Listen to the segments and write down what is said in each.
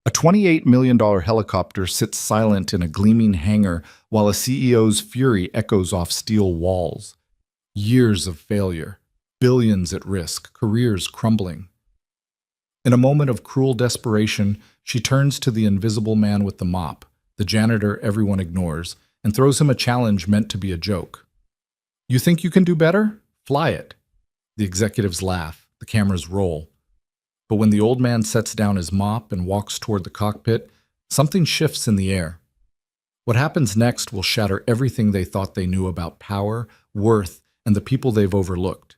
A $28 million helicopter sits silent in a gleaming hangar while a CEO's fury echoes off steel walls. Years of failure, billions at risk, careers crumbling. In a moment of cruel desperation, she turns to the invisible man with the mop, the janitor everyone ignores, and throws him a challenge meant to be a joke. "You think you can do better? Fly it." The executives laugh, the cameras roll. But when the old man sets down his mop and walks toward the cockpit, something shifts in the air. What happens next will shatter everything they thought they knew about power, worth, and the people they've overlooked.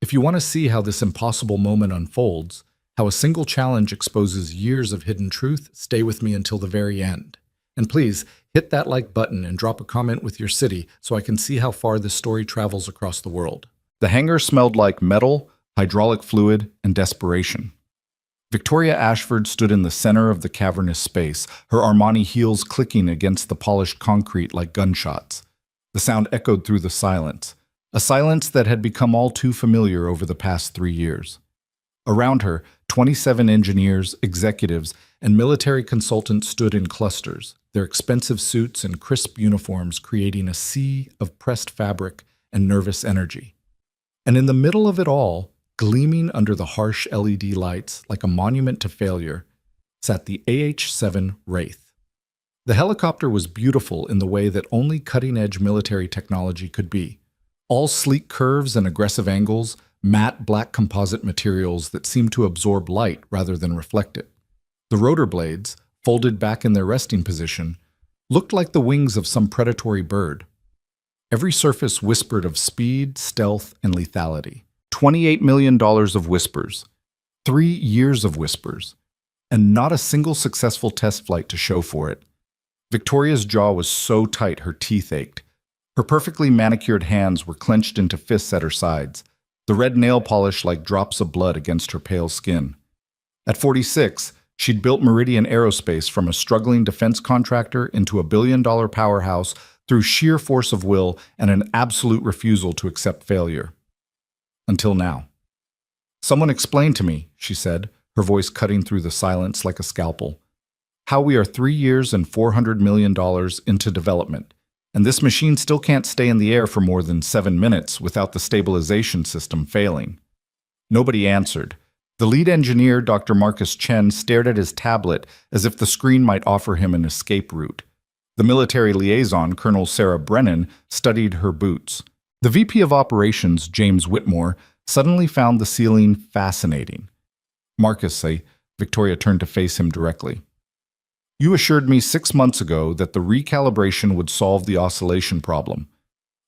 If you want to see how this impossible moment unfolds, how a single challenge exposes years of hidden truth, stay with me until the very end. And please, hit that like button and drop a comment with your city so I can see how far this story travels across the world. The hangar smelled like metal, hydraulic fluid, and desperation. Victoria Ashford stood in the center of the cavernous space, her Armani heels clicking against the polished concrete like gunshots. The sound echoed through the silence, a silence that had become all too familiar over the past 3 years. Around her, 27 engineers, executives, and military consultants stood in clusters, their expensive suits and crisp uniforms creating a sea of pressed fabric and nervous energy. And in the middle of it all, gleaming under the harsh LED lights like a monument to failure, sat the AH-7 Wraith. The helicopter was beautiful in the way that only cutting-edge military technology could be. All sleek curves and aggressive angles, matte black composite materials that seemed to absorb light rather than reflect it. The rotor blades, folded back in their resting position, looked like the wings of some predatory bird. Every surface whispered of speed, stealth, and lethality. $28 million of whispers, 3 years of whispers, and not a single successful test flight to show for it. Victoria's jaw was so tight her teeth ached. Her perfectly manicured hands were clenched into fists at her sides, the red nail polish like drops of blood against her pale skin. At 46, she'd built Meridian Aerospace from a struggling defense contractor into a billion-dollar powerhouse through sheer force of will and an absolute refusal to accept failure. Until now. "Someone explain to me," she said, her voice cutting through the silence like a scalpel, "how we are 3 years and $400 million into development, and this machine still can't stay in the air for more than 7 minutes without the stabilization system failing." Nobody answered. The lead engineer, Dr. Marcus Chen, stared at his tablet as if the screen might offer him an escape route. The military liaison, Colonel Sarah Brennan, studied her boots. The VP of Operations, James Whitmore, suddenly found the ceiling fascinating. "Marcus," Victoria turned to face him directly. "You assured me 6 months ago that the recalibration would solve the oscillation problem.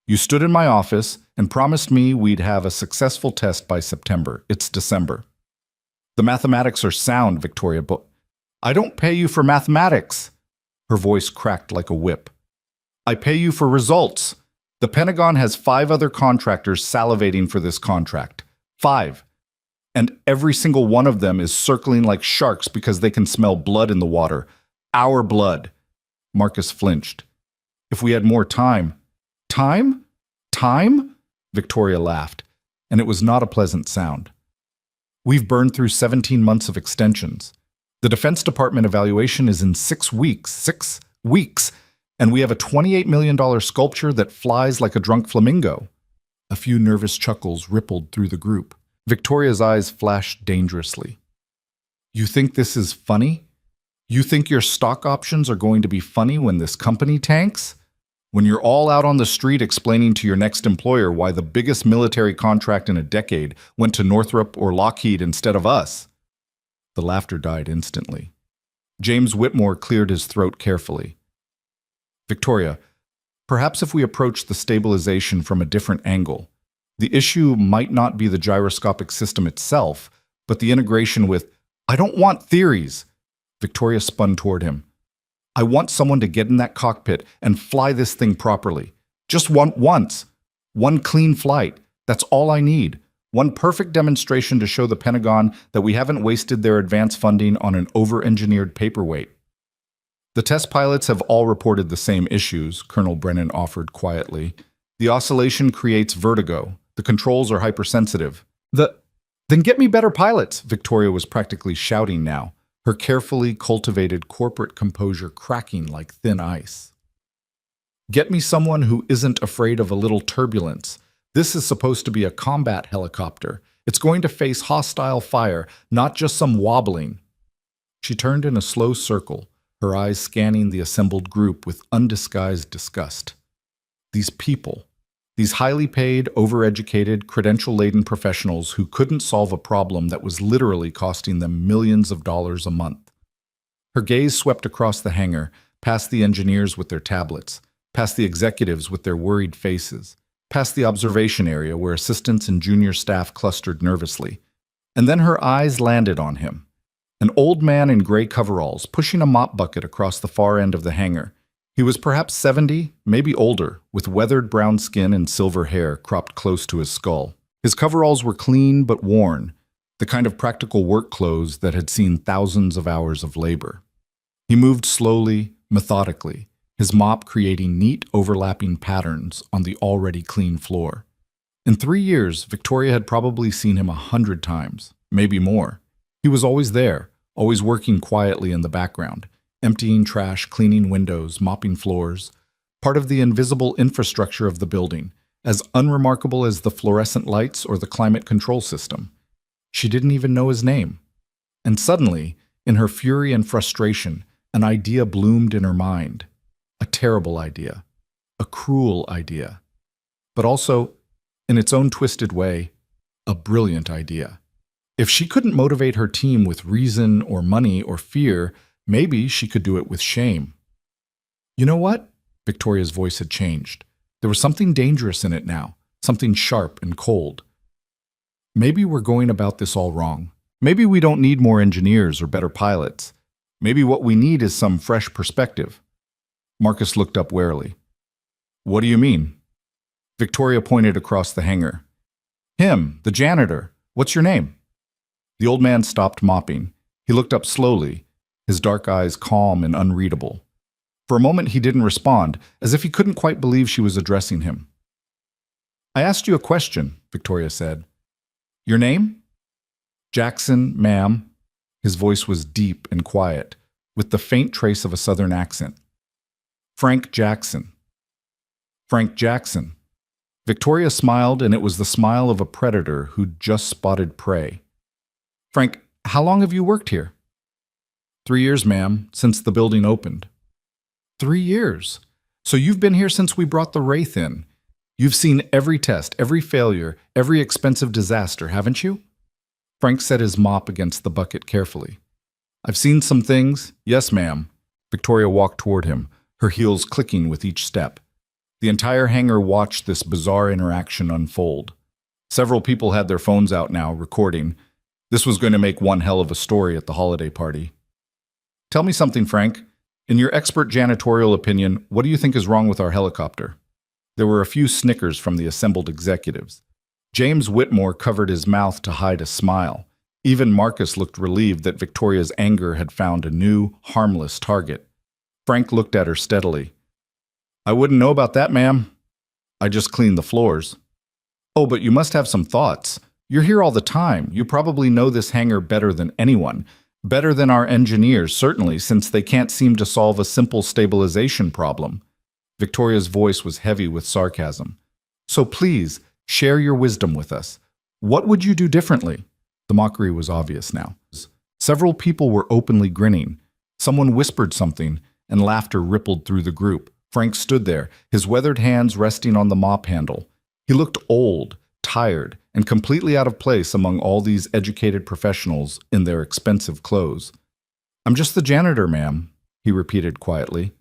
You stood in my office and promised me we'd have a successful test by September. It's December." "The mathematics are sound," Victoria, but "I don't pay you for mathematics." Her voice cracked like a whip. "I pay you for results. The Pentagon has 5 other contractors salivating for this contract. 5. And every single one of them is circling like sharks because they can smell blood in the water. Our blood." Marcus flinched. "If we had more time." "Time? Time?" Victoria laughed, and it was not a pleasant sound. "We've burned through 17 months of extensions. The Defense Department evaluation is in 6 weeks. 6 weeks! And we have a $28 million sculpture that flies like a drunk flamingo." A few nervous chuckles rippled through the group. Victoria's eyes flashed dangerously. "You think this is funny? You think your stock options are going to be funny when this company tanks? When you're all out on the street explaining to your next employer why the biggest military contract in a decade went to Northrop or Lockheed instead of us?" The laughter died instantly. James Whitmore cleared his throat carefully. "Victoria, perhaps if we approach the stabilization from a different angle, the issue might not be the gyroscopic system itself, but the integration with—" "I don't want theories." Victoria spun toward him. "I want someone to get in that cockpit and fly this thing properly. Just once. One clean flight. That's all I need. One perfect demonstration to show the Pentagon that we haven't wasted their advance funding on an over-engineered paperweight." "The test pilots have all reported the same issues," Colonel Brennan offered quietly. "The oscillation creates vertigo. The controls are hypersensitive." Then get me better pilots," Victoria was practically shouting now. her carefully cultivated corporate composure cracking like thin ice. Get me someone who isn't afraid of a little turbulence. This is supposed to be a combat helicopter. It's going to face hostile fire, not just some wobbling. She turned in a slow circle, her eyes scanning the assembled group with undisguised disgust. These people, these highly paid, overeducated, credential-laden professionals who couldn't solve a problem that was literally costing them millions of dollars a month. Her gaze swept across the hangar, past the engineers with their tablets, past the executives with their worried faces, past the observation area where assistants and junior staff clustered nervously. And then her eyes landed on him. An old man in gray coveralls, pushing a mop bucket across the far end of the hangar. He was perhaps 70, maybe older, with weathered brown skin and silver hair cropped close to his skull. His coveralls were clean but worn, the kind of practical work clothes that had seen thousands of hours of labor. He moved slowly, methodically, his mop creating neat overlapping patterns on the already clean floor. In 3 years, Victoria had probably seen him 100 times, maybe more. He was always there, always working quietly in the background, emptying trash, cleaning windows, mopping floors, part of the invisible infrastructure of the building, as unremarkable as the fluorescent lights or the climate control system. She didn't even know his name. And suddenly, in her fury and frustration, an idea bloomed in her mind. A terrible idea. A cruel idea. But also, in its own twisted way, a brilliant idea. If she couldn't motivate her team with reason or money or fear, maybe she could do it with shame. You know what? Victoria's voice had changed. There was something dangerous in it now, something sharp and cold. Maybe we're going about this all wrong. Maybe we don't need more engineers or better pilots. Maybe what we need is some fresh perspective. Marcus looked up warily. What do you mean? Victoria pointed across the hangar. Him, the janitor. What's your name? The old man stopped mopping. He looked up slowly, his dark eyes calm and unreadable. For a moment he didn't respond, as if he couldn't quite believe she was addressing him. I asked you a question, Victoria said. Your name? Jackson, ma'am. His voice was deep and quiet, with the faint trace of a southern accent. Frank Jackson. Frank Jackson. Victoria smiled, and it was the smile of a predator who'd just spotted prey. Frank, how long have you worked here? 3 years, ma'am, since the building opened. 3 years? So you've been here since we brought the Wraith in. You've seen every test, every failure, every expensive disaster, haven't you? Frank set his mop against the bucket carefully. I've seen some things. Yes, ma'am. Victoria walked toward him, her heels clicking with each step. The entire hangar watched this bizarre interaction unfold. Several people had their phones out now, recording. This was going to make one hell of a story at the holiday party. Tell me something, Frank. In your expert janitorial opinion, what do you think is wrong with our helicopter? There were a few snickers from the assembled executives. James Whitmore covered his mouth to hide a smile. Even Marcus looked relieved that Victoria's anger had found a new, harmless target. Frank looked at her steadily. I wouldn't know about that, ma'am. I just cleaned the floors. Oh, but you must have some thoughts. You're here all the time. You probably know this hangar better than anyone. Better than our engineers, certainly, since they can't seem to solve a simple stabilization problem. Victoria's voice was heavy with sarcasm. So please, share your wisdom with us. What would you do differently? The mockery was obvious now. Several people were openly grinning. Someone whispered something, and laughter rippled through the group. Frank stood there, his weathered hands resting on the mop handle. He looked old, tired, and completely out of place among all these educated professionals in their expensive clothes. I'm just the janitor, ma'am, he repeated quietly.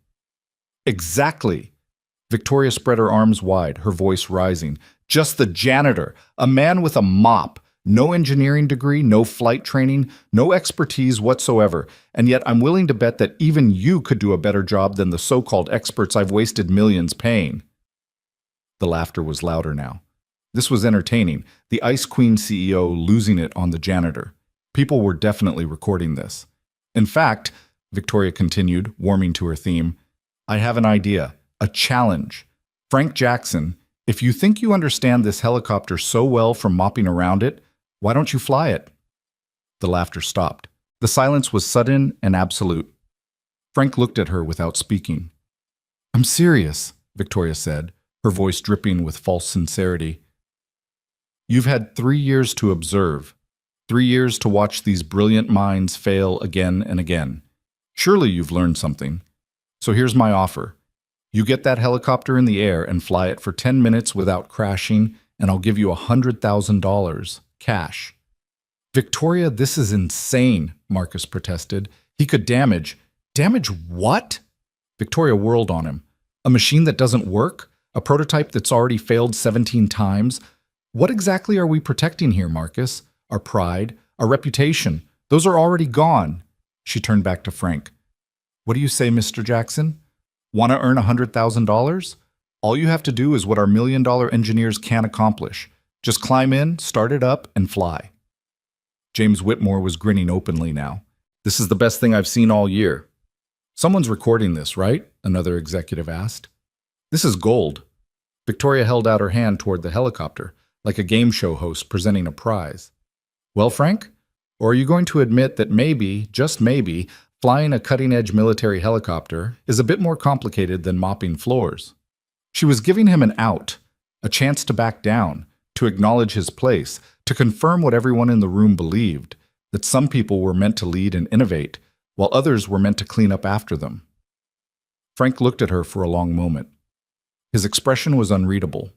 Exactly. Victoria spread her arms wide, her voice rising. Just the janitor, a man with a mop. No engineering degree, no flight training, no expertise whatsoever, and yet I'm willing to bet that even you could do a better job than the so-called experts I've wasted millions paying. The laughter was louder now. This was entertaining, the Ice Queen CEO losing it on the janitor. People were definitely recording this. In fact, Victoria continued, warming to her theme, I have an idea, a challenge. Frank Jackson, if you think you understand this helicopter so well from mopping around it, why don't you fly it? The laughter stopped. The silence was sudden and absolute. Frank looked at her without speaking. "I'm serious," Victoria said, her voice dripping with false sincerity. "You've had 3 years to observe, 3 years to watch these brilliant minds fail again and again. Surely you've learned something. So here's my offer. You get that helicopter in the air and fly it for 10 minutes without crashing, and I'll give you $100,000 cash." "Victoria, this is insane," Marcus protested. "He could damage." "Damage what?" Victoria whirled on him. "A machine that doesn't work? A prototype that's already failed 17 times? What exactly are we protecting here, Marcus? Our pride? Our reputation? Those are already gone." She turned back to Frank. "What do you say, Mr. Jackson? Want to earn $100,000? All you have to do is what our million-dollar engineers can't accomplish. Just climb in, start it up, and fly." James Whitmore was grinning openly now. "This is the best thing I've seen all year." "Someone's recording this, right?" another executive asked. "This is gold." Victoria held out her hand toward the helicopter, like a game show host presenting a prize. "Well, Frank? Or are you going to admit that maybe, just maybe, flying a cutting-edge military helicopter is a bit more complicated than mopping floors?" She was giving him an out, a chance to back down, to acknowledge his place, to confirm what everyone in the room believed, that some people were meant to lead and innovate, while others were meant to clean up after them. Frank looked at her for a long moment. His expression was unreadable.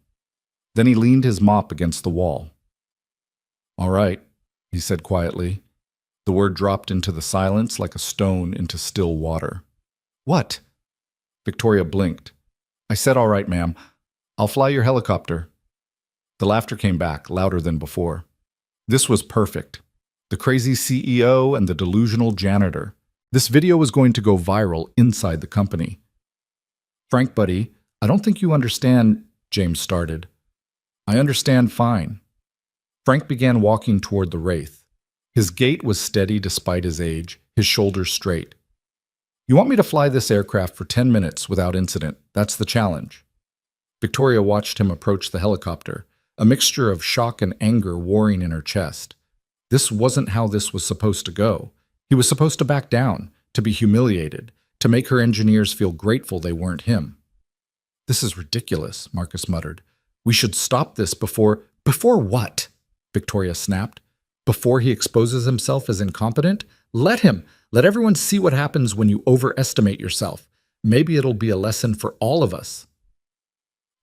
Then he leaned his mop against the wall. "All right," he said quietly. The word dropped into the silence like a stone into still water. "What?" Victoria blinked. "I said all right, ma'am. I'll fly your helicopter." The laughter came back, louder than before. This was perfect. The crazy CEO and the delusional janitor. This video was going to go viral inside the company. "Frank, buddy, I don't think you understand," James started. "I understand fine." Frank began walking toward the Wraith. His gait was steady despite his age, his shoulders straight. "You want me to fly this aircraft for 10 minutes without incident. That's the challenge." Victoria watched him approach the helicopter, a mixture of shock and anger warring in her chest. This wasn't how this was supposed to go. He was supposed to back down, to be humiliated, to make her engineers feel grateful they weren't him. "This is ridiculous," Marcus muttered. "We should stop this before—" "Before what?" Victoria snapped. "Before he exposes himself as incompetent? Let him! Let everyone see what happens when you overestimate yourself. Maybe it'll be a lesson for all of us."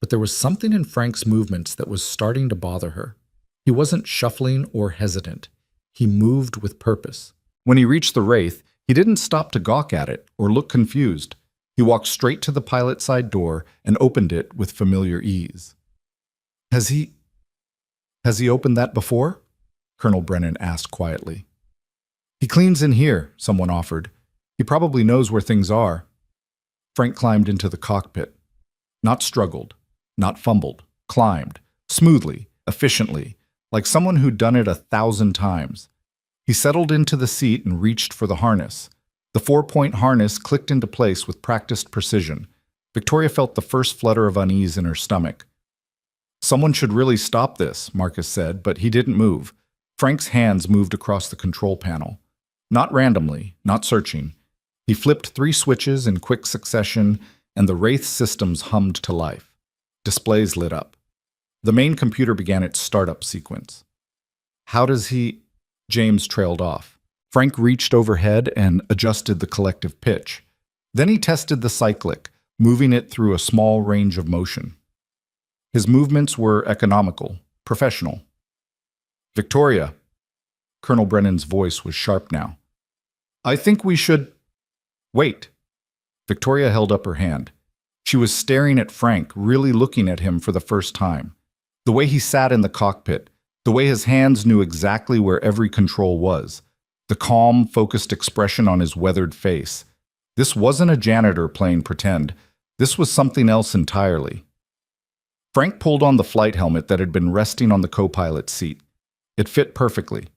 But there was something in Frank's movements that was starting to bother her. He wasn't shuffling or hesitant. He moved with purpose. When he reached the Wraith, he didn't stop to gawk at it or look confused. He walked straight to the pilot's side door and opened it with familiar ease. Has he opened that before?" Colonel Brennan asked quietly. "He cleans in here," someone offered. "He probably knows where things are." Frank climbed into the cockpit. Not struggled, not fumbled, climbed, smoothly, efficiently, like someone who'd done it 1,000 times. He settled into the seat and reached for the harness. The 4-point harness clicked into place with practiced precision. Victoria felt the first flutter of unease in her stomach. "Someone should really stop this," Marcus said, but he didn't move. Frank's hands moved across the control panel. Not randomly, not searching. He flipped 3 switches in quick succession, and the Wraith systems hummed to life. Displays lit up. The main computer began its startup sequence. "How does he—" James trailed off. Frank reached overhead and adjusted the collective pitch. Then he tested the cyclic, moving it through a small range of motion. His movements were economical, professional. "Victoria." Colonel Brennan's voice was sharp now. "I think we should—" "Wait." Victoria held up her hand. She was staring at Frank, really looking at him for the first time. The way he sat in the cockpit, the way his hands knew exactly where every control was, the calm, focused expression on his weathered face. This wasn't a janitor playing pretend. This was something else entirely. Frank pulled on the flight helmet that had been resting on the co-pilot's seat. It fit perfectly.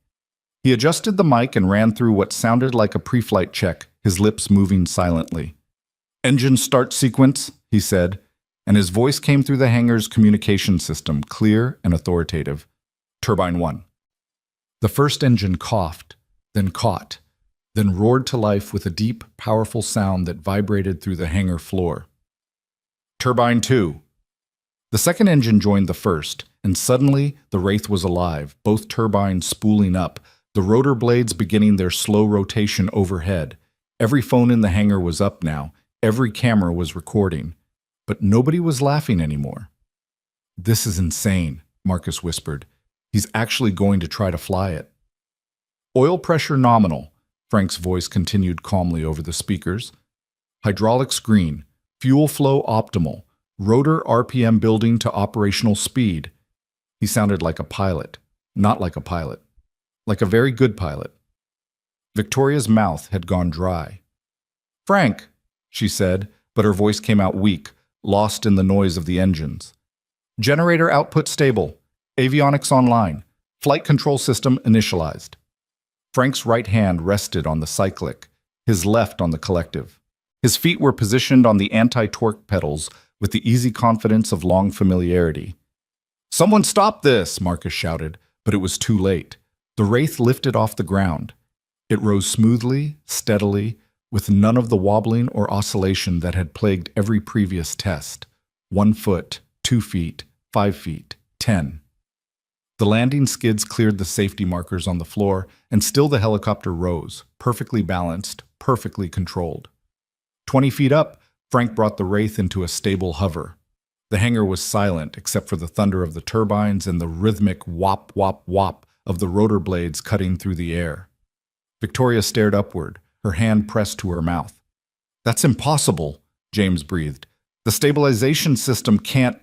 He adjusted the mic and ran through what sounded like a pre-flight check, his lips moving silently. "Engine start sequence," he said, and his voice came through the hangar's communication system, clear and authoritative. "Turbine 1. The first engine coughed, then caught. then roared to life with a deep, powerful sound that vibrated through the hangar floor. Turbine 2. The second engine joined the first, and suddenly the Wraith was alive, both turbines spooling up, the rotor blades beginning their slow rotation overhead. Every phone in the hangar was up now, every camera was recording, but nobody was laughing anymore. "This is insane," Marcus whispered. "He's actually going to try to fly it." "Oil pressure nominal," Frank's voice continued calmly over the speakers. "Hydraulics green, fuel flow optimal, rotor RPM building to operational speed." He sounded like a pilot, not like a pilot, like a very good pilot. Victoria's mouth had gone dry. "Frank," she said, but her voice came out weak, lost in the noise of the engines. "Generator output stable. Avionics online. Flight control system initialized." Frank's right hand rested on the cyclic, his left on the collective. His feet were positioned on the anti-torque pedals with the easy confidence of long familiarity. "Someone stop this!" Marcus shouted, but it was too late. The Wraith lifted off the ground. It rose smoothly, steadily, with none of the wobbling or oscillation that had plagued every previous test. 1 foot, 2 feet, 5 feet, 10. The landing skids cleared the safety markers on the floor, and still the helicopter rose, perfectly balanced, perfectly controlled. 20 feet up, Frank brought the Wraith into a stable hover. The hangar was silent except for the thunder of the turbines and the rhythmic whop, whop, whop of the rotor blades cutting through the air. Victoria stared upward, her hand pressed to her mouth. "That's impossible," James breathed. "The stabilization system can't—"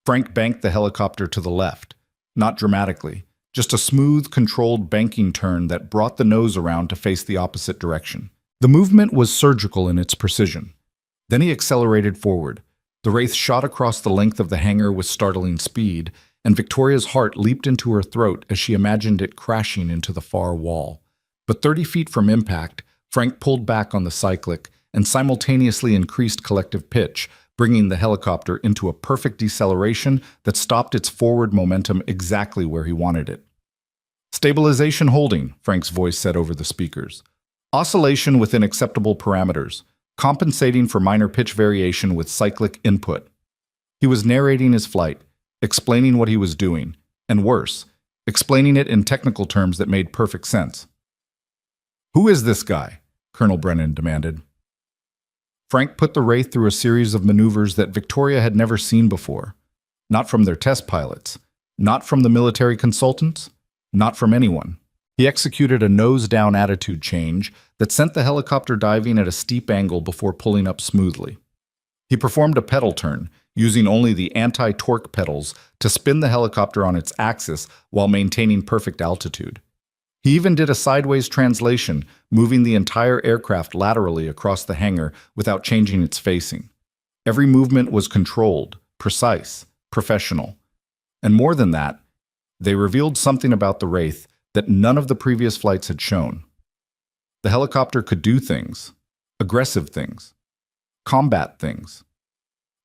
Frank banked the helicopter to the left, not dramatically, just a smooth, controlled banking turn that brought the nose around to face the opposite direction. The movement was surgical in its precision. Then he accelerated forward. The Wraith shot across the length of the hangar with startling speed, and Victoria's heart leaped into her throat as she imagined it crashing into the far wall. But 30 feet from impact, Frank pulled back on the cyclic and simultaneously increased collective pitch, bringing the helicopter into a perfect deceleration that stopped its forward momentum exactly where he wanted it. "Stabilization holding," Frank's voice said over the speakers. "Oscillation within acceptable parameters, compensating for minor pitch variation with cyclic input." He was narrating his flight, explaining what he was doing, and worse, explaining it in technical terms that made perfect sense. "Who is this guy?" Colonel Brennan demanded. Frank put the Wraith through a series of maneuvers that Victoria had never seen before. Not from their test pilots, not from the military consultants, not from anyone. He executed a nose-down attitude change that sent the helicopter diving at a steep angle before pulling up smoothly. He performed a pedal turn, using only the anti-torque pedals to spin the helicopter on its axis while maintaining perfect altitude. He even did a sideways translation, moving the entire aircraft laterally across the hangar without changing its facing. Every movement was controlled, precise, professional. And more than that, they revealed something about the Wraith that none of the previous flights had shown. The helicopter could do things, aggressive things, combat things.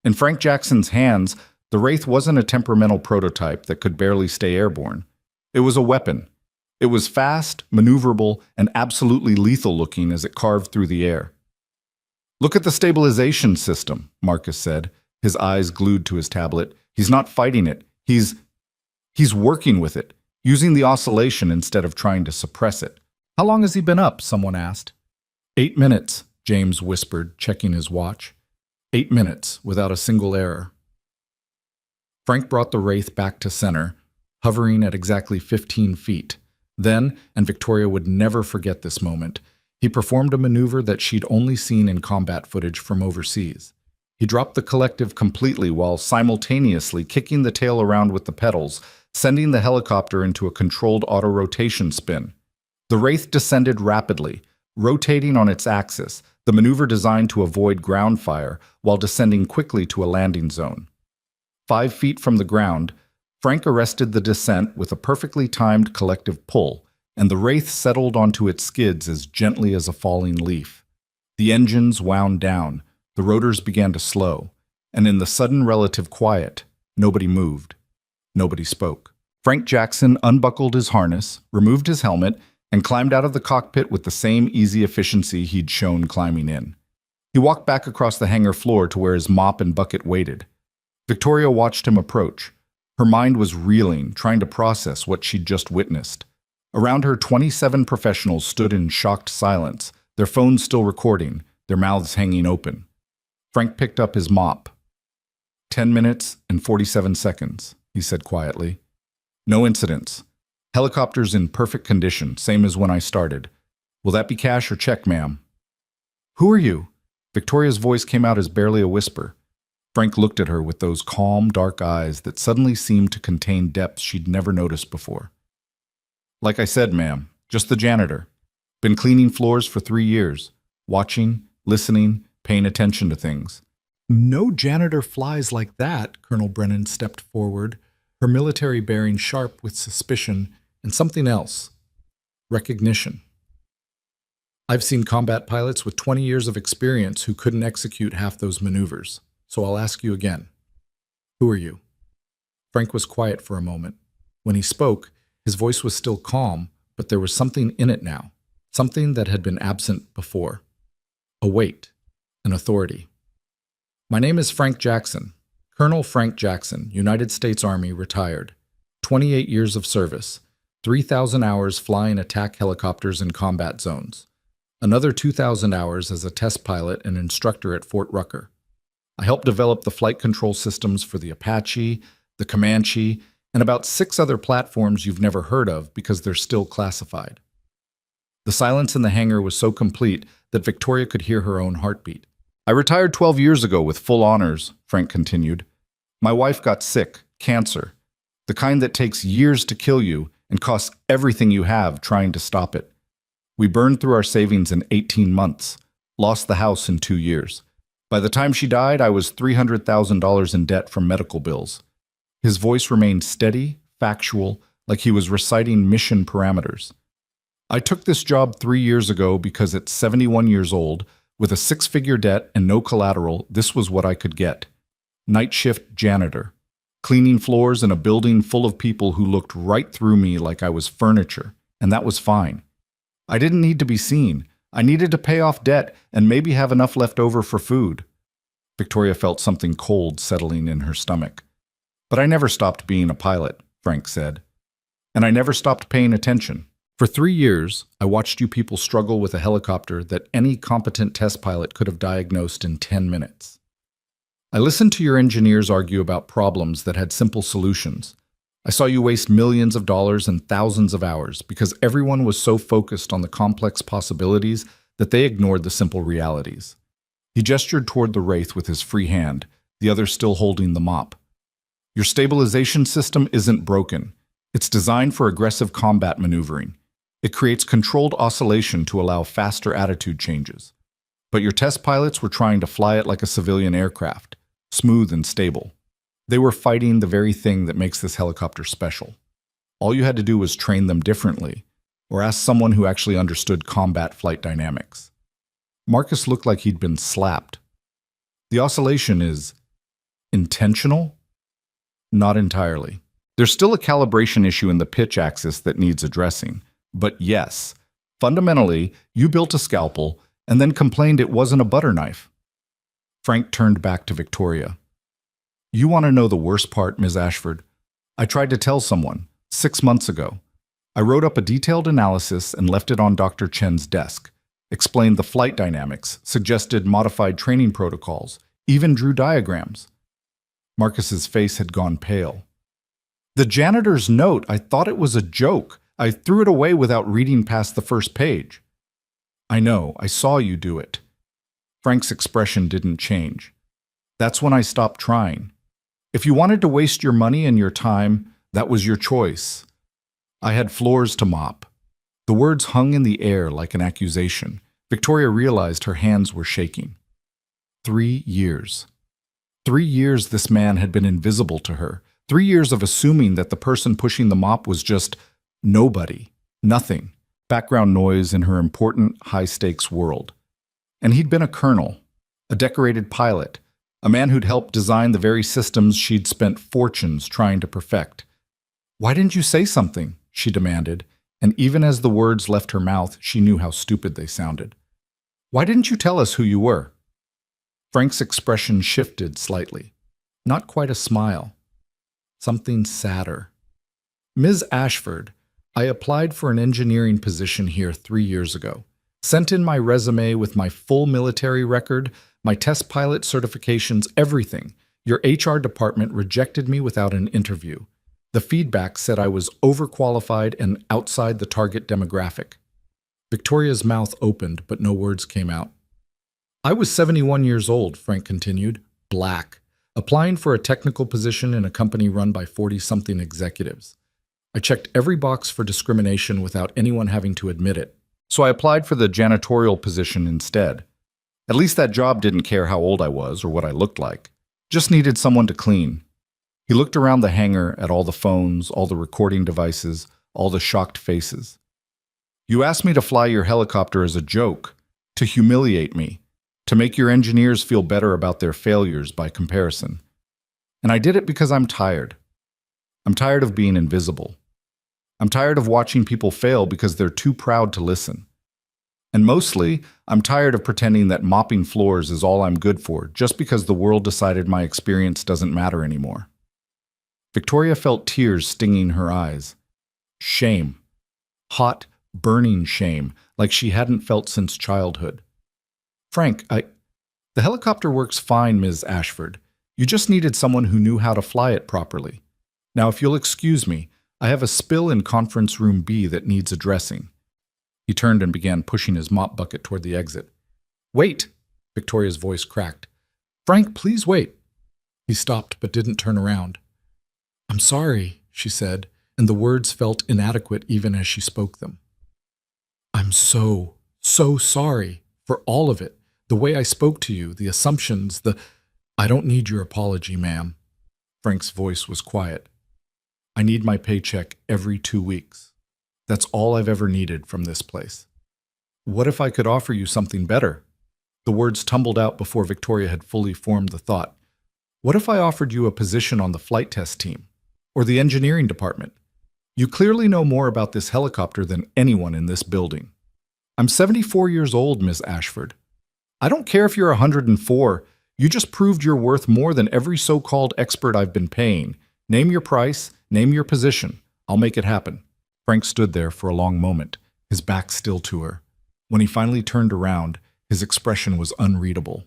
In Frank Jackson's hands, the Wraith wasn't a temperamental prototype that could barely stay airborne. It was a weapon. It was fast, maneuverable, and absolutely lethal looking as it carved through the air. "Look at the stabilization system," Marcus said, his eyes glued to his tablet. "He's not fighting it. He's working with it, using the oscillation instead of trying to suppress it." "How long has he been up?" someone asked. 8 minutes, James whispered, checking his watch. 8 minutes, without a single error. Frank brought the Wraith back to center, hovering at exactly 15 feet. Then, and Victoria would never forget this moment, he performed a maneuver that she'd only seen in combat footage from overseas. He dropped the collective completely while simultaneously kicking the tail around with the pedals, sending the helicopter into a controlled auto-rotation spin. The Wraith descended rapidly, rotating on its axis, the maneuver designed to avoid ground fire while descending quickly to a landing zone. 5 feet from the ground, Frank arrested the descent with a perfectly timed collective pull, and the Wraith settled onto its skids as gently as a falling leaf. The engines wound down, the rotors began to slow, and in the sudden relative quiet, nobody moved. Nobody spoke. Frank Jackson unbuckled his harness, removed his helmet, and climbed out of the cockpit with the same easy efficiency he'd shown climbing in. He walked back across the hangar floor to where his mop and bucket waited. Victoria watched him approach. Her mind was reeling, trying to process what she'd just witnessed. Around her, 27 professionals stood in shocked silence, their phones still recording, their mouths hanging open. Frank picked up his mop. 10 minutes and 47 seconds, he said quietly. No incidents. Helicopters in perfect condition, same as when I started. Will that be cash or check, ma'am? Who are you? Victoria's voice came out as barely a whisper. Frank looked at her with those calm, dark eyes that suddenly seemed to contain depths she'd never noticed before. Like I said, ma'am, just the janitor. Been cleaning floors for 3 years, watching, listening, paying attention to things. No janitor flies like that, Colonel Brennan stepped forward, her military bearing sharp with suspicion and something else. Recognition. I've seen combat pilots with 20 years of experience who couldn't execute half those maneuvers, so I'll ask you again. Who are you? Frank was quiet for a moment. When he spoke, his voice was still calm, but there was something in it now, something that had been absent before. A weight, an authority. My name is Frank Jackson, Colonel Frank Jackson, United States Army, retired. 28 years of service, 3,000 hours flying attack helicopters in combat zones. Another 2,000 hours as a test pilot and instructor at Fort Rucker. I helped develop the flight control systems for the Apache, the Comanche, and about 6 other platforms you've never heard of because they're still classified. The silence in the hangar was so complete that Victoria could hear her own heartbeat. I retired 12 years ago with full honors, Frank continued. My wife got sick, cancer, the kind that takes years to kill you and costs everything you have trying to stop it. We burned through our savings in 18 months, lost the house in 2 years. By the time she died, I was $300,000 in debt from medical bills. His voice remained steady, factual, like he was reciting mission parameters. I took this job 3 years ago because at 71 years old, with a 6-figure debt and no collateral, this was what I could get. Night shift janitor, cleaning floors in a building full of people who looked right through me like I was furniture, and that was fine. I didn't need to be seen. I needed to pay off debt and maybe have enough left over for food. Victoria felt something cold settling in her stomach. But I never stopped being a pilot, Frank said. And I never stopped paying attention. For 3 years, I watched you people struggle with a helicopter that any competent test pilot could have diagnosed in 10 minutes. I listened to your engineers argue about problems that had simple solutions. I saw you waste millions of dollars and thousands of hours because everyone was so focused on the complex possibilities that they ignored the simple realities. He gestured toward the Wraith with his free hand, the other still holding the mop. Your stabilization system isn't broken. It's designed for aggressive combat maneuvering. It creates controlled oscillation to allow faster attitude changes. But your test pilots were trying to fly it like a civilian aircraft, smooth and stable. They were fighting the very thing that makes this helicopter special. All you had to do was train them differently, or ask someone who actually understood combat flight dynamics. Marcus looked like he'd been slapped. The oscillation is intentional? Not entirely. There's still a calibration issue in the pitch axis that needs addressing. But yes, fundamentally, you built a scalpel and then complained it wasn't a butter knife. Frank turned back to Victoria. You want to know the worst part, Ms. Ashford? I tried to tell someone 6 months ago. I wrote up a detailed analysis and left it on Dr. Chen's desk, explained the flight dynamics, suggested modified training protocols, even drew diagrams. Marcus's face had gone pale. The janitor's note, I thought it was a joke. I threw it away without reading past the first page. I know, I saw you do it. Frank's expression didn't change. That's when I stopped trying. If you wanted to waste your money and your time, that was your choice. I had floors to mop. The words hung in the air like an accusation. Victoria realized her hands were shaking. 3 years. 3 years this man had been invisible to her. 3 years of assuming that the person pushing the mop was just nobody, nothing, background noise in her important, high-stakes world. And he'd been a colonel, a decorated pilot, a man who'd helped design the very systems she'd spent fortunes trying to perfect. Why didn't you say something? She demanded, And even as the words left her mouth, she knew how stupid they sounded. Why didn't you tell us who you were? Frank's expression shifted slightly. Not quite a smile. Something sadder. Ms. Ashford, I applied for an engineering position here 3 years ago. Sent in my resume with my full military record, my test pilot certifications, everything. Your HR department rejected me without an interview. The feedback said I was overqualified and outside the target demographic. Victoria's mouth opened, but no words came out. I was 71 years old, Frank continued, black, applying for a technical position in a company run by 40-something executives. I checked every box for discrimination without anyone having to admit it. So I applied for the janitorial position instead. At least that job didn't care how old I was or what I looked like. Just needed someone to clean. He looked around the hangar at all the phones, all the recording devices, all the shocked faces. You asked me to fly your helicopter as a joke, to humiliate me, to make your engineers feel better about their failures by comparison. And I did it because I'm tired. I'm tired of being invisible. I'm tired of watching people fail because they're too proud to listen. And mostly, I'm tired of pretending that mopping floors is all I'm good for just because the world decided my experience doesn't matter anymore. Victoria felt tears stinging her eyes. Shame. Hot, burning shame, like she hadn't felt since childhood. Frank, the helicopter works fine, Ms. Ashford. You just needed someone who knew how to fly it properly. Now, if you'll excuse me, I have a spill in conference room B that needs addressing. He turned and began pushing his mop bucket toward the exit. Wait! Victoria's voice cracked. Frank, please wait. He stopped but didn't turn around. I'm sorry, she said, and the words felt inadequate even as she spoke them. I'm so sorry for all of it. The way I spoke to you, the assumptions, I don't need your apology, ma'am. Frank's voice was quiet. I need my paycheck every 2 weeks. That's all I've ever needed from this place. What if I could offer you something better? The words tumbled out before Victoria had fully formed the thought. What if I offered you a position on the flight test team? Or the engineering department? You clearly know more about this helicopter than anyone in this building. I'm 74 years old, Miss Ashford. I don't care if you're 104. You just proved you're worth more than every so-called expert I've been paying. Name your price, name your position. I'll make it happen. Frank stood there for a long moment, his back still to her. When he finally turned around, his expression was unreadable.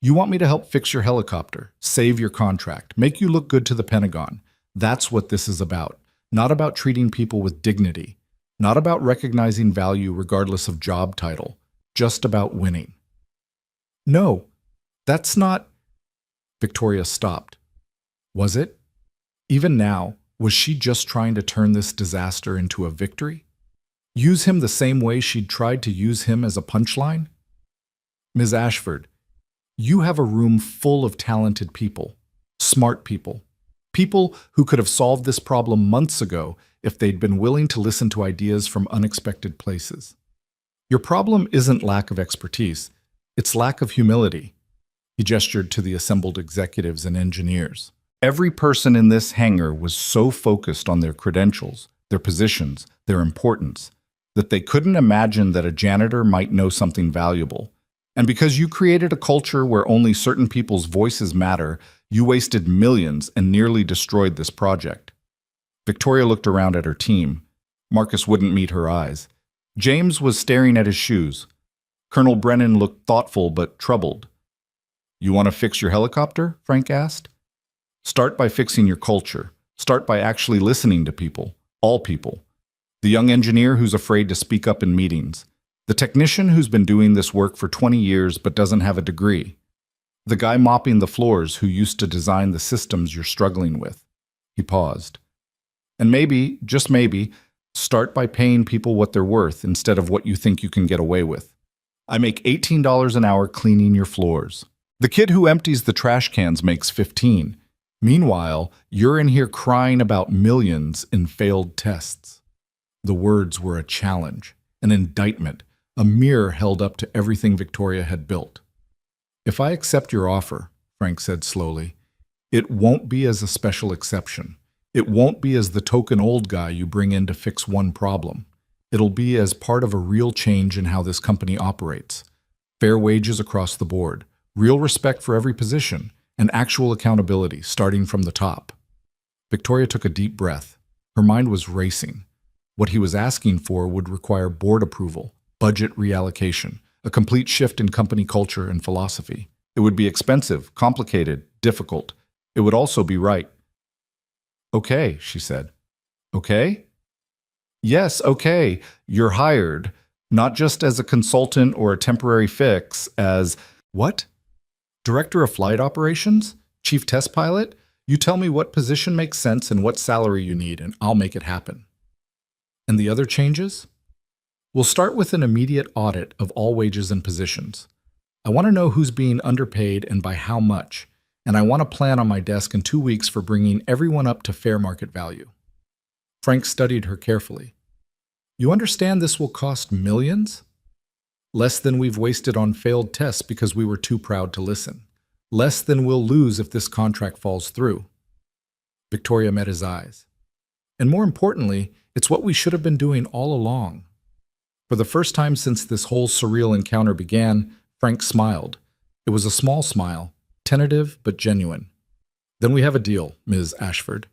You want me to help fix your helicopter, save your contract, make you look good to the Pentagon. That's what this is about. Not about treating people with dignity. Not about recognizing value regardless of job title. Just about winning. No, that's not... Victoria stopped. Was it? Even now, was she just trying to turn this disaster into a victory? Use him the same way she'd tried to use him as a punchline? Ms. Ashford, you have a room full of talented people, smart people, people who could have solved this problem months ago if they'd been willing to listen to ideas from unexpected places. Your problem isn't lack of expertise, it's lack of humility. He gestured to the assembled executives and engineers. Every person in this hangar was so focused on their credentials, their positions, their importance, that they couldn't imagine that a janitor might know something valuable. And because you created a culture where only certain people's voices matter, you wasted millions and nearly destroyed this project. Victoria looked around at her team. Marcus wouldn't meet her eyes. James was staring at his shoes. Colonel Brennan looked thoughtful but troubled. You want to fix your helicopter? Frank asked. Start by fixing your culture. Start by actually listening to people, all people. The young engineer who's afraid to speak up in meetings. The technician who's been doing this work for 20 years but doesn't have a degree. The guy mopping the floors who used to design the systems you're struggling with. He paused. And maybe, just maybe, start by paying people what they're worth instead of what you think you can get away with. I make $18 an hour cleaning your floors. The kid who empties the trash cans makes $15. Meanwhile, you're in here crying about millions in failed tests. The words were a challenge, an indictment, a mirror held up to everything Victoria had built. If I accept your offer, Frank said slowly, it won't be as a special exception. It won't be as the token old guy you bring in to fix one problem. It'll be as part of a real change in how this company operates. Fair wages across the board, real respect for every position, and actual accountability starting from the top. Victoria took a deep breath. Her mind was racing. What he was asking for would require board approval, budget reallocation, a complete shift in company culture and philosophy. It would be expensive, complicated, difficult. It would also be right. "Okay," she said. "Okay?" "Yes, okay. You're hired, not just as a consultant or a temporary fix, as—" "What? Director of Flight Operations? Chief Test Pilot? You tell me what position makes sense and what salary you need, and I'll make it happen." "And the other changes?" "We'll start with an immediate audit of all wages and positions. I want to know who's being underpaid and by how much, and I want a plan on my desk in 2 weeks for bringing everyone up to fair market value." Frank studied her carefully. "You understand this will cost millions? Less than we've wasted on failed tests because we were too proud to listen. Less than we'll lose if this contract falls through." Victoria met his eyes. "And more importantly, it's what we should have been doing all along." For the first time since this whole surreal encounter began, Frank smiled. It was a small smile, tentative but genuine. "Then we have a deal, Ms. Ashford."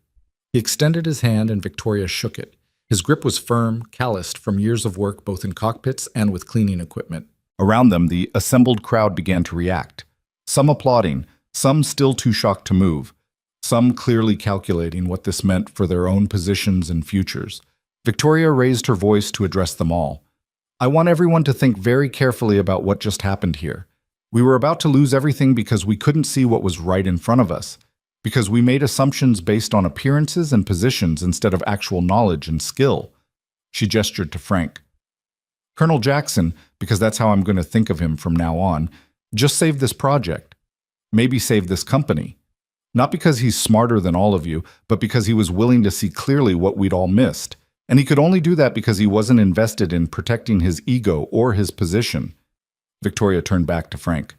He extended his hand and Victoria shook it. His grip was firm, calloused from years of work both in cockpits and with cleaning equipment. Around them, the assembled crowd began to react. Some applauding, some still too shocked to move, some clearly calculating what this meant for their own positions and futures. Victoria raised her voice to address them all. "I want everyone to think very carefully about what just happened here. We were about to lose everything because we couldn't see what was right in front of us, because we made assumptions based on appearances and positions instead of actual knowledge and skill." She gestured to Frank. "Colonel Jackson, because that's how I'm going to think of him from now on, just saved this project. Maybe saved this company. Not because he's smarter than all of you, but because he was willing to see clearly what we'd all missed. And he could only do that because he wasn't invested in protecting his ego or his position." Victoria turned back to Frank.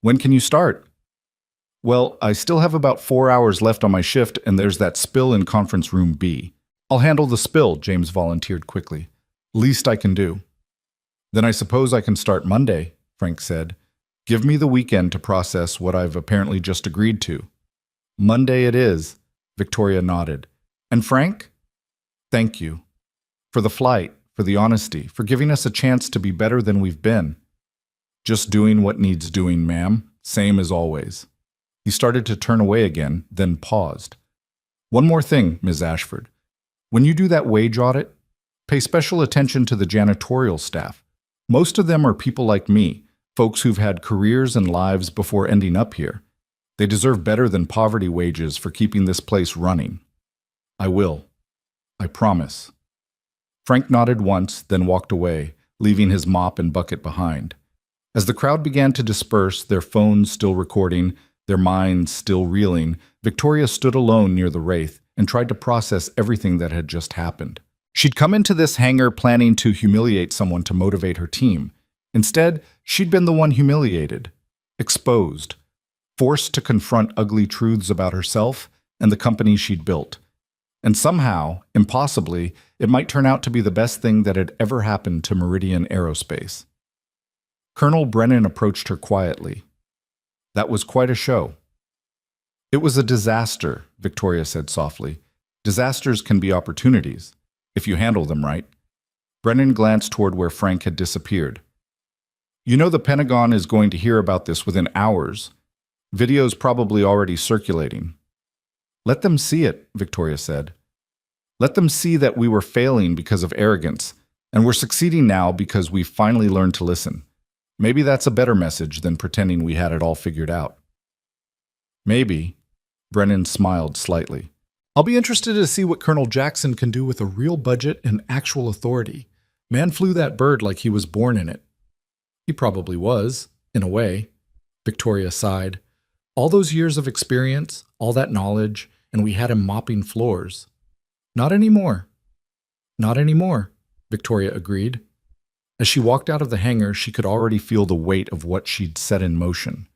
"When can you start?" "Well, I still have about 4 hours left on my shift, and there's that spill in conference room B." "I'll handle the spill," James volunteered quickly. "Least I can do." "Then I suppose I can start Monday," Frank said. "Give me the weekend to process what I've apparently just agreed to." "Monday it is," Victoria nodded. "And Frank? Thank you. For the flight, for the honesty, for giving us a chance to be better than we've been." "Just doing what needs doing, ma'am. Same as always." He started to turn away again, then paused. "One more thing, Ms. Ashford. When you do that wage audit, pay special attention to the janitorial staff. Most of them are people like me, folks who've had careers and lives before ending up here. They deserve better than poverty wages for keeping this place running." "I will. I promise." Frank nodded once, then walked away, leaving his mop and bucket behind. As the crowd began to disperse, their phones still recording, their minds still reeling, Victoria stood alone near the Wraith and tried to process everything that had just happened. She'd come into this hangar planning to humiliate someone to motivate her team. Instead, she'd been the one humiliated, exposed, forced to confront ugly truths about herself and the company she'd built. And somehow, impossibly, it might turn out to be the best thing that had ever happened to Meridian Aerospace. Colonel Brennan approached her quietly. "That was quite a show." "It was a disaster," Victoria said softly. "Disasters can be opportunities, if you handle them right." Brennan glanced toward where Frank had disappeared. "You know the Pentagon is going to hear about this within hours. Video's probably already circulating." "Let them see it," Victoria said. "Let them see that we were failing because of arrogance, and we're succeeding now because we've finally learned to listen. Maybe that's a better message than pretending we had it all figured out." "Maybe." Brennan smiled slightly. "I'll be interested to see what Colonel Jackson can do with a real budget and actual authority. Man flew that bird like he was born in it." "He probably was, in a way," Victoria sighed. "All those years of experience, all that knowledge, and we had him mopping floors." "Not anymore." "Not anymore," Victoria agreed. As she walked out of the hangar, she could already feel the weight of what she'd set in motion.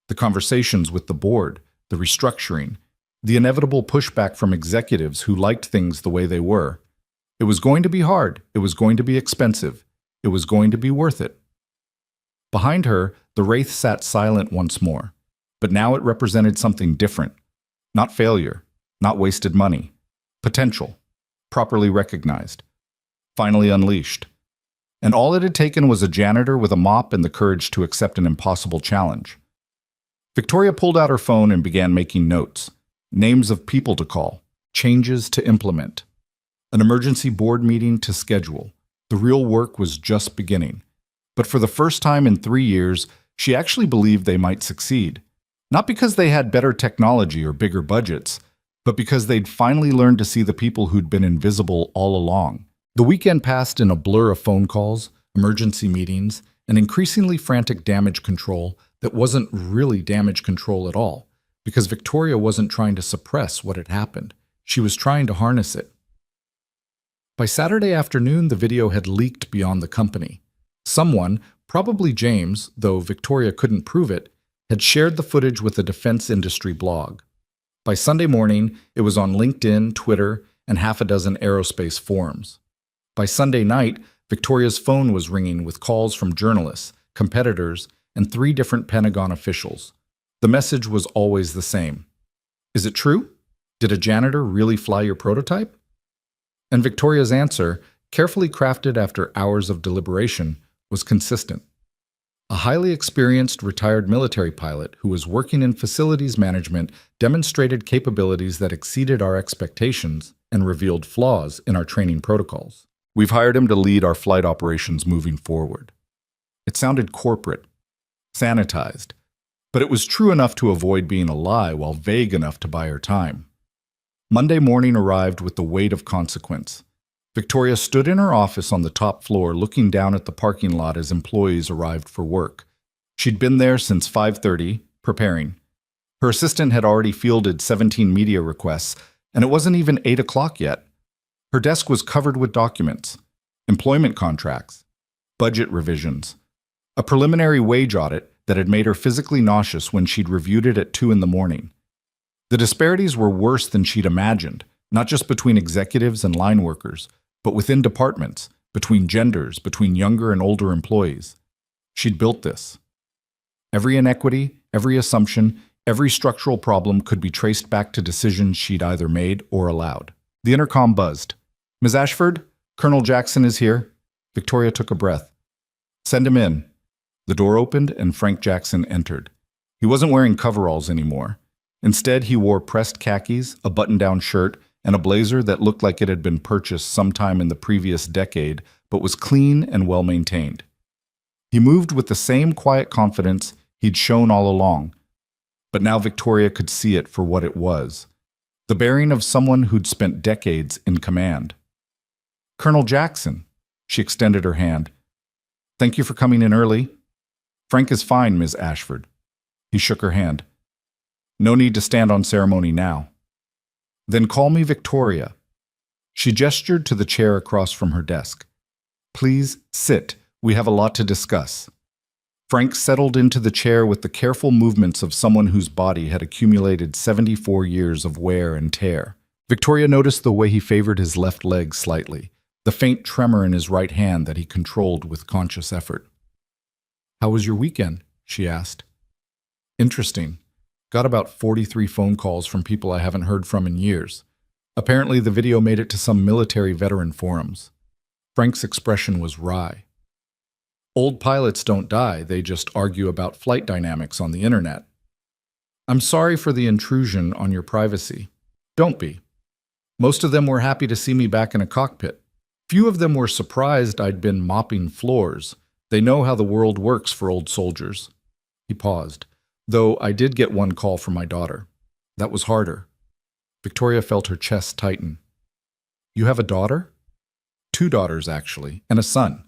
The conversations with the board, the restructuring, the inevitable pushback from executives who liked things the way they were. It was going to be hard. It was going to be expensive. It was going to be worth it. Behind her, the wraith sat silent once more, but now it represented something different. Not failure, not wasted money. Potential, properly recognized, finally unleashed. And all it had taken was a janitor with a mop and the courage to accept an impossible challenge. Victoria pulled out her phone and began making notes. Names of people to call, changes to implement, an emergency board meeting to schedule. The real work was just beginning. But for the first time in 3 years, she actually believed they might succeed. Not because they had better technology or bigger budgets, but because they'd finally learned to see the people who'd been invisible all along. The weekend passed in a blur of phone calls, emergency meetings, and increasingly frantic damage control that wasn't really damage control at all, because Victoria wasn't trying to suppress what had happened. She was trying to harness it. By Saturday afternoon, the video had leaked beyond the company. Someone, probably James, though Victoria couldn't prove it, had shared the footage with a defense industry blog. By Sunday morning, it was on LinkedIn, Twitter, and half a dozen aerospace forums. By Sunday night, Victoria's phone was ringing with calls from journalists, competitors, and 3 different Pentagon officials. The message was always the same. Is it true? Did a janitor really fly your prototype? And Victoria's answer, carefully crafted after hours of deliberation, was consistent. A highly experienced retired military pilot who was working in facilities management demonstrated capabilities that exceeded our expectations and revealed flaws in our training protocols. We've hired him to lead our flight operations moving forward. It sounded corporate, sanitized, but it was true enough to avoid being a lie while vague enough to buy her time. Monday morning arrived with the weight of consequence. Victoria stood in her office on the top floor looking down at the parking lot as employees arrived for work. She'd been there since 5:30, preparing. Her assistant had already fielded 17 media requests, and it wasn't even 8 o'clock yet. Her desk was covered with documents, employment contracts, budget revisions, a preliminary wage audit that had made her physically nauseous when she'd reviewed it at 2 in the morning. The disparities were worse than she'd imagined, not just between executives and line workers, but within departments, between genders, between younger and older employees. She'd built this. Every inequity, every assumption, every structural problem could be traced back to decisions she'd either made or allowed. The intercom buzzed. "Ms. Ashford, Colonel Jackson is here." Victoria took a breath. "Send him in." The door opened and Frank Jackson entered. He wasn't wearing coveralls anymore. Instead, he wore pressed khakis, a button-down shirt, and a blazer that looked like it had been purchased sometime in the previous decade, but was clean and well-maintained. He moved with the same quiet confidence he'd shown all along, but now Victoria could see it for what it was, the bearing of someone who'd spent decades in command. "Colonel Jackson," she extended her hand. "Thank you for coming in early." "Frank is fine, Ms. Ashford." He shook her hand. "No need to stand on ceremony now." "Then call me Victoria." She gestured to the chair across from her desk. "Please sit. We have a lot to discuss." Frank settled into the chair with the careful movements of someone whose body had accumulated 74 years of wear and tear. Victoria noticed the way he favored his left leg slightly, the faint tremor in his right hand that he controlled with conscious effort. "How was your weekend?" she asked. "Interesting. Got about 43 phone calls from people I haven't heard from in years. Apparently the video made it to some military veteran forums." Frank's expression was wry. "Old pilots don't die, they just argue about flight dynamics on the internet." "I'm sorry for the intrusion on your privacy." "Don't be. Most of them were happy to see me back in a cockpit. Few of them were surprised I'd been mopping floors. They know how the world works for old soldiers." He paused. "Though I did get one call from my daughter. That was harder." Victoria felt her chest tighten. "You have a daughter?" "2 daughters, actually, and a son.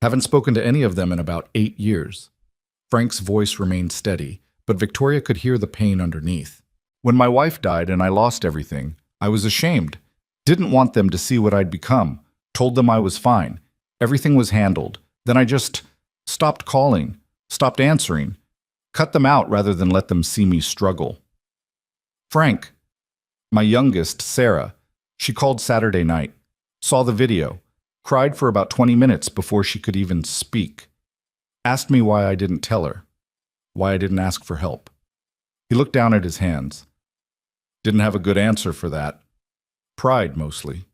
Haven't spoken to any of them in about 8 years. Frank's voice remained steady, but Victoria could hear the pain underneath. "When my wife died and I lost everything, I was ashamed. Didn't want them to see what I'd become. Told them I was fine. Everything was handled. Then I just stopped calling, stopped answering. Cut them out rather than let them see me struggle." "Frank." "My youngest, Sarah. She called Saturday night. Saw the video. Cried for about 20 minutes before she could even speak. Asked me why I didn't tell her. Why I didn't ask for help. He looked down at his hands. Didn't have a good answer for that. Pride, mostly.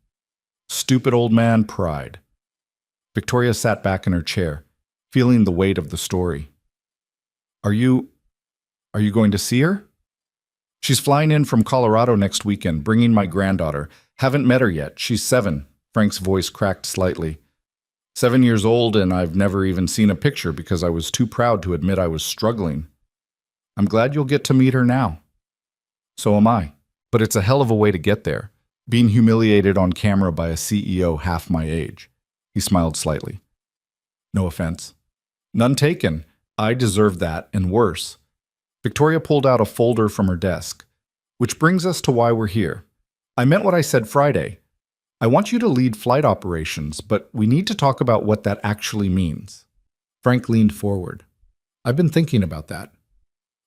Stupid old man pride. Victoria sat back in her chair, feeling the weight of the story. Are you going to see her? She's flying in from Colorado next weekend, bringing my granddaughter. Haven't met her yet. She's 7. Frank's voice cracked slightly. 7 years old, and I've never even seen a picture because I was too proud to admit I was struggling. I'm glad you'll get to meet her now. So am I. But it's a hell of a way to get there, being humiliated on camera by a CEO half my age. He smiled slightly. No offense. None taken. I deserve that, and worse. Victoria pulled out a folder from her desk. Which brings us to why we're here. I meant what I said Friday. I want you to lead flight operations, but we need to talk about what that actually means. Frank leaned forward. I've been thinking about that.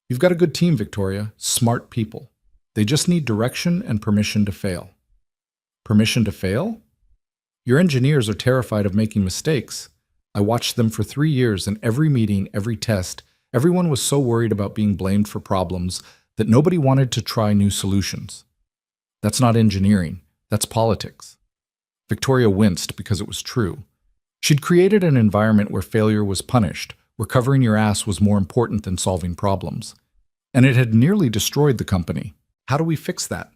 You've got a good team, Victoria. Smart people. They just need direction and permission to fail. Permission to fail? Your engineers are terrified of making mistakes. I watched them for 3 years, and every meeting, every test, everyone was so worried about being blamed for problems that nobody wanted to try new solutions. That's not engineering. That's politics. Victoria winced because it was true. She'd created an environment where failure was punished, where covering your ass was more important than solving problems. And it had nearly destroyed the company. How do we fix that?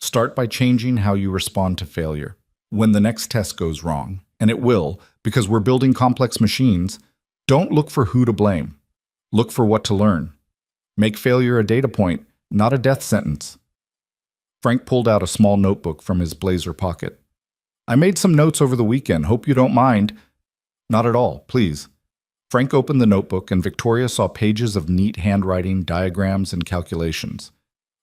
Start by changing how you respond to failure. When the next test goes wrong, and it will, because we're building complex machines, don't look for who to blame. Look for what to learn. Make failure a data point, not a death sentence. Frank pulled out a small notebook from his blazer pocket. I made some notes over the weekend. Hope you don't mind. Not at all, please. Frank opened the notebook, and Victoria saw pages of neat handwriting, diagrams, and calculations.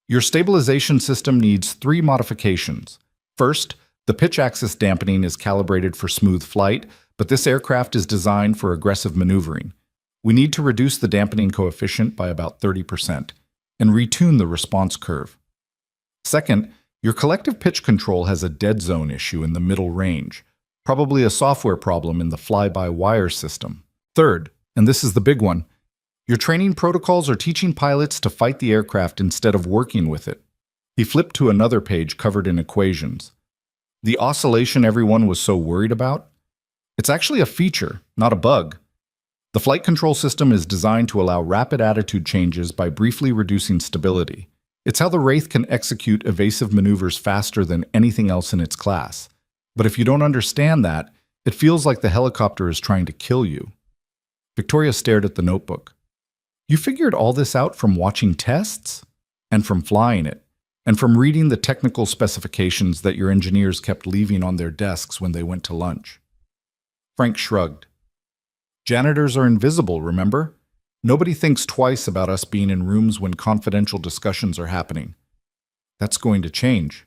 Your stabilization system needs 3 modifications. First, the pitch axis dampening is calibrated for smooth flight, but this aircraft is designed for aggressive maneuvering. We need to reduce the dampening coefficient by about 30% and retune the response curve. Second, your collective pitch control has a dead zone issue in the middle range, probably a software problem in the fly-by-wire system. Third, and this is the big one, your training protocols are teaching pilots to fight the aircraft instead of working with it. He flipped to another page covered in equations. The oscillation everyone was so worried about? It's actually a feature, not a bug. The flight control system is designed to allow rapid attitude changes by briefly reducing stability. It's how the Wraith can execute evasive maneuvers faster than anything else in its class. But if you don't understand that, it feels like the helicopter is trying to kill you. Victoria stared at the notebook. You figured all this out from watching tests? And from flying it? And from reading the technical specifications that your engineers kept leaving on their desks when they went to lunch? Frank shrugged. Janitors are invisible, remember? Nobody thinks twice about us being in rooms when confidential discussions are happening. That's going to change.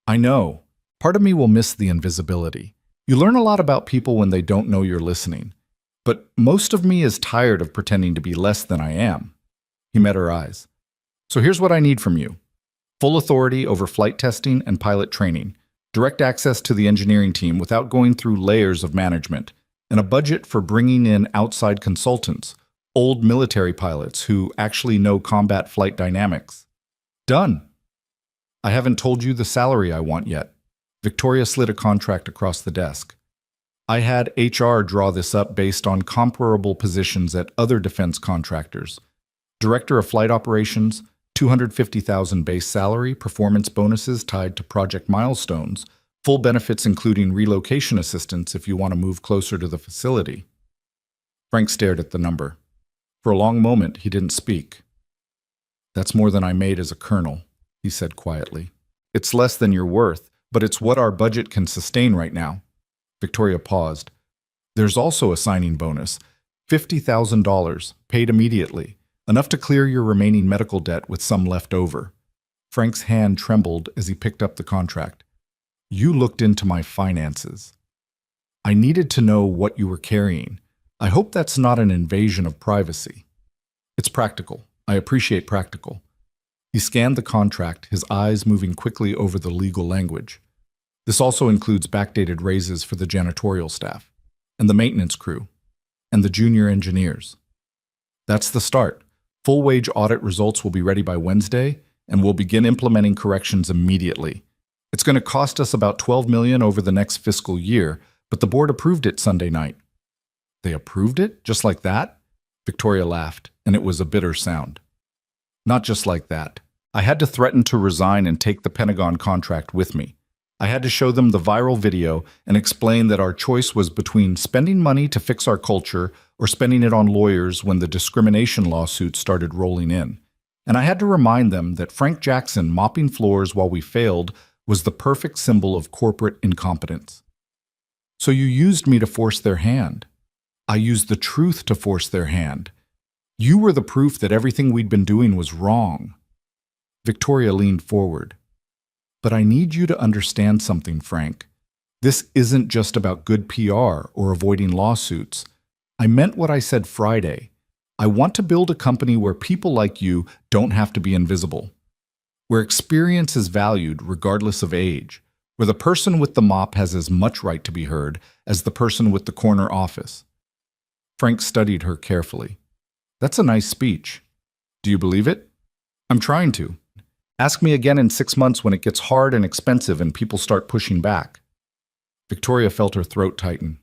I know. Part of me will miss the invisibility. You learn a lot about people when they don't know you're listening. But most of me is tired of pretending to be less than I am. He met her eyes. So here's what I need from you. Full authority over flight testing and pilot training, direct access to the engineering team without going through layers of management, and a budget for bringing in outside consultants, old military pilots who actually know combat flight dynamics. Done. I haven't told you the salary I want yet. Victoria slid a contract across the desk. I had HR draw this up based on comparable positions at other defense contractors. Director of Flight Operations, $250,000 base salary, performance bonuses tied to project milestones, full benefits including relocation assistance if you want to move closer to the facility. Frank stared at the number. For a long moment, he didn't speak. That's more than I made as a colonel, he said quietly. It's less than you're worth, but it's what our budget can sustain right now. Victoria paused. There's also a signing bonus, $50,000, paid immediately, enough to clear your remaining medical debt with some left over. Frank's hand trembled as he picked up the contract. You looked into my finances. I needed to know what you were carrying. I hope that's not an invasion of privacy. It's practical. I appreciate practical. He scanned the contract, his eyes moving quickly over the legal language. This also includes backdated raises for the janitorial staff, and the maintenance crew, and the junior engineers. That's the start. Full wage audit results will be ready by Wednesday, and we'll begin implementing corrections immediately. It's going to cost us about $12 million over the next fiscal year, but the board approved it Sunday night. They approved it? Just like that? Victoria laughed, and it was a bitter sound. Not just like that. I had to threaten to resign and take the Pentagon contract with me. I had to show them the viral video and explain that our choice was between spending money to fix our culture or spending it on lawyers when the discrimination lawsuits started rolling in. And I had to remind them that Frank Jackson mopping floors while we failed was the perfect symbol of corporate incompetence. So you used me to force their hand. I used the truth to force their hand. You were the proof that everything we'd been doing was wrong. Victoria leaned forward. But I need you to understand something, Frank. This isn't just about good PR or avoiding lawsuits. I meant what I said Friday. I want to build a company where people like you don't have to be invisible, where experience is valued regardless of age, where the person with the mop has as much right to be heard as the person with the corner office. Frank studied her carefully. That's a nice speech. Do you believe it? I'm trying to. Ask me again in 6 months when it gets hard and expensive and people start pushing back. Victoria felt her throat tighten.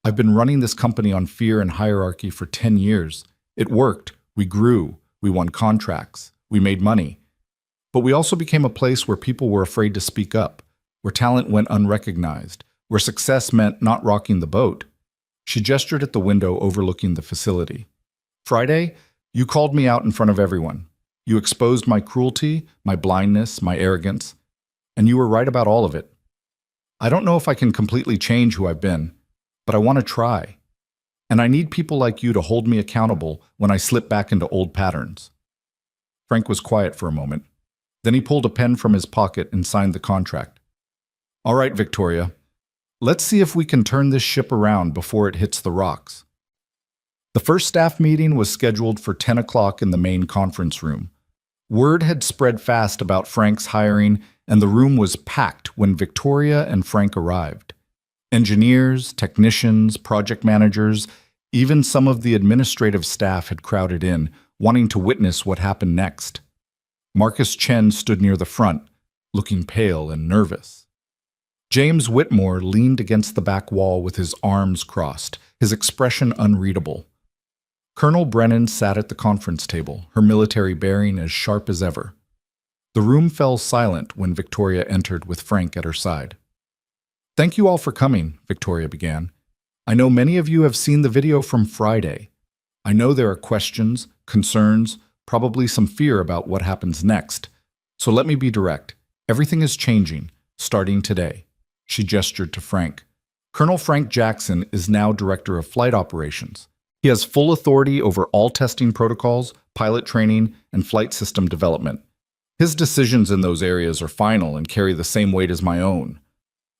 I've been running this company on fear and hierarchy for 10 years. It worked. We grew. We won contracts. We made money. But we also became a place where people were afraid to speak up, where talent went unrecognized, where success meant not rocking the boat. She gestured at the window overlooking the facility. Friday, you called me out in front of everyone. You exposed my cruelty, my blindness, my arrogance, and you were right about all of it. I don't know if I can completely change who I've been, but I want to try. And I need people like you to hold me accountable when I slip back into old patterns. Frank was quiet for a moment. Then he pulled a pen from his pocket and signed the contract. All right, Victoria. Let's see if we can turn this ship around before it hits the rocks. The first staff meeting was scheduled for 10 o'clock in the main conference room. Word had spread fast about Frank's hiring, and the room was packed when Victoria and Frank arrived. Engineers, technicians, project managers, even some of the administrative staff had crowded in, wanting to witness what happened next. Marcus Chen stood near the front, looking pale and nervous. James Whitmore leaned against the back wall with his arms crossed, his expression unreadable. Colonel Brennan sat at the conference table, her military bearing as sharp as ever. The room fell silent when Victoria entered with Frank at her side. Thank you all for coming, Victoria began. I know many of you have seen the video from Friday. I know there are questions, concerns, probably some fear about what happens next. So let me be direct. Everything is changing, starting today. She gestured to Frank. Colonel Frank Jackson is now Director of Flight Operations. He has full authority over all testing protocols, pilot training, and flight system development. His decisions in those areas are final and carry the same weight as my own.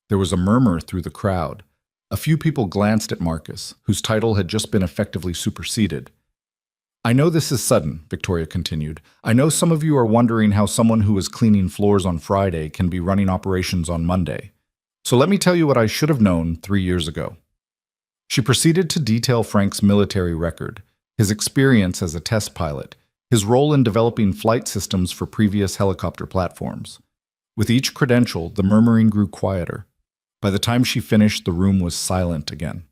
There was a murmur through the crowd. A few people glanced at Marcus, whose title had just been effectively superseded. I know this is sudden, Victoria continued. I know some of you are wondering how someone who was cleaning floors on Friday can be running operations on Monday. So let me tell you what I should have known 3 years ago. She proceeded to detail Frank's military record, his experience as a test pilot, his role in developing flight systems for previous helicopter platforms. With each credential, the murmuring grew quieter. By the time she finished, the room was silent again.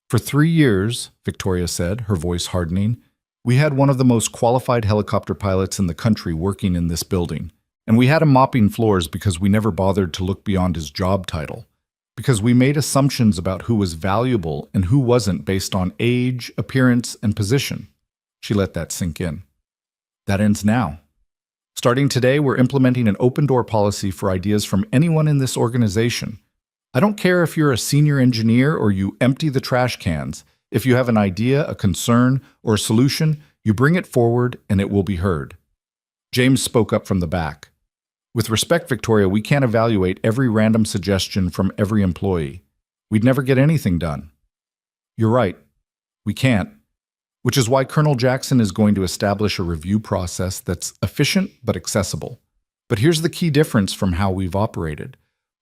For 3 years, Victoria said, her voice hardening, we had one of the most qualified helicopter pilots in the country working in this building, and we had him mopping floors because we never bothered to look beyond his job title. Because we made assumptions about who was valuable and who wasn't based on age, appearance, and position. She let that sink in. That ends now. Starting today, we're implementing an open-door policy for ideas from anyone in this organization. I don't care if you're a senior engineer or you empty the trash cans. If you have an idea, a concern, or a solution, you bring it forward and it will be heard. James spoke up from the back. With respect, Victoria, we can't evaluate every random suggestion from every employee. We'd never get anything done. You're right. We can't. Which is why Colonel Jackson is going to establish a review process that's efficient but accessible. But here's the key difference from how we've operated.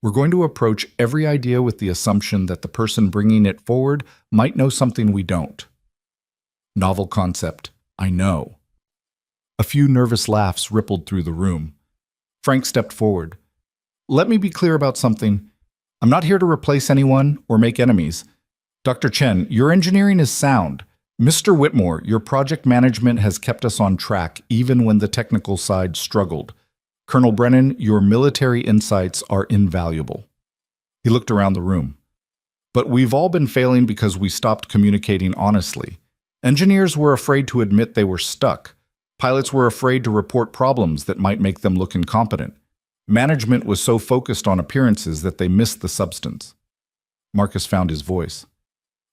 We're going to approach every idea with the assumption that the person bringing it forward might know something we don't. Novel concept, I know. A few nervous laughs rippled through the room. Frank stepped forward. Let me be clear about something. I'm not here to replace anyone or make enemies. Dr. Chen, your engineering is sound. Mr. Whitmore, your project management has kept us on track even when the technical side struggled. Colonel Brennan, your military insights are invaluable. He looked around the room. But we've all been failing because we stopped communicating honestly. Engineers were afraid to admit they were stuck. Pilots were afraid to report problems that might make them look incompetent. Management was so focused on appearances that they missed the substance. Marcus found his voice.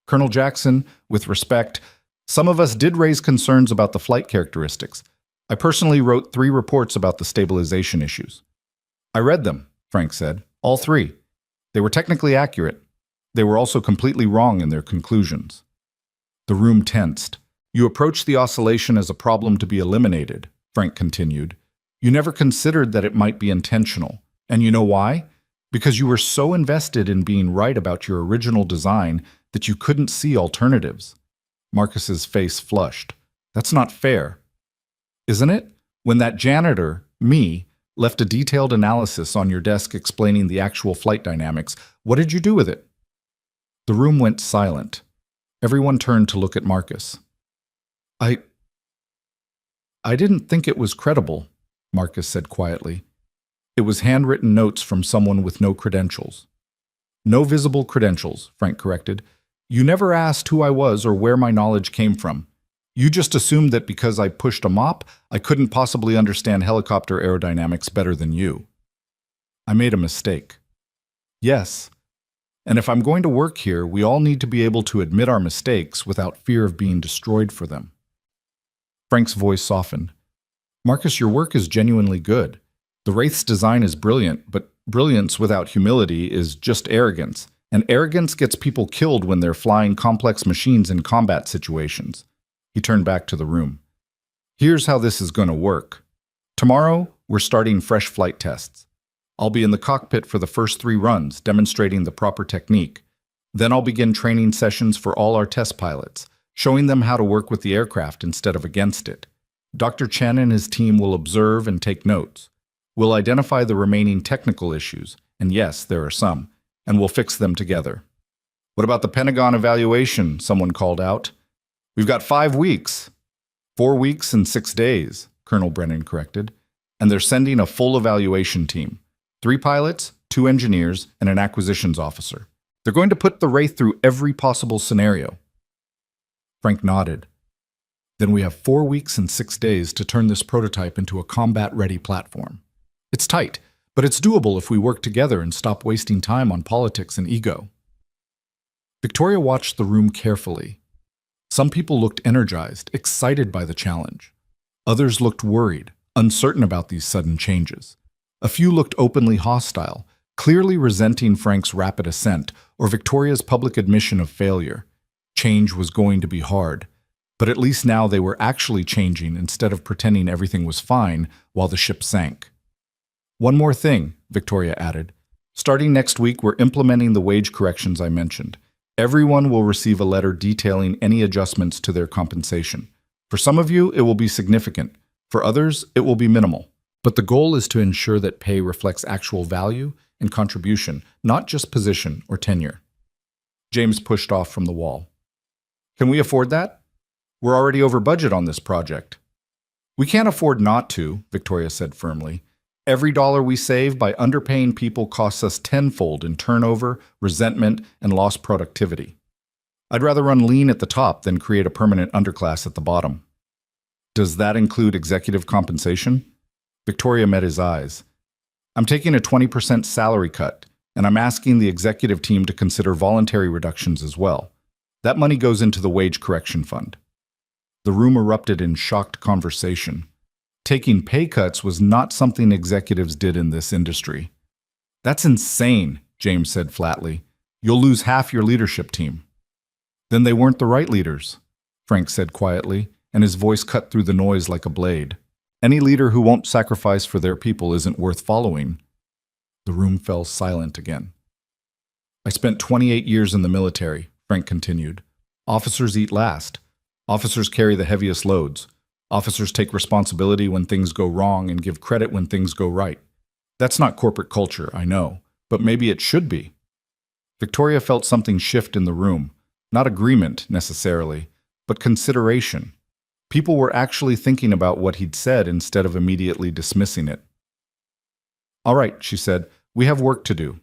Colonel Jackson, with respect, some of us did raise concerns about the flight characteristics. I personally wrote 3 reports about the stabilization issues. I read them, Frank said, all 3. They were technically accurate. They were also completely wrong in their conclusions. The room tensed. You approached the oscillation as a problem to be eliminated, Frank continued. You never considered that it might be intentional. And you know why? Because you were so invested in being right about your original design that you couldn't see alternatives. Marcus's face flushed. That's not fair. Isn't it? When that janitor, me, left a detailed analysis on your desk explaining the actual flight dynamics, what did you do with it? The room went silent. Everyone turned to look at Marcus. I didn't think it was credible, Marcus said quietly. It was handwritten notes from someone with no credentials. No visible credentials, Frank corrected. You never asked who I was or where my knowledge came from. You just assumed that because I pushed a mop, I couldn't possibly understand helicopter aerodynamics better than you. I made a mistake. Yes. And if I'm going to work here, we all need to be able to admit our mistakes without fear of being destroyed for them. Frank's voice softened. Marcus, your work is genuinely good. The Wraith's design is brilliant, but brilliance without humility is just arrogance. And arrogance gets people killed when they're flying complex machines in combat situations. He turned back to the room. Here's how this is going to work. Tomorrow, we're starting fresh flight tests. I'll be in the cockpit for the first 3 runs, demonstrating the proper technique. Then I'll begin training sessions for all our test pilots, showing them how to work with the aircraft instead of against it. Dr. Chen and his team will observe and take notes. We'll identify the remaining technical issues, and yes, there are some, and we'll fix them together. What about the Pentagon evaluation? Someone called out. We've got 5 weeks. 4 weeks and 6 days, Colonel Brennan corrected. And they're sending a full evaluation team. 3 pilots, 2 engineers, and an acquisitions officer. They're going to put the Wraith through every possible scenario. Frank nodded. Then we have 4 weeks and 6 days to turn this prototype into a combat-ready platform. It's tight, but it's doable if we work together and stop wasting time on politics and ego. Victoria watched the room carefully. Some people looked energized, excited by the challenge. Others looked worried, uncertain about these sudden changes. A few looked openly hostile, clearly resenting Frank's rapid ascent or Victoria's public admission of failure. Change was going to be hard, but at least now they were actually changing instead of pretending everything was fine while the ship sank. One more thing, Victoria added. Starting next week, we're implementing the wage corrections I mentioned. Everyone will receive a letter detailing any adjustments to their compensation. For some of you, it will be significant. For others, it will be minimal. But the goal is to ensure that pay reflects actual value and contribution, not just position or tenure. James pushed off from the wall. Can we afford that? We're already over budget on this project. We can't afford not to, Victoria said firmly. Every dollar we save by underpaying people costs us tenfold in turnover, resentment, and lost productivity. I'd rather run lean at the top than create a permanent underclass at the bottom. Does that include executive compensation? Victoria met his eyes. I'm taking a 20% salary cut, and I'm asking the executive team to consider voluntary reductions as well. That money goes into the wage correction fund. The room erupted in shocked conversation. Taking pay cuts was not something executives did in this industry. That's insane, James said flatly. You'll lose half your leadership team. Then they weren't the right leaders, Frank said quietly, and his voice cut through the noise like a blade. Any leader who won't sacrifice for their people isn't worth following. The room fell silent again. I spent 28 years in the military, Frank continued. Officers eat last. Officers carry the heaviest loads. Officers take responsibility when things go wrong and give credit when things go right. That's not corporate culture, I know, but maybe it should be. Victoria felt something shift in the room, not agreement necessarily, but consideration. People were actually thinking about what he'd said instead of immediately dismissing it. All right, she said, we have work to do.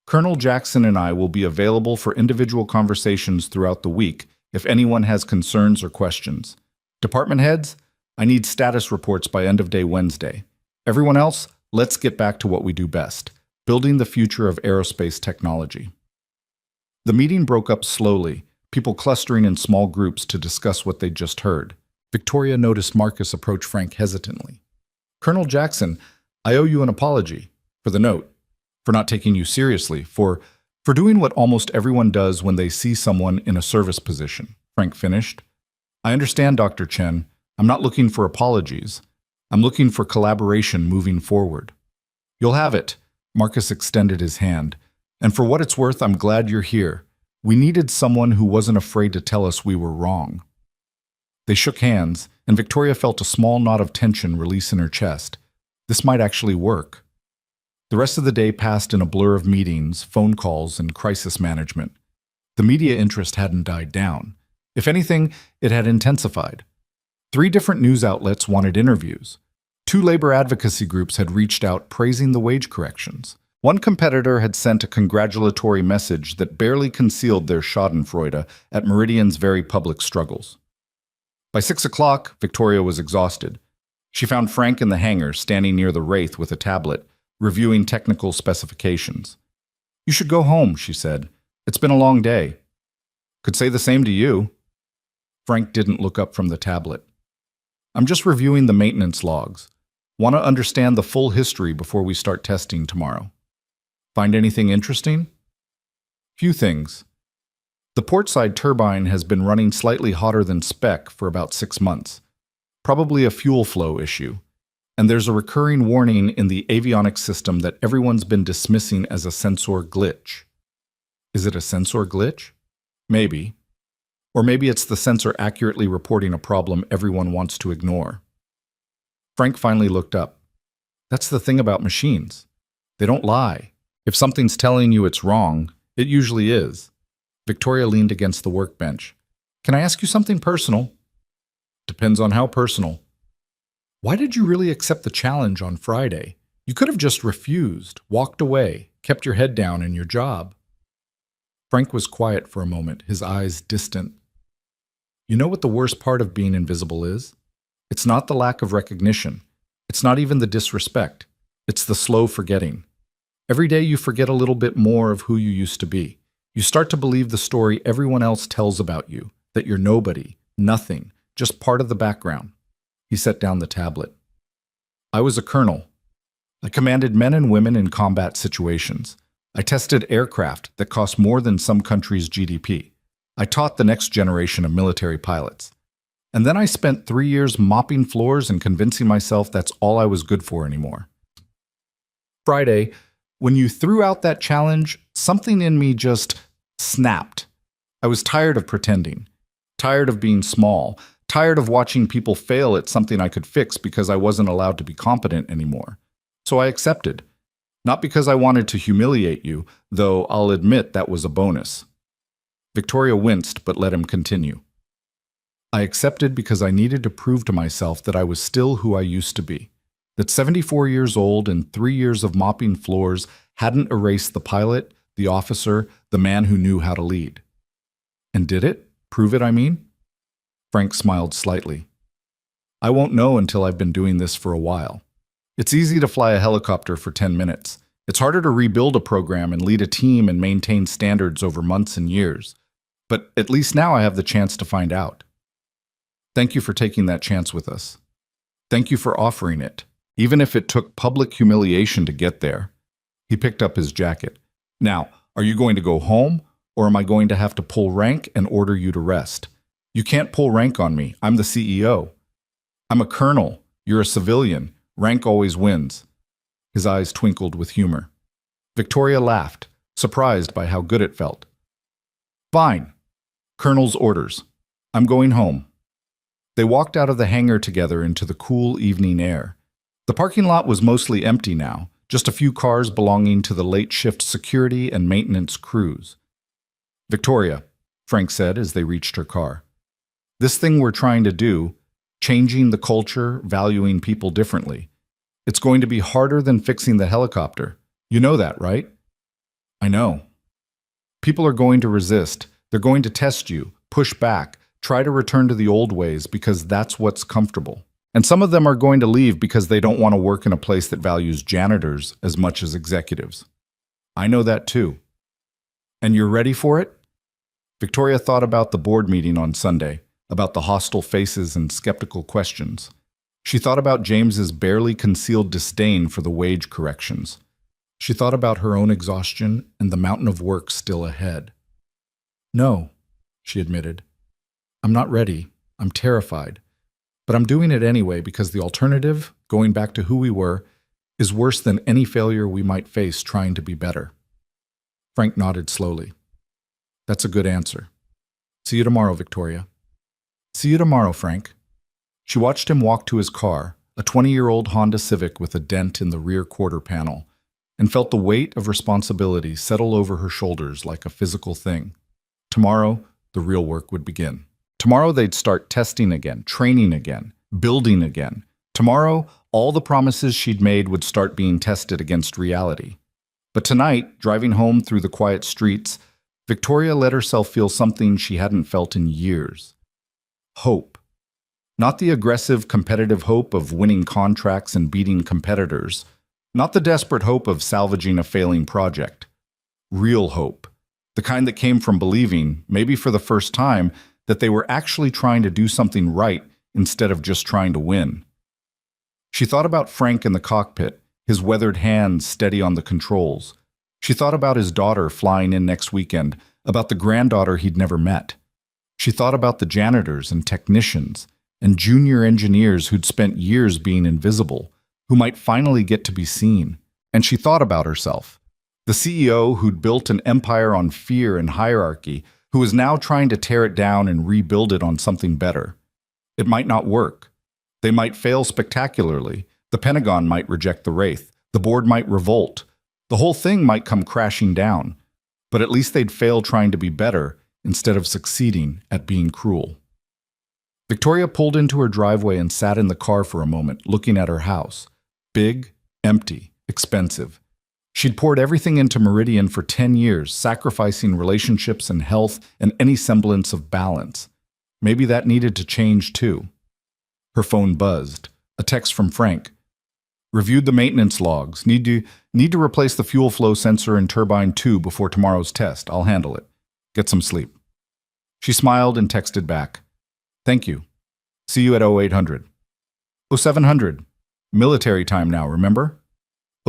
Colonel Jackson and I will be available for individual conversations throughout the week if anyone has concerns or questions. Department heads, I need status reports by end of day Wednesday. Everyone else, let's get back to what we do best, building the future of aerospace technology. The meeting broke up slowly, people clustering in small groups to discuss what they'd just heard. Victoria noticed Marcus approach Frank hesitantly. Colonel Jackson, I owe you an apology for the note, for not taking you seriously, for doing what almost everyone does when they see someone in a service position, Frank finished. I understand, Dr. Chen. I'm not looking for apologies. I'm looking for collaboration moving forward. You'll have it. Marcus extended his hand. And for what it's worth, I'm glad you're here. We needed someone who wasn't afraid to tell us we were wrong. They shook hands, and Victoria felt a small knot of tension release in her chest. This might actually work. The rest of the day passed in a blur of meetings, phone calls, and crisis management. The media interest hadn't died down. If anything, it had intensified. 3 different news outlets wanted interviews. 2 labor advocacy groups had reached out praising the wage corrections. One competitor had sent a congratulatory message that barely concealed their schadenfreude at Meridian's very public struggles. By 6 o'clock, Victoria was exhausted. She found Frank in the hangar, standing near the Wraith with a tablet, reviewing technical specifications. You should go home, she said. It's been a long day. Could say the same to you. Frank didn't look up from the tablet. I'm just reviewing the maintenance logs. Want to understand the full history before we start testing tomorrow. Find anything interesting? Few things. The portside turbine has been running slightly hotter than spec for about 6 months. Probably a fuel flow issue. And there's a recurring warning in the avionics system that everyone's been dismissing as a sensor glitch. Is it a sensor glitch? Maybe. Or maybe it's the sensor accurately reporting a problem everyone wants to ignore. Frank finally looked up. That's the thing about machines. They don't lie. If something's telling you it's wrong, it usually is. Victoria leaned against the workbench. Can I ask you something personal? Depends on how personal. Why did you really accept the challenge on Friday? You could have just refused, walked away, kept your head down in your job. Frank was quiet for a moment, his eyes distant. You know what the worst part of being invisible is? It's not the lack of recognition. It's not even the disrespect. It's the slow forgetting. Every day you forget a little bit more of who you used to be. You start to believe the story everyone else tells about you, that you're nobody, nothing, just part of the background. He set down the tablet. I was a colonel. I commanded men and women in combat situations. I tested aircraft that cost more than some countries' GDP. I taught the next generation of military pilots. And then I spent 3 years mopping floors and convincing myself that's all I was good for anymore. Friday, when you threw out that challenge, something in me just snapped. I was tired of pretending, tired of being small, tired of watching people fail at something I could fix because I wasn't allowed to be competent anymore. So I accepted. Not because I wanted to humiliate you, though I'll admit that was a bonus. Victoria winced but let him continue. I accepted because I needed to prove to myself that I was still who I used to be, that 74 years old and 3 years of mopping floors hadn't erased the pilot, the officer, the man who knew how to lead. And did it? Prove it, I mean? Frank smiled slightly. I won't know until I've been doing this for a while. It's easy to fly a helicopter for 10 minutes. It's harder to rebuild a program and lead a team and maintain standards over months and years. But at least now I have the chance to find out. Thank you for taking that chance with us. Thank you for offering it, even if it took public humiliation to get there. He picked up his jacket. Now, are you going to go home, or am I going to have to pull rank and order you to rest? You can't pull rank on me. I'm the CEO. I'm a colonel. You're a civilian. Rank always wins. His eyes twinkled with humor. Victoria laughed, surprised by how good it felt. Fine. Colonel's orders. I'm going home. They walked out of the hangar together into the cool evening air. The parking lot was mostly empty now, just a few cars belonging to the late shift security and maintenance crews. Victoria, Frank said as they reached her car. This thing we're trying to do, changing the culture, valuing people differently. It's going to be harder than fixing the helicopter. You know that, right? I know. People are going to resist. They're going to test you, push back, try to return to the old ways because that's what's comfortable. And some of them are going to leave because they don't want to work in a place that values janitors as much as executives. I know that too. And you're ready for it? Victoria thought about the board meeting on Sunday, about the hostile faces and skeptical questions. She thought about James's barely concealed disdain for the wage corrections. She thought about her own exhaustion and the mountain of work still ahead. No, she admitted. I'm not ready. I'm terrified. But I'm doing it anyway because the alternative, going back to who we were, is worse than any failure we might face trying to be better. Frank nodded slowly. That's a good answer. See you tomorrow, Victoria. See you tomorrow, Frank. She watched him walk to his car, a 20-year-old Honda Civic with a dent in the rear quarter panel, and felt the weight of responsibility settle over her shoulders like a physical thing. Tomorrow, the real work would begin. Tomorrow they'd start testing again, training again, building again. Tomorrow, all the promises she'd made would start being tested against reality. But tonight, driving home through the quiet streets, Victoria let herself feel something she hadn't felt in years. Hope. Not the aggressive, competitive hope of winning contracts and beating competitors. Not the desperate hope of salvaging a failing project. Real hope. The kind that came from believing, maybe for the first time, that they were actually trying to do something right instead of just trying to win. She thought about Frank in the cockpit, his weathered hands steady on the controls. She thought about his daughter flying in next weekend, about the granddaughter he'd never met. She thought about the janitors and technicians and junior engineers who'd spent years being invisible, who might finally get to be seen. And she thought about herself, the CEO who'd built an empire on fear and hierarchy, who was now trying to tear it down and rebuild it on something better. It might not work. They might fail spectacularly. The Pentagon might reject the Wraith. The board might revolt. The whole thing might come crashing down. But at least they'd fail trying to be better instead of succeeding at being cruel. Victoria pulled into her driveway and sat in the car for a moment, looking at her house. Big, empty, expensive. She'd poured everything into Meridian for 10 years, sacrificing relationships and health and any semblance of balance. Maybe that needed to change too. Her phone buzzed. A text from Frank. Reviewed the maintenance logs. Need to replace the fuel flow sensor in turbine 2 before tomorrow's test. I'll handle it. Get some sleep. She smiled and texted back. Thank you. See you at 0800. 0700. Military time now, remember?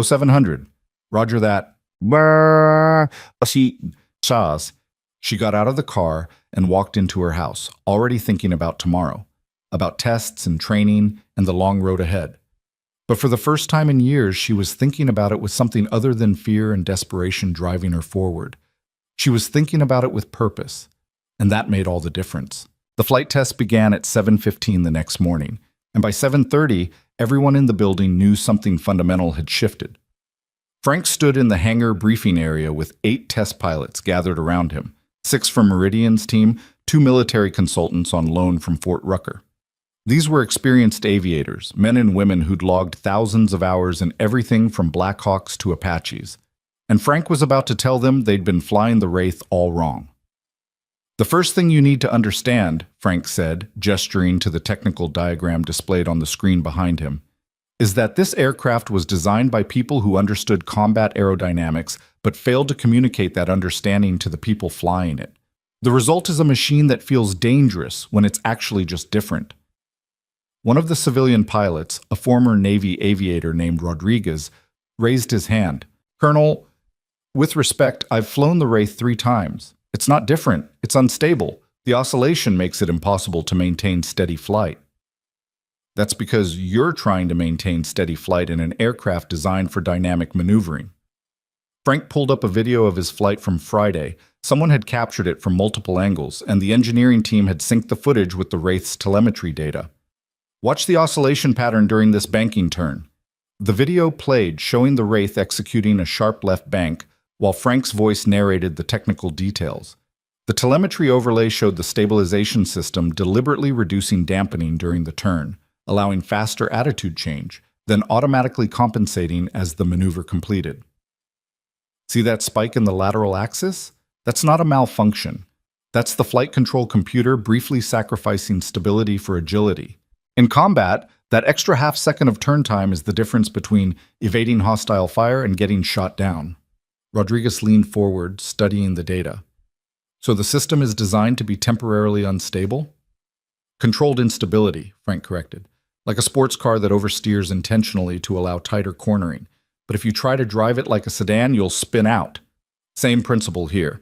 0700. Roger that. Brrr. She got out of the car and walked into her house, already thinking about tomorrow, about tests and training and the long road ahead. But for the first time in years, she was thinking about it with something other than fear and desperation driving her forward. She was thinking about it with purpose, and that made all the difference. The flight test began at 7:15 the next morning, and by 7:30, everyone in the building knew something fundamental had shifted. Frank stood in the hangar briefing area with 8 test pilots gathered around him, 6 from Meridian's team, 2 military consultants on loan from Fort Rucker. These were experienced aviators, men and women who'd logged thousands of hours in everything from Blackhawks to Apaches. And Frank was about to tell them they'd been flying the Wraith all wrong. The first thing you need to understand, Frank said, gesturing to the technical diagram displayed on the screen behind him, is that this aircraft was designed by people who understood combat aerodynamics but failed to communicate that understanding to the people flying it. The result is a machine that feels dangerous when it's actually just different. One of the civilian pilots, a former Navy aviator named Rodriguez, raised his hand. Colonel, with respect, I've flown the Wraith 3 times. It's not different. It's unstable. The oscillation makes it impossible to maintain steady flight. That's because you're trying to maintain steady flight in an aircraft designed for dynamic maneuvering. Frank pulled up a video of his flight from Friday. Someone had captured it from multiple angles, and the engineering team had synced the footage with the Wraith's telemetry data. Watch the oscillation pattern during this banking turn. The video played, showing the Wraith executing a sharp left bank, while Frank's voice narrated the technical details. The telemetry overlay showed the stabilization system deliberately reducing dampening during the turn, allowing faster attitude change, then automatically compensating as the maneuver completed. See that spike in the lateral axis? That's not a malfunction. That's the flight control computer briefly sacrificing stability for agility. In combat, that extra half second of turn time is the difference between evading hostile fire and getting shot down. Rodriguez leaned forward, studying the data. So the system is designed to be temporarily unstable? Controlled instability, Frank corrected. Like a sports car that oversteers intentionally to allow tighter cornering. But if you try to drive it like a sedan, you'll spin out. Same principle here.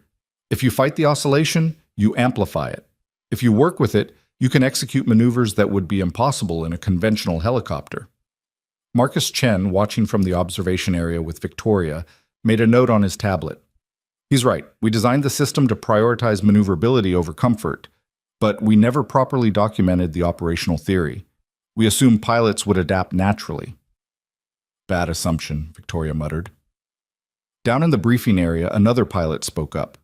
If you fight the oscillation, you amplify it. If you work with it, you can execute maneuvers that would be impossible in a conventional helicopter. Marcus Chen, watching from the observation area with Victoria, made a note on his tablet. He's right. We designed the system to prioritize maneuverability over comfort, but we never properly documented the operational theory. We assumed pilots would adapt naturally. Bad assumption, Victoria muttered. Down in the briefing area, another pilot spoke up.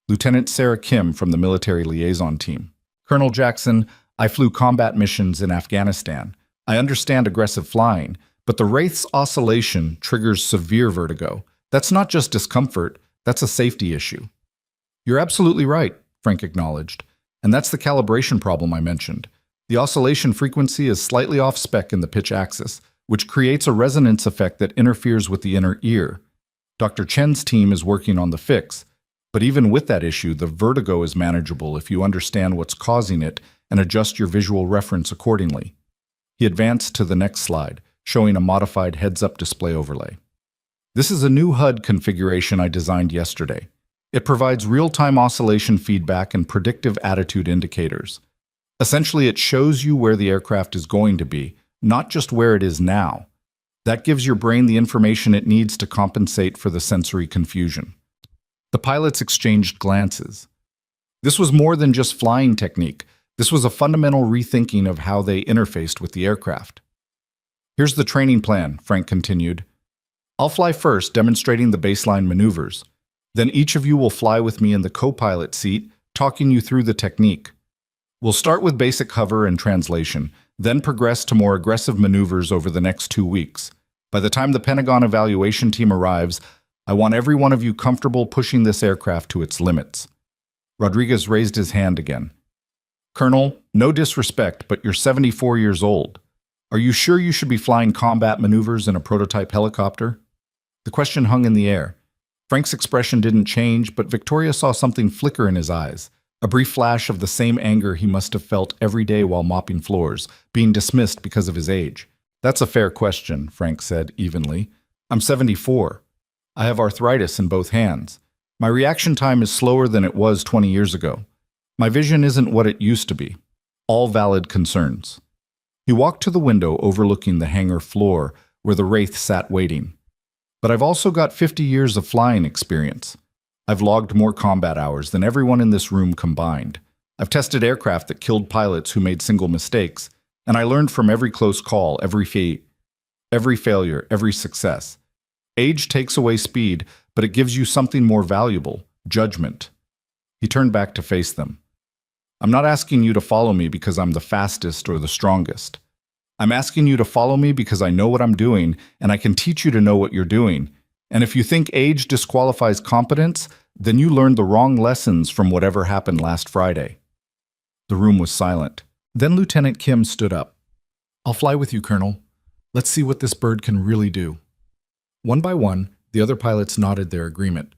Lieutenant Sarah Kim from the military liaison team. Colonel Jackson, I flew combat missions in Afghanistan. I understand aggressive flying, but the Wraith's oscillation triggers severe vertigo. That's not just discomfort, that's a safety issue. You're absolutely right, Frank acknowledged. And that's the calibration problem I mentioned. The oscillation frequency is slightly off spec in the pitch axis, which creates a resonance effect that interferes with the inner ear. Dr. Chen's team is working on the fix, but even with that issue, the vertigo is manageable if you understand what's causing it and adjust your visual reference accordingly. He advanced to the next slide, showing a modified heads-up display overlay. This is a new HUD configuration I designed yesterday. It provides real-time oscillation feedback and predictive attitude indicators. Essentially, it shows you where the aircraft is going to be, not just where it is now. That gives your brain the information it needs to compensate for the sensory confusion. The pilots exchanged glances. This was more than just flying technique. This was a fundamental rethinking of how they interfaced with the aircraft. Here's the training plan, Frank continued. I'll fly first, demonstrating the baseline maneuvers. Then each of you will fly with me in the co-pilot seat, talking you through the technique. We'll start with basic hover and translation, then progress to more aggressive maneuvers over the next 2 weeks. By the time the Pentagon evaluation team arrives, I want every one of you comfortable pushing this aircraft to its limits. Rodriguez raised his hand again. Colonel, no disrespect, but you're 74 years old. Are you sure you should be flying combat maneuvers in a prototype helicopter? The question hung in the air. Frank's expression didn't change, but Victoria saw something flicker in his eyes. A brief flash of the same anger he must have felt every day while mopping floors, being dismissed because of his age. That's a fair question, Frank said evenly. I'm 74. I have arthritis in both hands. My reaction time is slower than it was 20 years ago. My vision isn't what it used to be. All valid concerns. He walked to the window overlooking the hangar floor where the Wraith sat waiting. But I've also got 50 years of flying experience. I've logged more combat hours than everyone in this room combined. I've tested aircraft that killed pilots who made single mistakes, and I learned from every close call, every failure, every success. Age takes away speed, but it gives you something more valuable, judgment. He turned back to face them. I'm not asking you to follow me because I'm the fastest or the strongest. I'm asking you to follow me because I know what I'm doing, and I can teach you to know what you're doing. And if you think age disqualifies competence, then you learned the wrong lessons from whatever happened last Friday. The room was silent. Then Lieutenant Kim stood up. I'll fly with you, Colonel. Let's see what this bird can really do. One by one, the other pilots nodded their agreement.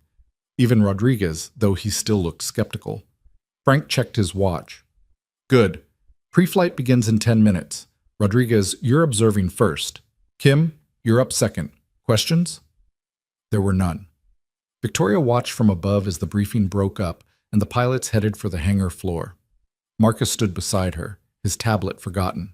Even Rodriguez, though he still looked skeptical. Frank checked his watch. Good. Pre-flight begins in 10 minutes. Rodriguez, you're observing first. Kim, you're up second. Questions? There were none. Victoria watched from above as the briefing broke up and the pilots headed for the hangar floor. Marcus stood beside her, his tablet forgotten.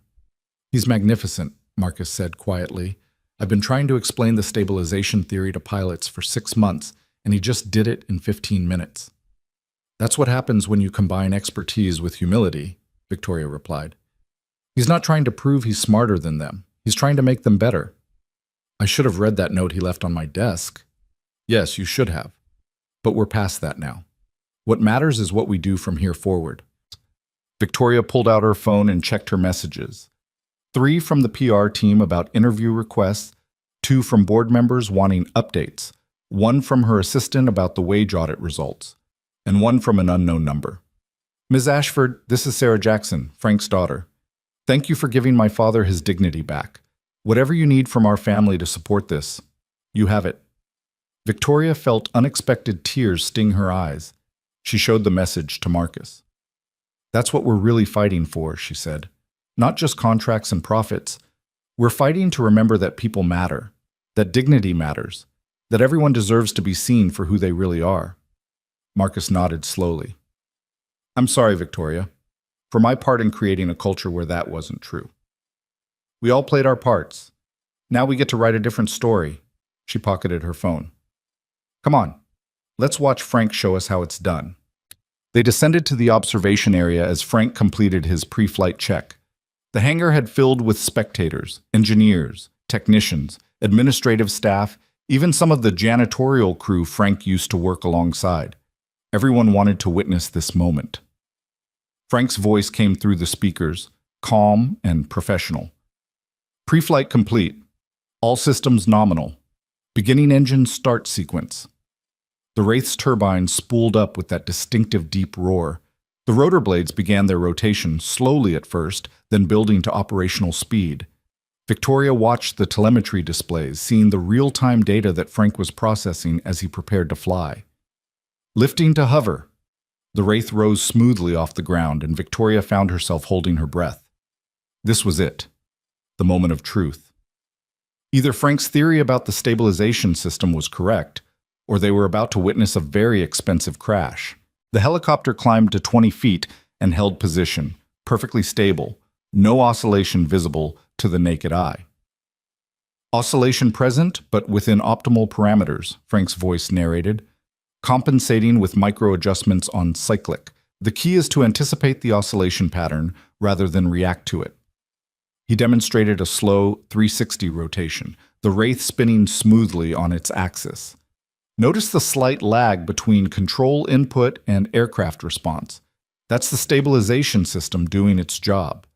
He's magnificent, Marcus said quietly. I've been trying to explain the stabilization theory to pilots for 6 months, and he just did it in 15 minutes. That's what happens when you combine expertise with humility, Victoria replied. He's not trying to prove he's smarter than them. He's trying to make them better. I should have read that note he left on my desk. Yes, you should have. But we're past that now. What matters is what we do from here forward. Victoria pulled out her phone and checked her messages. 3 from the PR team about interview requests, 2 from board members wanting updates, 1 from her assistant about the wage audit results, and 1 from an unknown number. Ms. Ashford, this is Sarah Jackson, Frank's daughter. Thank you for giving my father his dignity back. Whatever you need from our family to support this, you have it. Victoria felt unexpected tears sting her eyes. She showed the message to Marcus. That's what we're really fighting for, she said. Not just contracts and profits. We're fighting to remember that people matter, that dignity matters, that everyone deserves to be seen for who they really are. Marcus nodded slowly. I'm sorry, Victoria, for my part in creating a culture where that wasn't true. We all played our parts. Now we get to write a different story. She pocketed her phone. Come on, let's watch Frank show us how it's done. They descended to the observation area as Frank completed his pre-flight check. The hangar had filled with spectators, engineers, technicians, administrative staff, even some of the janitorial crew Frank used to work alongside. Everyone wanted to witness this moment. Frank's voice came through the speakers, calm and professional. Pre-flight complete. All systems nominal. Beginning engine start sequence. The Wraith's turbine spooled up with that distinctive deep roar. The rotor blades began their rotation, slowly at first, then building to operational speed. Victoria watched the telemetry displays, seeing the real-time data that Frank was processing as he prepared to fly. Lifting to hover. The Wraith rose smoothly off the ground, and Victoria found herself holding her breath. This was it. The moment of truth. Either Frank's theory about the stabilization system was correct, or they were about to witness a very expensive crash. The helicopter climbed to 20 feet and held position, perfectly stable, no oscillation visible to the naked eye. Oscillation present, but within optimal parameters, Frank's voice narrated, compensating with micro-adjustments on cyclic. The key is to anticipate the oscillation pattern rather than react to it. He demonstrated a slow 360 rotation, the Wraith spinning smoothly on its axis. Notice the slight lag between control input and aircraft response. That's the stabilization system doing its job.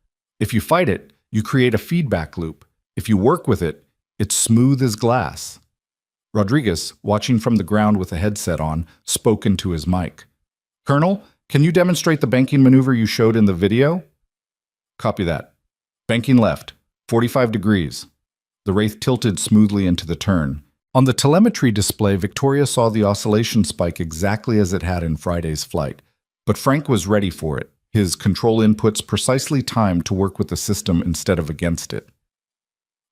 If you fight it, you create a feedback loop. If you work with it, it's smooth as glass. Rodriguez, watching from the ground with a headset on, spoke into his mic. Colonel, can you demonstrate the banking maneuver you showed in the video? Copy that. Banking left, 45 degrees. The Wraith tilted smoothly into the turn. On the telemetry display, Victoria saw the oscillation spike exactly as it had in Friday's flight. But Frank was ready for it, his control inputs precisely timed to work with the system instead of against it.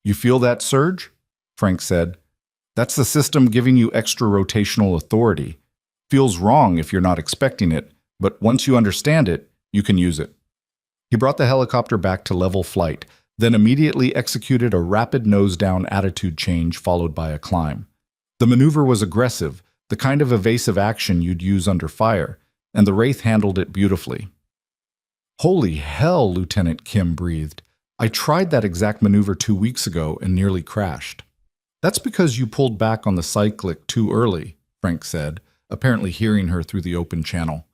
You feel that surge? Frank said. That's the system giving you extra rotational authority. Feels wrong if you're not expecting it, but once you understand it, you can use it. He brought the helicopter back to level flight, then immediately executed a rapid nose-down attitude change followed by a climb. The maneuver was aggressive, the kind of evasive action you'd use under fire, and the Wraith handled it beautifully. Holy hell, Lieutenant Kim breathed. I tried that exact maneuver 2 weeks ago and nearly crashed. That's because you pulled back on the cyclic too early, Frank said, apparently hearing her through the open channel.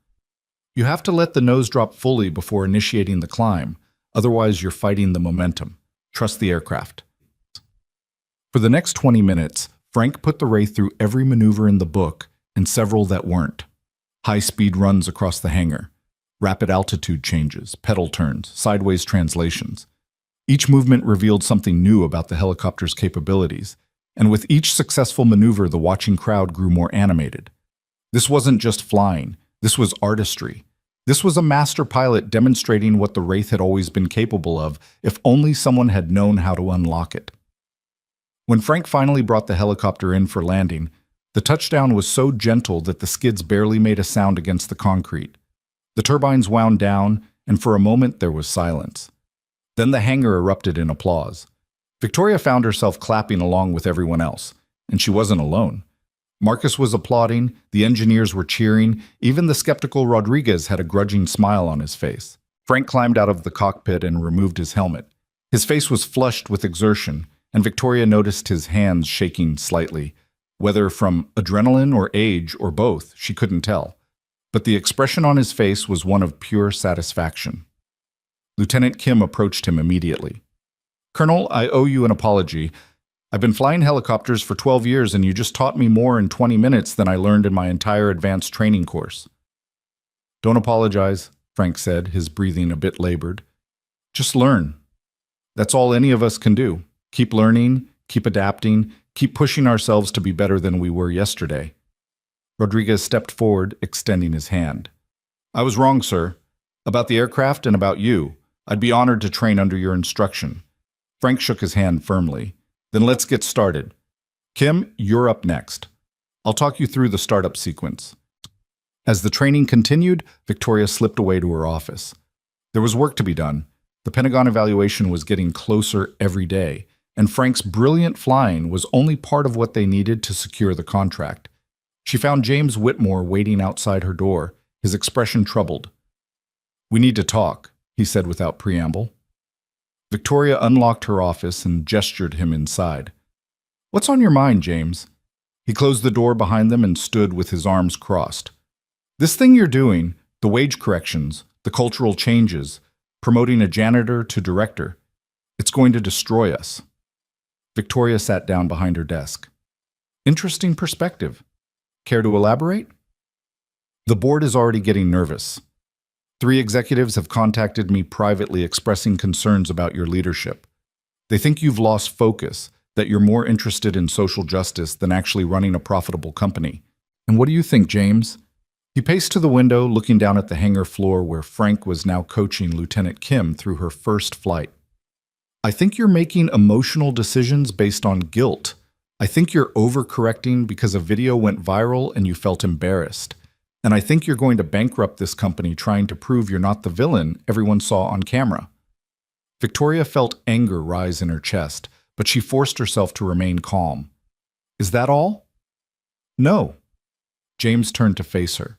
You have to let the nose drop fully before initiating the climb, otherwise you're fighting the momentum. Trust the aircraft. For the next 20 minutes, Frank put the Wraith through every maneuver in the book and several that weren't. High-speed runs across the hangar, rapid altitude changes, pedal turns, sideways translations. Each movement revealed something new about the helicopter's capabilities, and with each successful maneuver, the watching crowd grew more animated. This wasn't just flying, this was artistry. This was a master pilot demonstrating what the Wraith had always been capable of, if only someone had known how to unlock it. When Frank finally brought the helicopter in for landing, the touchdown was so gentle that the skids barely made a sound against the concrete. The turbines wound down, and for a moment there was silence. Then the hangar erupted in applause. Victoria found herself clapping along with everyone else, and she wasn't alone. Marcus was applauding, the engineers were cheering, even the skeptical Rodriguez had a grudging smile on his face. Frank climbed out of the cockpit and removed his helmet. His face was flushed with exertion, and Victoria noticed his hands shaking slightly. Whether from adrenaline or age or both, she couldn't tell. But the expression on his face was one of pure satisfaction. Lieutenant Kim approached him immediately. "Colonel, I owe you an apology. I've been flying helicopters for 12 years and you just taught me more in 20 minutes than I learned in my entire advanced training course." "Don't apologize," Frank said, his breathing a bit labored. "Just learn. That's all any of us can do. Keep learning, keep adapting, keep pushing ourselves to be better than we were yesterday." Rodriguez stepped forward, extending his hand. "I was wrong, sir. About the aircraft and about you. I'd be honored to train under your instruction." Frank shook his hand firmly. "Then let's get started. Kim, you're up next. I'll talk you through the startup sequence." As the training continued, Victoria slipped away to her office. There was work to be done. The Pentagon evaluation was getting closer every day, and Frank's brilliant flying was only part of what they needed to secure the contract. She found James Whitmore waiting outside her door, his expression troubled. "We need to talk," he said without preamble. Victoria unlocked her office and gestured him inside. "What's on your mind, James?" He closed the door behind them and stood with his arms crossed. "This thing you're doing, the wage corrections, the cultural changes, promoting a janitor to director, it's going to destroy us." Victoria sat down behind her desk. "Interesting perspective. Care to elaborate?" "The board is already getting nervous. 3 executives have contacted me privately expressing concerns about your leadership. They think you've lost focus, that you're more interested in social justice than actually running a profitable company. And what do you think, James?" He paced to the window, looking down at the hangar floor where Frank was now coaching Lieutenant Kim through her first flight. "I think you're making emotional decisions based on guilt. I think you're overcorrecting because a video went viral and you felt embarrassed. And I think you're going to bankrupt this company trying to prove you're not the villain everyone saw on camera." Victoria felt anger rise in her chest, but she forced herself to remain calm. "Is that all?" "No." James turned to face her.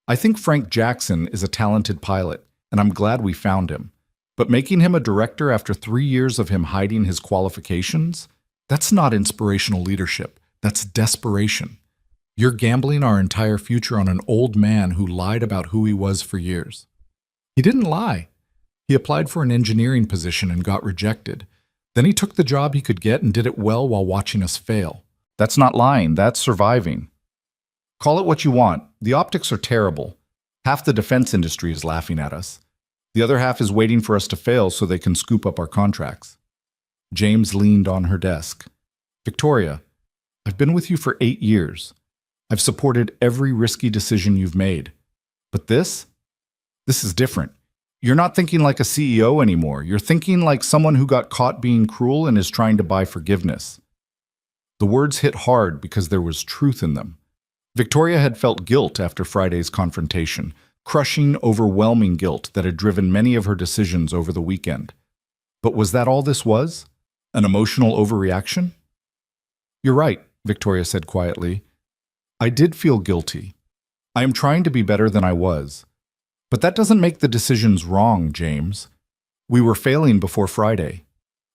"I think Frank Jackson is a talented pilot, and I'm glad we found him. But making him a director after 3 years of him hiding his qualifications? That's not inspirational leadership. That's desperation. You're gambling our entire future on an old man who lied about who he was for years." "He didn't lie. He applied for an engineering position and got rejected. Then he took the job he could get and did it well while watching us fail. That's not lying, that's surviving. Call it what you want. The optics are terrible. Half the defense industry is laughing at us. The other half is waiting for us to fail so they can scoop up our contracts." James leaned on her desk. "Victoria, I've been with you for 8 years. I've supported every risky decision you've made. But this is different. You're not thinking like a CEO anymore. You're thinking like someone who got caught being cruel and is trying to buy forgiveness." The words hit hard because there was truth in them. Victoria had felt guilt after Friday's confrontation, crushing, overwhelming guilt that had driven many of her decisions over the weekend. But was that all this was? An emotional overreaction? "You're right," Victoria said quietly. "I did feel guilty. I am trying to be better than I was. But that doesn't make the decisions wrong, James. We were failing before Friday.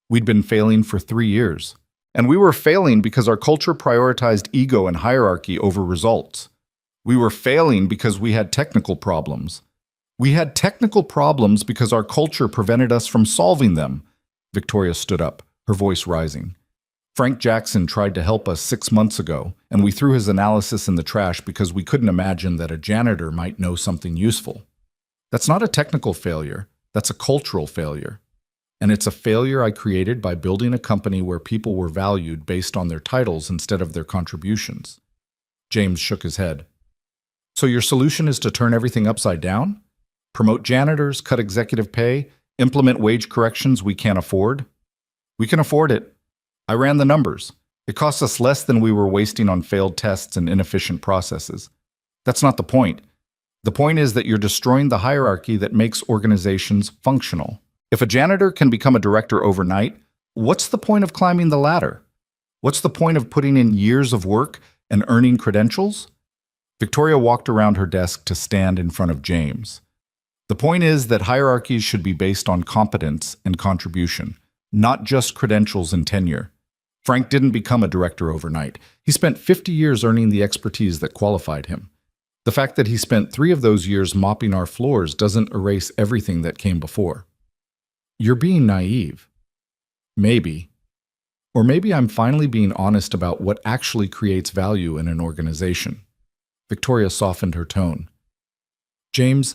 We'd been failing for 3 years. And we were failing because our culture prioritized ego and hierarchy over results. We were failing because we had technical problems. We had technical problems because our culture prevented us from solving them." Victoria stood up, her voice rising. "Frank Jackson tried to help us 6 months ago, and we threw his analysis in the trash because we couldn't imagine that a janitor might know something useful. That's not a technical failure, that's a cultural failure. And it's a failure I created by building a company where people were valued based on their titles instead of their contributions." James shook his head. "So your solution is to turn everything upside down? Promote janitors, cut executive pay, implement wage corrections we can't afford?" "We can afford it. I ran the numbers. It costs us less than we were wasting on failed tests and inefficient processes. That's not the point. The point is that you're destroying the hierarchy that makes organizations functional. If a janitor can become a director overnight, what's the point of climbing the ladder? What's the point of putting in years of work and earning credentials? Victoria walked around her desk to stand in front of James. The point is that hierarchies should be based on competence and contribution, not just credentials and tenure. Frank didn't become a director overnight. He spent 50 years earning the expertise that qualified him. The fact that he spent 3 of those years mopping our floors doesn't erase everything that came before. You're being naive. Maybe. Or maybe I'm finally being honest about what actually creates value in an organization. Victoria softened her tone. James,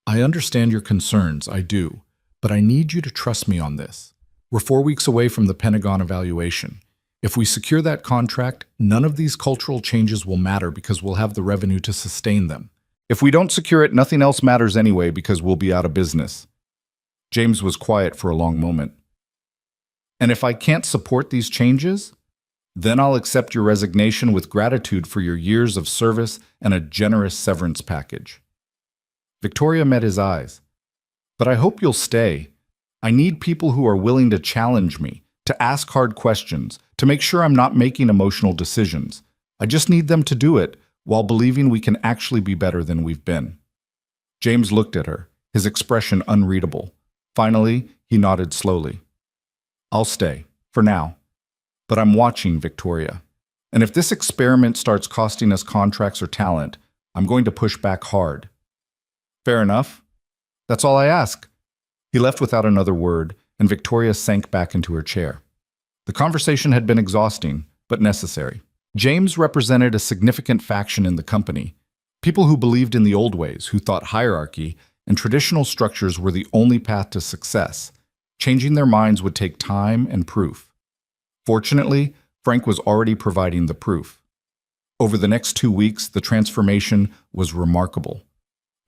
I understand your concerns, I do, but I need you to trust me on this. We're 4 weeks away from the Pentagon evaluation. If we secure that contract, none of these cultural changes will matter because we'll have the revenue to sustain them. If we don't secure it, nothing else matters anyway because we'll be out of business. James was quiet for a long moment. And if I can't support these changes, then I'll accept your resignation with gratitude for your years of service and a generous severance package. Victoria met his eyes. But I hope you'll stay. I need people who are willing to challenge me, to ask hard questions, to make sure I'm not making emotional decisions. I just need them to do it while believing we can actually be better than we've been. James looked at her, his expression unreadable. Finally, he nodded slowly. I'll stay, for now. But I'm watching, Victoria. And if this experiment starts costing us contracts or talent, I'm going to push back hard. Fair enough. That's all I ask. He left without another word, and Victoria sank back into her chair. The conversation had been exhausting, but necessary. James represented a significant faction in the company. People who believed in the old ways, who thought hierarchy and traditional structures were the only path to success. Changing their minds would take time and proof. Fortunately, Frank was already providing the proof. Over the next 2 weeks, the transformation was remarkable.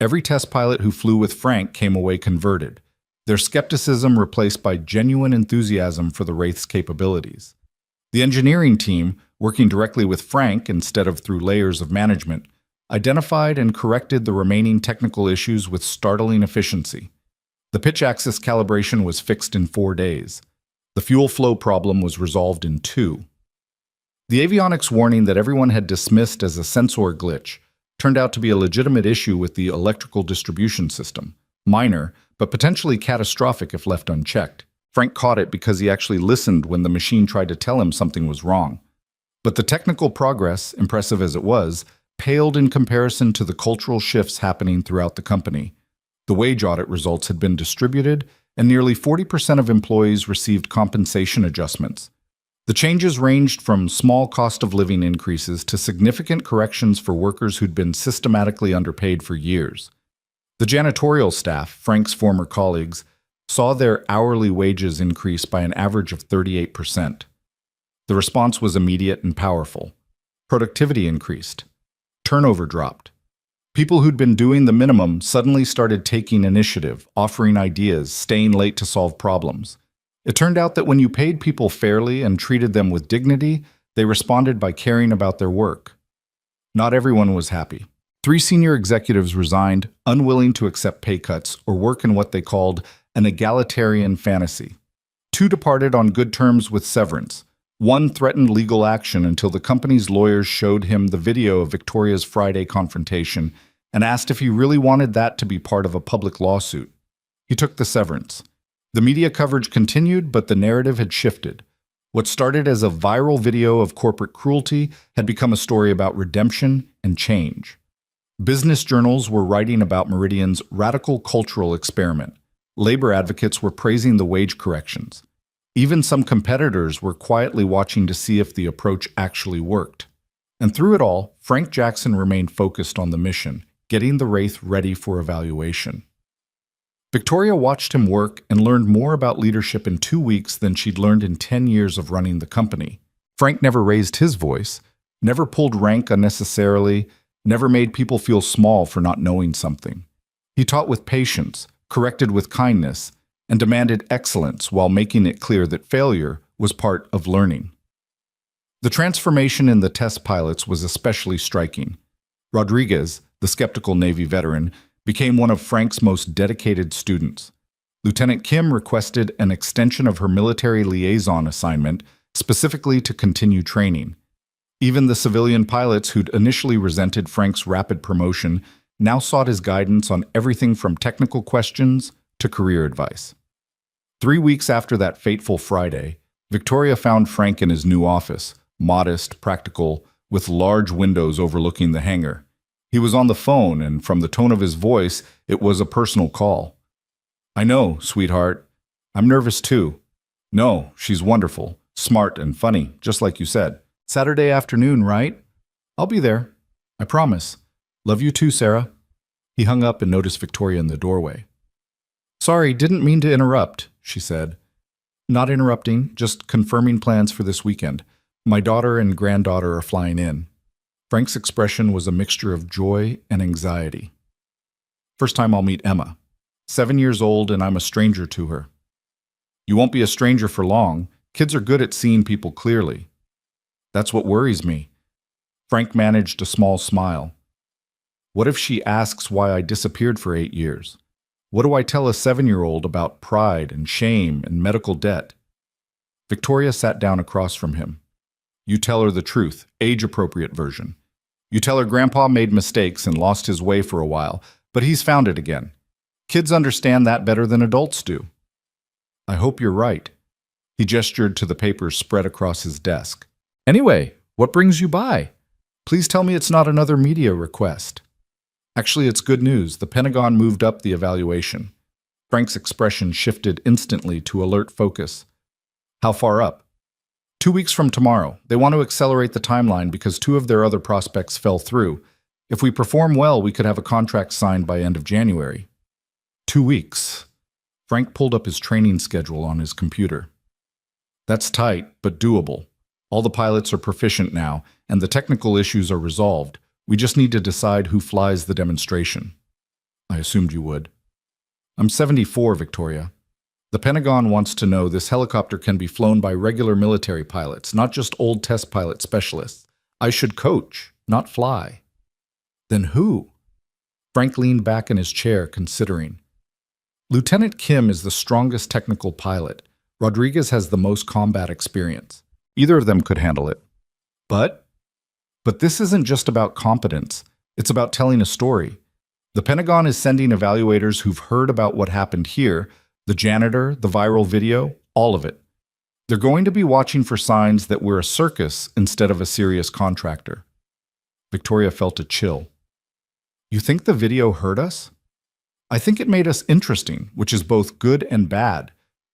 Every test pilot who flew with Frank came away converted, their skepticism replaced by genuine enthusiasm for the Wraith's capabilities. The engineering team, working directly with Frank instead of through layers of management, identified and corrected the remaining technical issues with startling efficiency. The pitch axis calibration was fixed in 4 days. The fuel flow problem was resolved in 2. The avionics warning that everyone had dismissed as a sensor glitch turned out to be a legitimate issue with the electrical distribution system. Minor, but potentially catastrophic if left unchecked. Frank caught it because he actually listened when the machine tried to tell him something was wrong. But the technical progress, impressive as it was, paled in comparison to the cultural shifts happening throughout the company. The wage audit results had been distributed, and nearly 40% of employees received compensation adjustments. The changes ranged from small cost of living increases to significant corrections for workers who'd been systematically underpaid for years. The janitorial staff, Frank's former colleagues, saw their hourly wages increase by an average of 38%. The response was immediate and powerful. Productivity increased. Turnover dropped. People who'd been doing the minimum suddenly started taking initiative, offering ideas, staying late to solve problems. It turned out that when you paid people fairly and treated them with dignity, they responded by caring about their work. Not everyone was happy. 3 senior executives resigned, unwilling to accept pay cuts or work in what they called an egalitarian fantasy. 2 departed on good terms with severance. 1 threatened legal action until the company's lawyers showed him the video of Victoria's Friday confrontation and asked if he really wanted that to be part of a public lawsuit. He took the severance. The media coverage continued, but the narrative had shifted. What started as a viral video of corporate cruelty had become a story about redemption and change. Business journals were writing about Meridian's radical cultural experiment. Labor advocates were praising the wage corrections. Even some competitors were quietly watching to see if the approach actually worked. And through it all, Frank Jackson remained focused on the mission, getting the Wraith ready for evaluation. Victoria watched him work and learned more about leadership in 2 weeks than she'd learned in 10 years of running the company. Frank never raised his voice, never pulled rank unnecessarily, never made people feel small for not knowing something. He taught with patience, corrected with kindness, and demanded excellence while making it clear that failure was part of learning. The transformation in the test pilots was especially striking. Rodriguez, the skeptical Navy veteran, became one of Frank's most dedicated students. Lieutenant Kim requested an extension of her military liaison assignment specifically to continue training. Even the civilian pilots who'd initially resented Frank's rapid promotion now sought his guidance on everything from technical questions to career advice. 3 weeks after that fateful Friday, Victoria found Frank in his new office, modest, practical, with large windows overlooking the hangar. He was on the phone, and from the tone of his voice, it was a personal call. "I know, sweetheart. I'm nervous too. No, she's wonderful, smart and funny, just like you said. Saturday afternoon, right? I'll be there. I promise. Love you too, Sarah." He hung up and noticed Victoria in the doorway. "Sorry, didn't mean to interrupt," she said. "Not interrupting, just confirming plans for this weekend. My daughter and granddaughter are flying in." Frank's expression was a mixture of joy and anxiety. "First time I'll meet Emma. 7 years old and I'm a stranger to her." "You won't be a stranger for long. Kids are good at seeing people clearly." "That's what worries me." Frank managed a small smile. "What if she asks why I disappeared for 8 years? What do I tell a 7-year-old about pride and shame and medical debt?" Victoria sat down across from him. "You tell her the truth, age-appropriate version. You tell her Grandpa made mistakes and lost his way for a while, but he's found it again. Kids understand that better than adults do." "I hope you're right." He gestured to the papers spread across his desk. "Anyway, what brings you by? Please tell me it's not another media request." "Actually, it's good news. The Pentagon moved up the evaluation." Frank's expression shifted instantly to alert focus. "How far up?" 2 weeks from tomorrow. They want to accelerate the timeline because 2 of their other prospects fell through. If we perform well, we could have a contract signed by end of January. 2 weeks. Frank pulled up his training schedule on his computer. "That's tight, but doable. All the pilots are proficient now, and the technical issues are resolved. We just need to decide who flies the demonstration." "I assumed you would." "I'm 74, Victoria. The Pentagon wants to know this helicopter can be flown by regular military pilots, not just old test pilot specialists. I should coach, not fly." "Then who?" Frank leaned back in his chair, considering. "Lieutenant Kim is the strongest technical pilot. Rodriguez has the most combat experience. Either of them could handle it." But this isn't just about competence. It's about telling a story. The Pentagon is sending evaluators who've heard about what happened here, the janitor, the viral video, all of it. They're going to be watching for signs that we're a circus instead of a serious contractor. Victoria felt a chill. "You think the video hurt us?" "I think it made us interesting, which is both good and bad.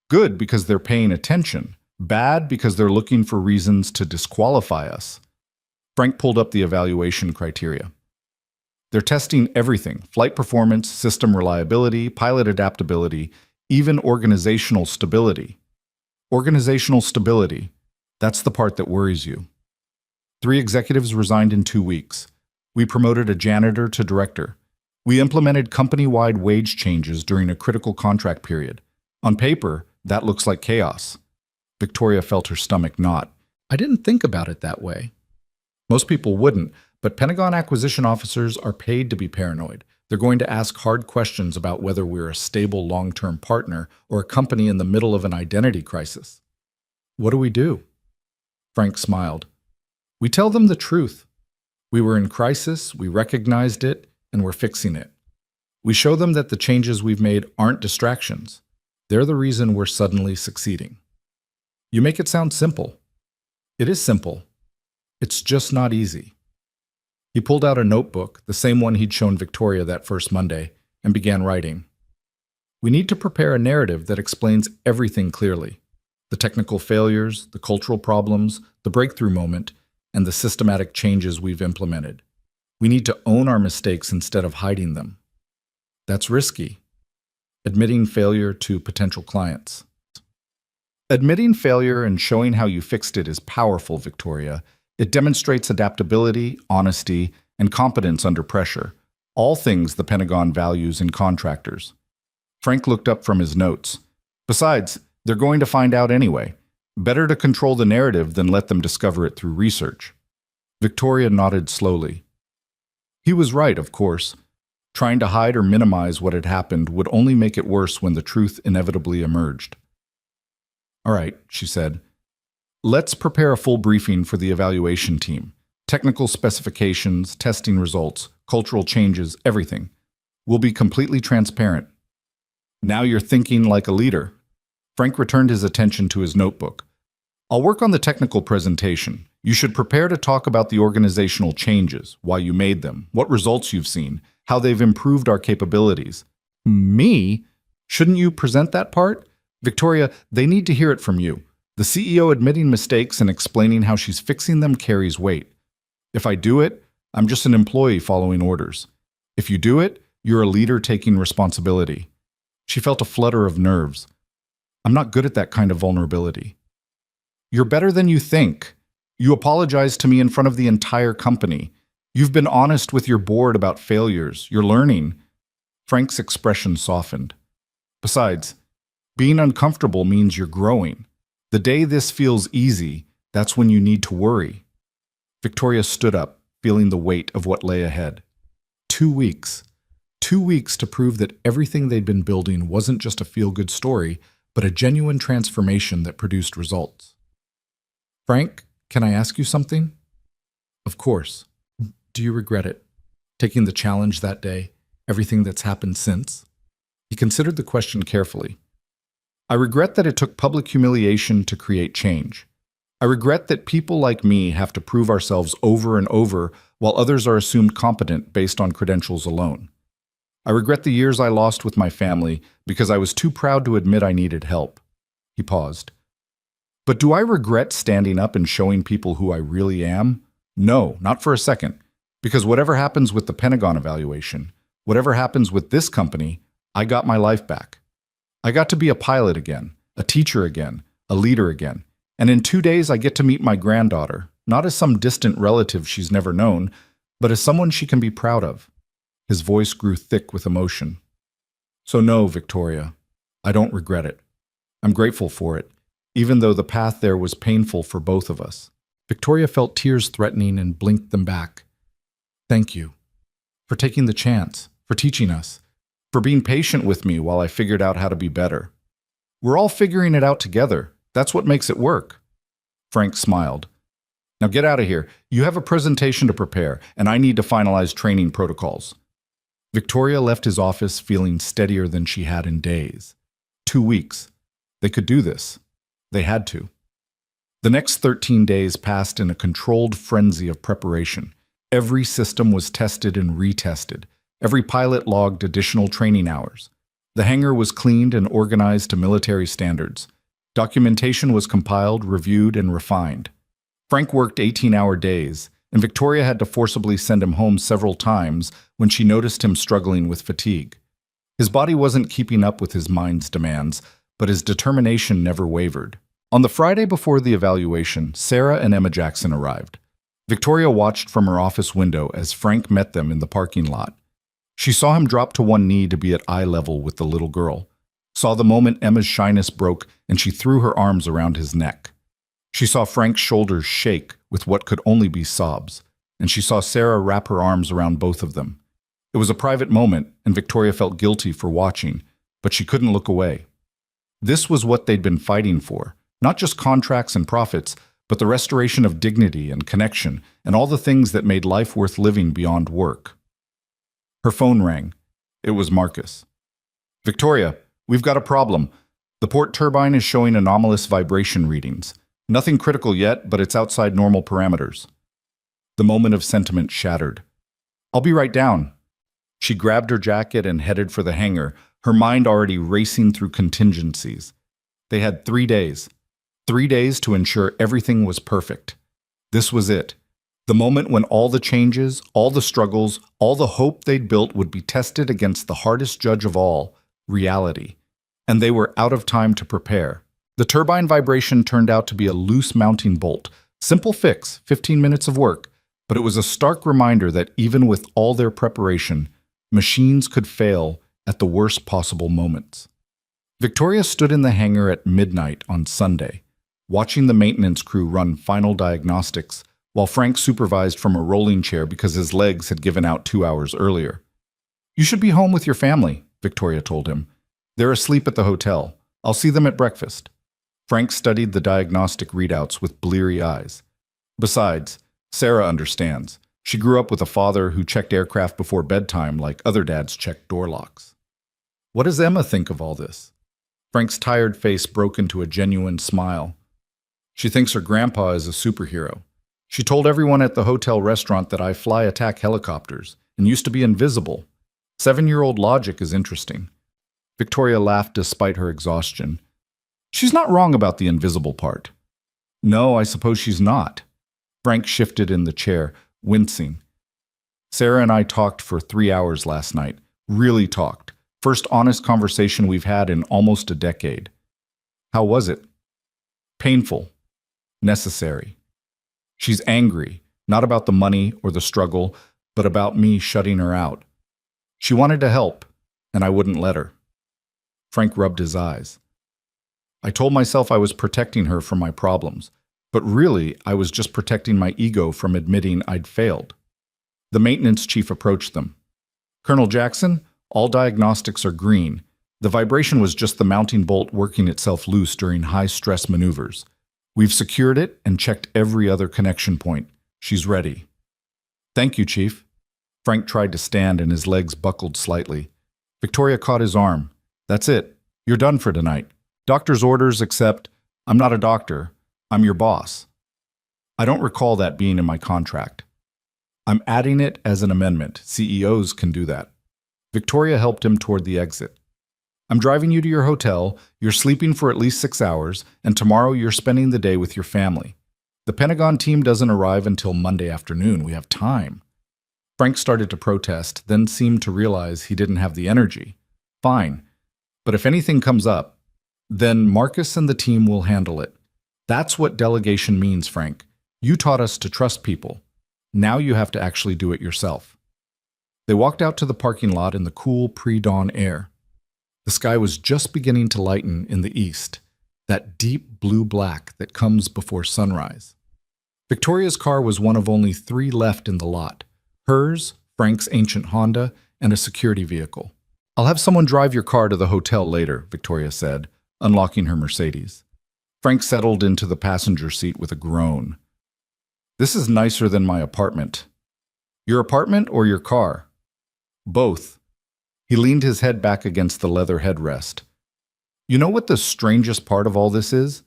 Good because they're paying attention. Bad because they're looking for reasons to disqualify us." Frank pulled up the evaluation criteria. "They're testing everything: flight performance, system reliability, pilot adaptability, even organizational stability." Organizational stability. That's the part that worries you. 3 executives resigned in 2 weeks. We promoted a janitor to director. We implemented company-wide wage changes during a critical contract period. On paper, that looks like chaos. Victoria felt her stomach knot. "I didn't think about it that way." Most people wouldn't, but Pentagon acquisition officers are paid to be paranoid. They're going to ask hard questions about whether we're a stable long-term partner or a company in the middle of an identity crisis. "What do we do?" Frank smiled. "We tell them the truth. We were in crisis, we recognized it, and we're fixing it. We show them that the changes we've made aren't distractions. They're the reason we're suddenly succeeding." "You make it sound simple." "It is simple. It's just not easy." He pulled out a notebook, the same one he'd shown Victoria that first Monday, and began writing. "We need to prepare a narrative that explains everything clearly: the technical failures, the cultural problems, the breakthrough moment, and the systematic changes we've implemented. We need to own our mistakes instead of hiding them. That's risky. Admitting failure to potential clients." Admitting failure and showing how you fixed it is powerful, Victoria. It demonstrates adaptability, honesty, and competence under pressure, all things the Pentagon values in contractors. Frank looked up from his notes. "Besides, they're going to find out anyway. Better to control the narrative than let them discover it through research." Victoria nodded slowly. He was right, of course. Trying to hide or minimize what had happened would only make it worse when the truth inevitably emerged. "All right," she said. "Let's prepare a full briefing for the evaluation team. Technical specifications, testing results, cultural changes, everything. We'll be completely transparent." "Now you're thinking like a leader." Frank returned his attention to his notebook. "I'll work on the technical presentation. You should prepare to talk about the organizational changes, why you made them, what results you've seen, how they've improved our capabilities." "Me? Shouldn't you present that part?" "Victoria, they need to hear it from you. The CEO admitting mistakes and explaining how she's fixing them carries weight. If I do it, I'm just an employee following orders. If you do it, you're a leader taking responsibility." She felt a flutter of nerves. "I'm not good at that kind of vulnerability." "You're better than you think. You apologized to me in front of the entire company. You've been honest with your board about failures. You're learning." Frank's expression softened. "Besides, being uncomfortable means you're growing. The day this feels easy, that's when you need to worry." Victoria stood up, feeling the weight of what lay ahead. 2 weeks. 2 weeks to prove that everything they'd been building wasn't just a feel-good story, but a genuine transformation that produced results. "Frank, can I ask you something?" "Of course. Do you regret it? Taking the challenge that day, everything that's happened since?" He considered the question carefully. "I regret that it took public humiliation to create change. I regret that people like me have to prove ourselves over and over while others are assumed competent based on credentials alone. I regret the years I lost with my family because I was too proud to admit I needed help." He paused. "But do I regret standing up and showing people who I really am? No, not for a second. Because whatever happens with the Pentagon evaluation, whatever happens with this company, I got my life back. I got to be a pilot again, a teacher again, a leader again. And in 2 days I get to meet my granddaughter, not as some distant relative she's never known, but as someone she can be proud of." His voice grew thick with emotion. "So no, Victoria, I don't regret it. I'm grateful for it, even though the path there was painful for both of us." Victoria felt tears threatening and blinked them back. "Thank you. For taking the chance, for teaching us, for being patient with me while I figured out how to be better. We're all figuring it out together. That's what makes it work." Frank smiled. "Now get out of here. You have a presentation to prepare, and I need to finalize training protocols." Victoria left his office feeling steadier than she had in days. 2 weeks. They could do this. They had to. The next 13 days passed in a controlled frenzy of preparation. Every system was tested and retested. Every pilot logged additional training hours. The hangar was cleaned and organized to military standards. Documentation was compiled, reviewed, and refined. Frank worked 18-hour days, and Victoria had to forcibly send him home several times when she noticed him struggling with fatigue. His body wasn't keeping up with his mind's demands, but his determination never wavered. On the Friday before the evaluation, Sarah and Emma Jackson arrived. Victoria watched from her office window as Frank met them in the parking lot. She saw him drop to one knee to be at eye level with the little girl, saw the moment Emma's shyness broke, and she threw her arms around his neck. She saw Frank's shoulders shake with what could only be sobs, and she saw Sarah wrap her arms around both of them. It was a private moment, and Victoria felt guilty for watching, but she couldn't look away. This was what they'd been fighting for, not just contracts and profits, but the restoration of dignity and connection, and all the things that made life worth living beyond work. Her phone rang. It was Marcus. "Victoria, we've got a problem. The port turbine is showing anomalous vibration readings. Nothing critical yet, but it's outside normal parameters." The moment of sentiment shattered. "I'll be right down." She grabbed her jacket and headed for the hangar, her mind already racing through contingencies. They had 3 days. 3 days to ensure everything was perfect. This was it. The moment when all the changes, all the struggles, all the hope they'd built would be tested against the hardest judge of all, reality. And they were out of time to prepare. The turbine vibration turned out to be a loose mounting bolt. Simple fix, 15 minutes of work. But it was a stark reminder that even with all their preparation, machines could fail at the worst possible moments. Victoria stood in the hangar at midnight on Sunday, watching the maintenance crew run final diagnostics, while Frank supervised from a rolling chair because his legs had given out 2 hours earlier. You should be home with your family, Victoria told him. They're asleep at the hotel. I'll see them at breakfast. Frank studied the diagnostic readouts with bleary eyes. Besides, Sarah understands. She grew up with a father who checked aircraft before bedtime like other dads checked door locks. What does Emma think of all this? Frank's tired face broke into a genuine smile. She thinks her grandpa is a superhero. She told everyone at the hotel restaurant that I fly attack helicopters and used to be invisible. 7-year-old logic is interesting. Victoria laughed despite her exhaustion. She's not wrong about the invisible part. No, I suppose she's not. Frank shifted in the chair, wincing. Sarah and I talked for 3 hours last night. Really talked. First honest conversation we've had in almost a decade. How was it? Painful. Necessary. She's angry, not about the money or the struggle, but about me shutting her out. She wanted to help, and I wouldn't let her. Frank rubbed his eyes. I told myself I was protecting her from my problems, but really I was just protecting my ego from admitting I'd failed. The maintenance chief approached them. Colonel Jackson, all diagnostics are green. The vibration was just the mounting bolt working itself loose during high-stress maneuvers. We've secured it and checked every other connection point. She's ready. Thank you, Chief. Frank tried to stand and his legs buckled slightly. Victoria caught his arm. That's it. You're done for tonight. Doctor's orders except, I'm not a doctor. I'm your boss. I don't recall that being in my contract. I'm adding it as an amendment. CEOs can do that. Victoria helped him toward the exit. I'm driving you to your hotel, you're sleeping for at least 6 hours, and tomorrow you're spending the day with your family. The Pentagon team doesn't arrive until Monday afternoon. We have time. Frank started to protest, then seemed to realize he didn't have the energy. Fine. But if anything comes up, then Marcus and the team will handle it. That's what delegation means, Frank. You taught us to trust people. Now you have to actually do it yourself. They walked out to the parking lot in the cool pre-dawn air. The sky was just beginning to lighten in the east, that deep blue-black that comes before sunrise. Victoria's car was one of only 3 left in the lot. Hers, Frank's ancient Honda, and a security vehicle. I'll have someone drive your car to the hotel later, Victoria said, unlocking her Mercedes. Frank settled into the passenger seat with a groan. This is nicer than my apartment. Your apartment or your car? Both. He leaned his head back against the leather headrest. You know what the strangest part of all this is?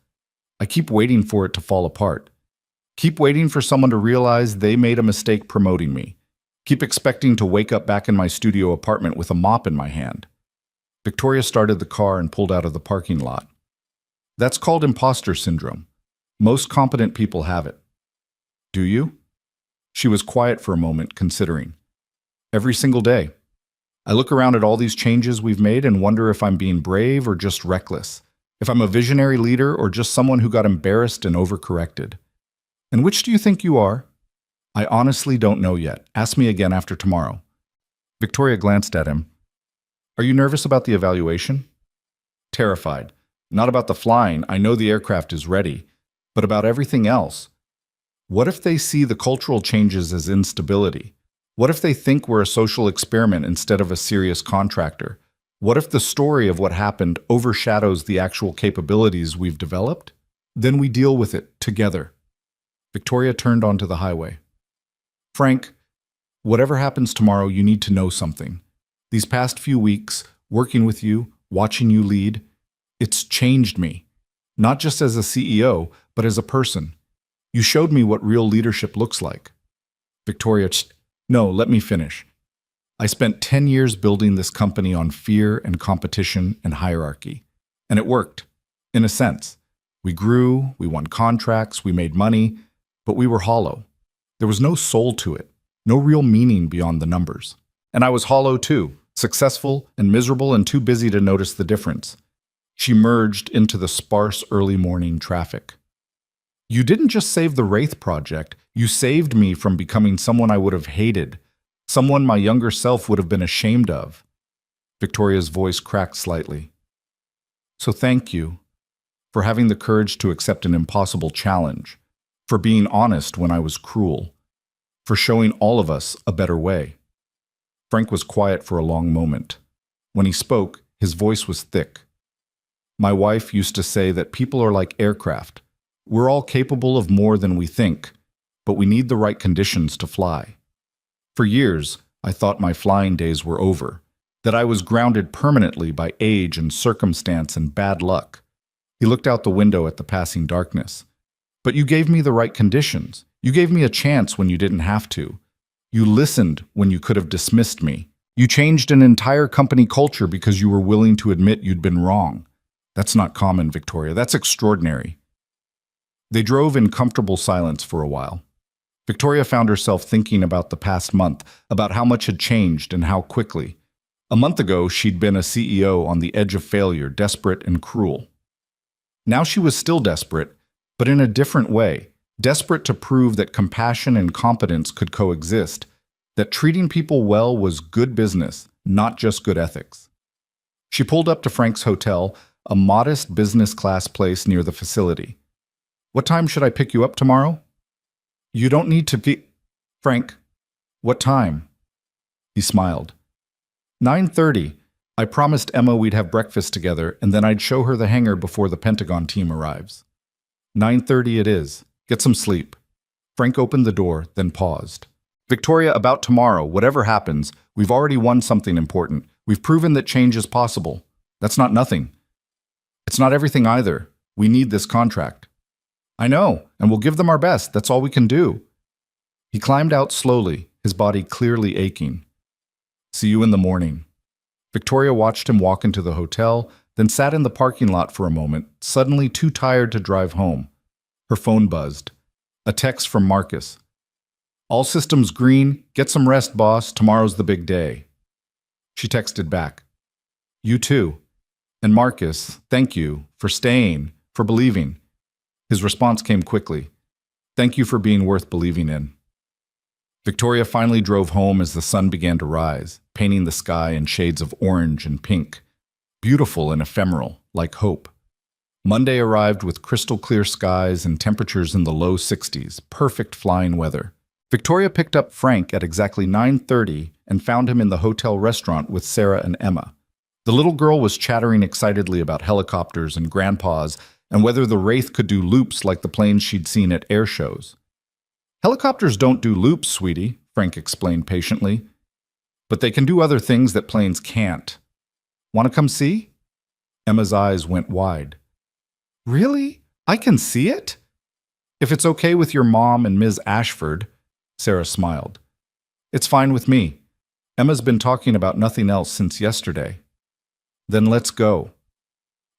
I keep waiting for it to fall apart. Keep waiting for someone to realize they made a mistake promoting me. Keep expecting to wake up back in my studio apartment with a mop in my hand. Victoria started the car and pulled out of the parking lot. That's called imposter syndrome. Most competent people have it. Do you? She was quiet for a moment, considering. Every single day. I look around at all these changes we've made and wonder if I'm being brave or just reckless, if I'm a visionary leader or just someone who got embarrassed and overcorrected. And which do you think you are? I honestly don't know yet. Ask me again after tomorrow. Victoria glanced at him. Are you nervous about the evaluation? Terrified. Not about the flying, I know the aircraft is ready, but about everything else. What if they see the cultural changes as instability? What if they think we're a social experiment instead of a serious contractor? What if the story of what happened overshadows the actual capabilities we've developed? Then we deal with it together. Victoria turned onto the highway. Frank, whatever happens tomorrow, you need to know something. These past few weeks, working with you, watching you lead, it's changed me. Not just as a CEO, but as a person. You showed me what real leadership looks like. Victoria, no, let me finish. I spent 10 years building this company on fear and competition and hierarchy. And it worked, in a sense. We grew, we won contracts, we made money, but we were hollow. There was no soul to it, no real meaning beyond the numbers. And I was hollow too, successful and miserable and too busy to notice the difference. She merged into the sparse early morning traffic. You didn't just save the Wraith Project, you saved me from becoming someone I would have hated, someone my younger self would have been ashamed of. Victoria's voice cracked slightly. So thank you for having the courage to accept an impossible challenge, for being honest when I was cruel, for showing all of us a better way. Frank was quiet for a long moment. When he spoke, his voice was thick. My wife used to say that people are like aircraft. We're all capable of more than we think, but we need the right conditions to fly. For years, I thought my flying days were over, that I was grounded permanently by age and circumstance and bad luck. He looked out the window at the passing darkness. But you gave me the right conditions. You gave me a chance when you didn't have to. You listened when you could have dismissed me. You changed an entire company culture because you were willing to admit you'd been wrong. That's not common, Victoria. That's extraordinary. They drove in comfortable silence for a while. Victoria found herself thinking about the past month, about how much had changed and how quickly. A month ago, she'd been a CEO on the edge of failure, desperate and cruel. Now she was still desperate, but in a different way. Desperate to prove that compassion and competence could coexist, that treating people well was good business, not just good ethics. She pulled up to Frank's hotel, a modest business-class place near the facility. What time should I pick you up tomorrow? You don't need to be... Frank, what time? He smiled. 9:30. I promised Emma we'd have breakfast together, and then I'd show her the hangar before the Pentagon team arrives. 9:30 it is. Get some sleep. Frank opened the door, then paused. Victoria, about tomorrow, whatever happens, we've already won something important. We've proven that change is possible. That's not nothing. It's not everything either. We need this contract. I know, and we'll give them our best. That's all we can do. He climbed out slowly, his body clearly aching. See you in the morning. Victoria watched him walk into the hotel, then sat in the parking lot for a moment, suddenly too tired to drive home. Her phone buzzed. A text from Marcus. All systems green. Get some rest, boss. Tomorrow's the big day. She texted back. You too. And Marcus, thank you for staying, for believing. His response came quickly. Thank you for being worth believing in. Victoria finally drove home as the sun began to rise, painting the sky in shades of orange and pink. Beautiful and ephemeral, like hope. Monday arrived with crystal clear skies and temperatures in the low 60s, perfect flying weather. Victoria picked up Frank at exactly 9:30 and found him in the hotel restaurant with Sarah and Emma. The little girl was chattering excitedly about helicopters and grandpas and whether the Wraith could do loops like the planes she'd seen at air shows. Helicopters don't do loops, sweetie, Frank explained patiently. But they can do other things that planes can't. Want to come see? Emma's eyes went wide. Really? I can see it? If it's okay with your mom and Ms. Ashford, Sarah smiled. It's fine with me. Emma's been talking about nothing else since yesterday. Then let's go.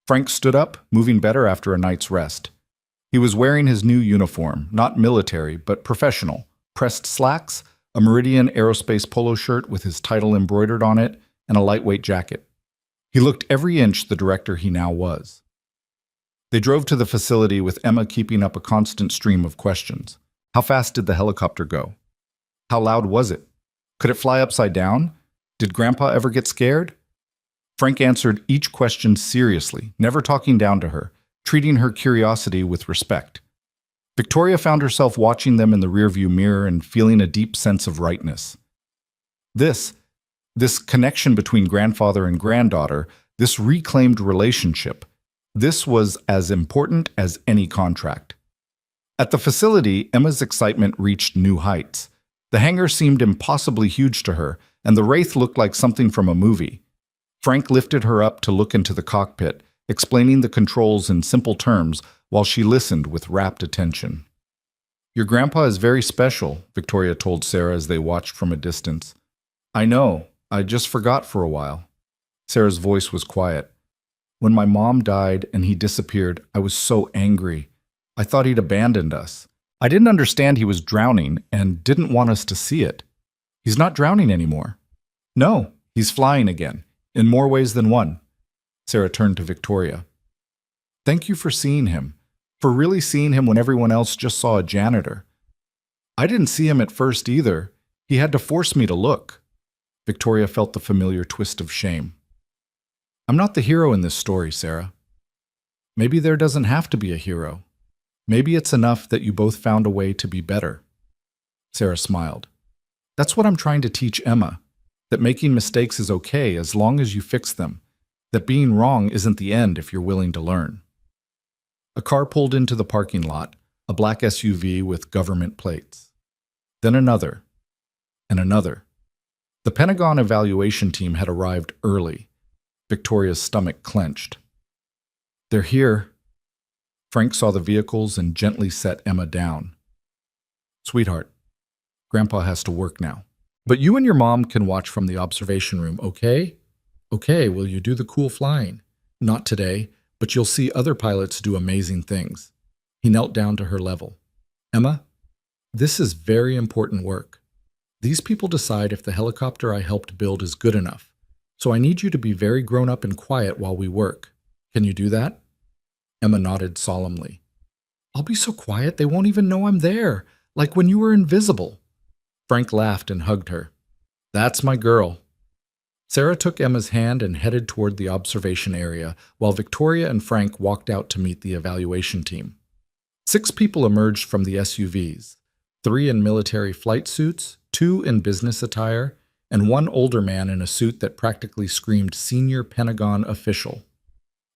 Frank stood up, moving better after a night's rest. He was wearing his new uniform, not military, but professional. Pressed slacks, a Meridian Aerospace polo shirt with his title embroidered on it, and a lightweight jacket. He looked every inch the director he now was. They drove to the facility with Emma keeping up a constant stream of questions. How fast did the helicopter go? How loud was it? Could it fly upside down? Did Grandpa ever get scared? Frank answered each question seriously, never talking down to her, treating her curiosity with respect. Victoria found herself watching them in the rearview mirror and feeling a deep sense of rightness. This connection between grandfather and granddaughter, this reclaimed relationship, this was as important as any contract. At the facility, Emma's excitement reached new heights. The hangar seemed impossibly huge to her, and the Wraith looked like something from a movie. Frank lifted her up to look into the cockpit, explaining the controls in simple terms while she listened with rapt attention. Your grandpa is very special, Victoria told Sarah as they watched from a distance. I know, I just forgot for a while. Sarah's voice was quiet. When my mom died and he disappeared, I was so angry. I thought he'd abandoned us. I didn't understand he was drowning and didn't want us to see it. He's not drowning anymore. No, he's flying again, in more ways than one. Sarah turned to Victoria. Thank you for seeing him, for really seeing him when everyone else just saw a janitor. I didn't see him at first either. He had to force me to look. Victoria felt the familiar twist of shame. I'm not the hero in this story, Sarah. Maybe there doesn't have to be a hero. Maybe it's enough that you both found a way to be better. Sarah smiled. That's what I'm trying to teach Emma. that making mistakes is okay as long as you fix them, that being wrong isn't the end if you're willing to learn. A car pulled into the parking lot, a black SUV with government plates. Then another, and another. The Pentagon evaluation team had arrived early. Victoria's stomach clenched. "They're here." Frank saw the vehicles and gently set Emma down. "Sweetheart, Grandpa has to work now. But you and your mom can watch from the observation room, okay? Okay, will you do the cool flying? Not today, but you'll see other pilots do amazing things." He knelt down to her level. "Emma, this is very important work. These people decide if the helicopter I helped build is good enough, so I need you to be very grown up and quiet while we work. Can you do that?" Emma nodded solemnly. "I'll be so quiet they won't even know I'm there, like when you were invisible." Frank laughed and hugged her. "That's my girl." Sarah took Emma's hand and headed toward the observation area, while Victoria and Frank walked out to meet the evaluation team. 6 people emerged from the SUVs, 3 in military flight suits, 2 in business attire, and 1 older man in a suit that practically screamed senior Pentagon official.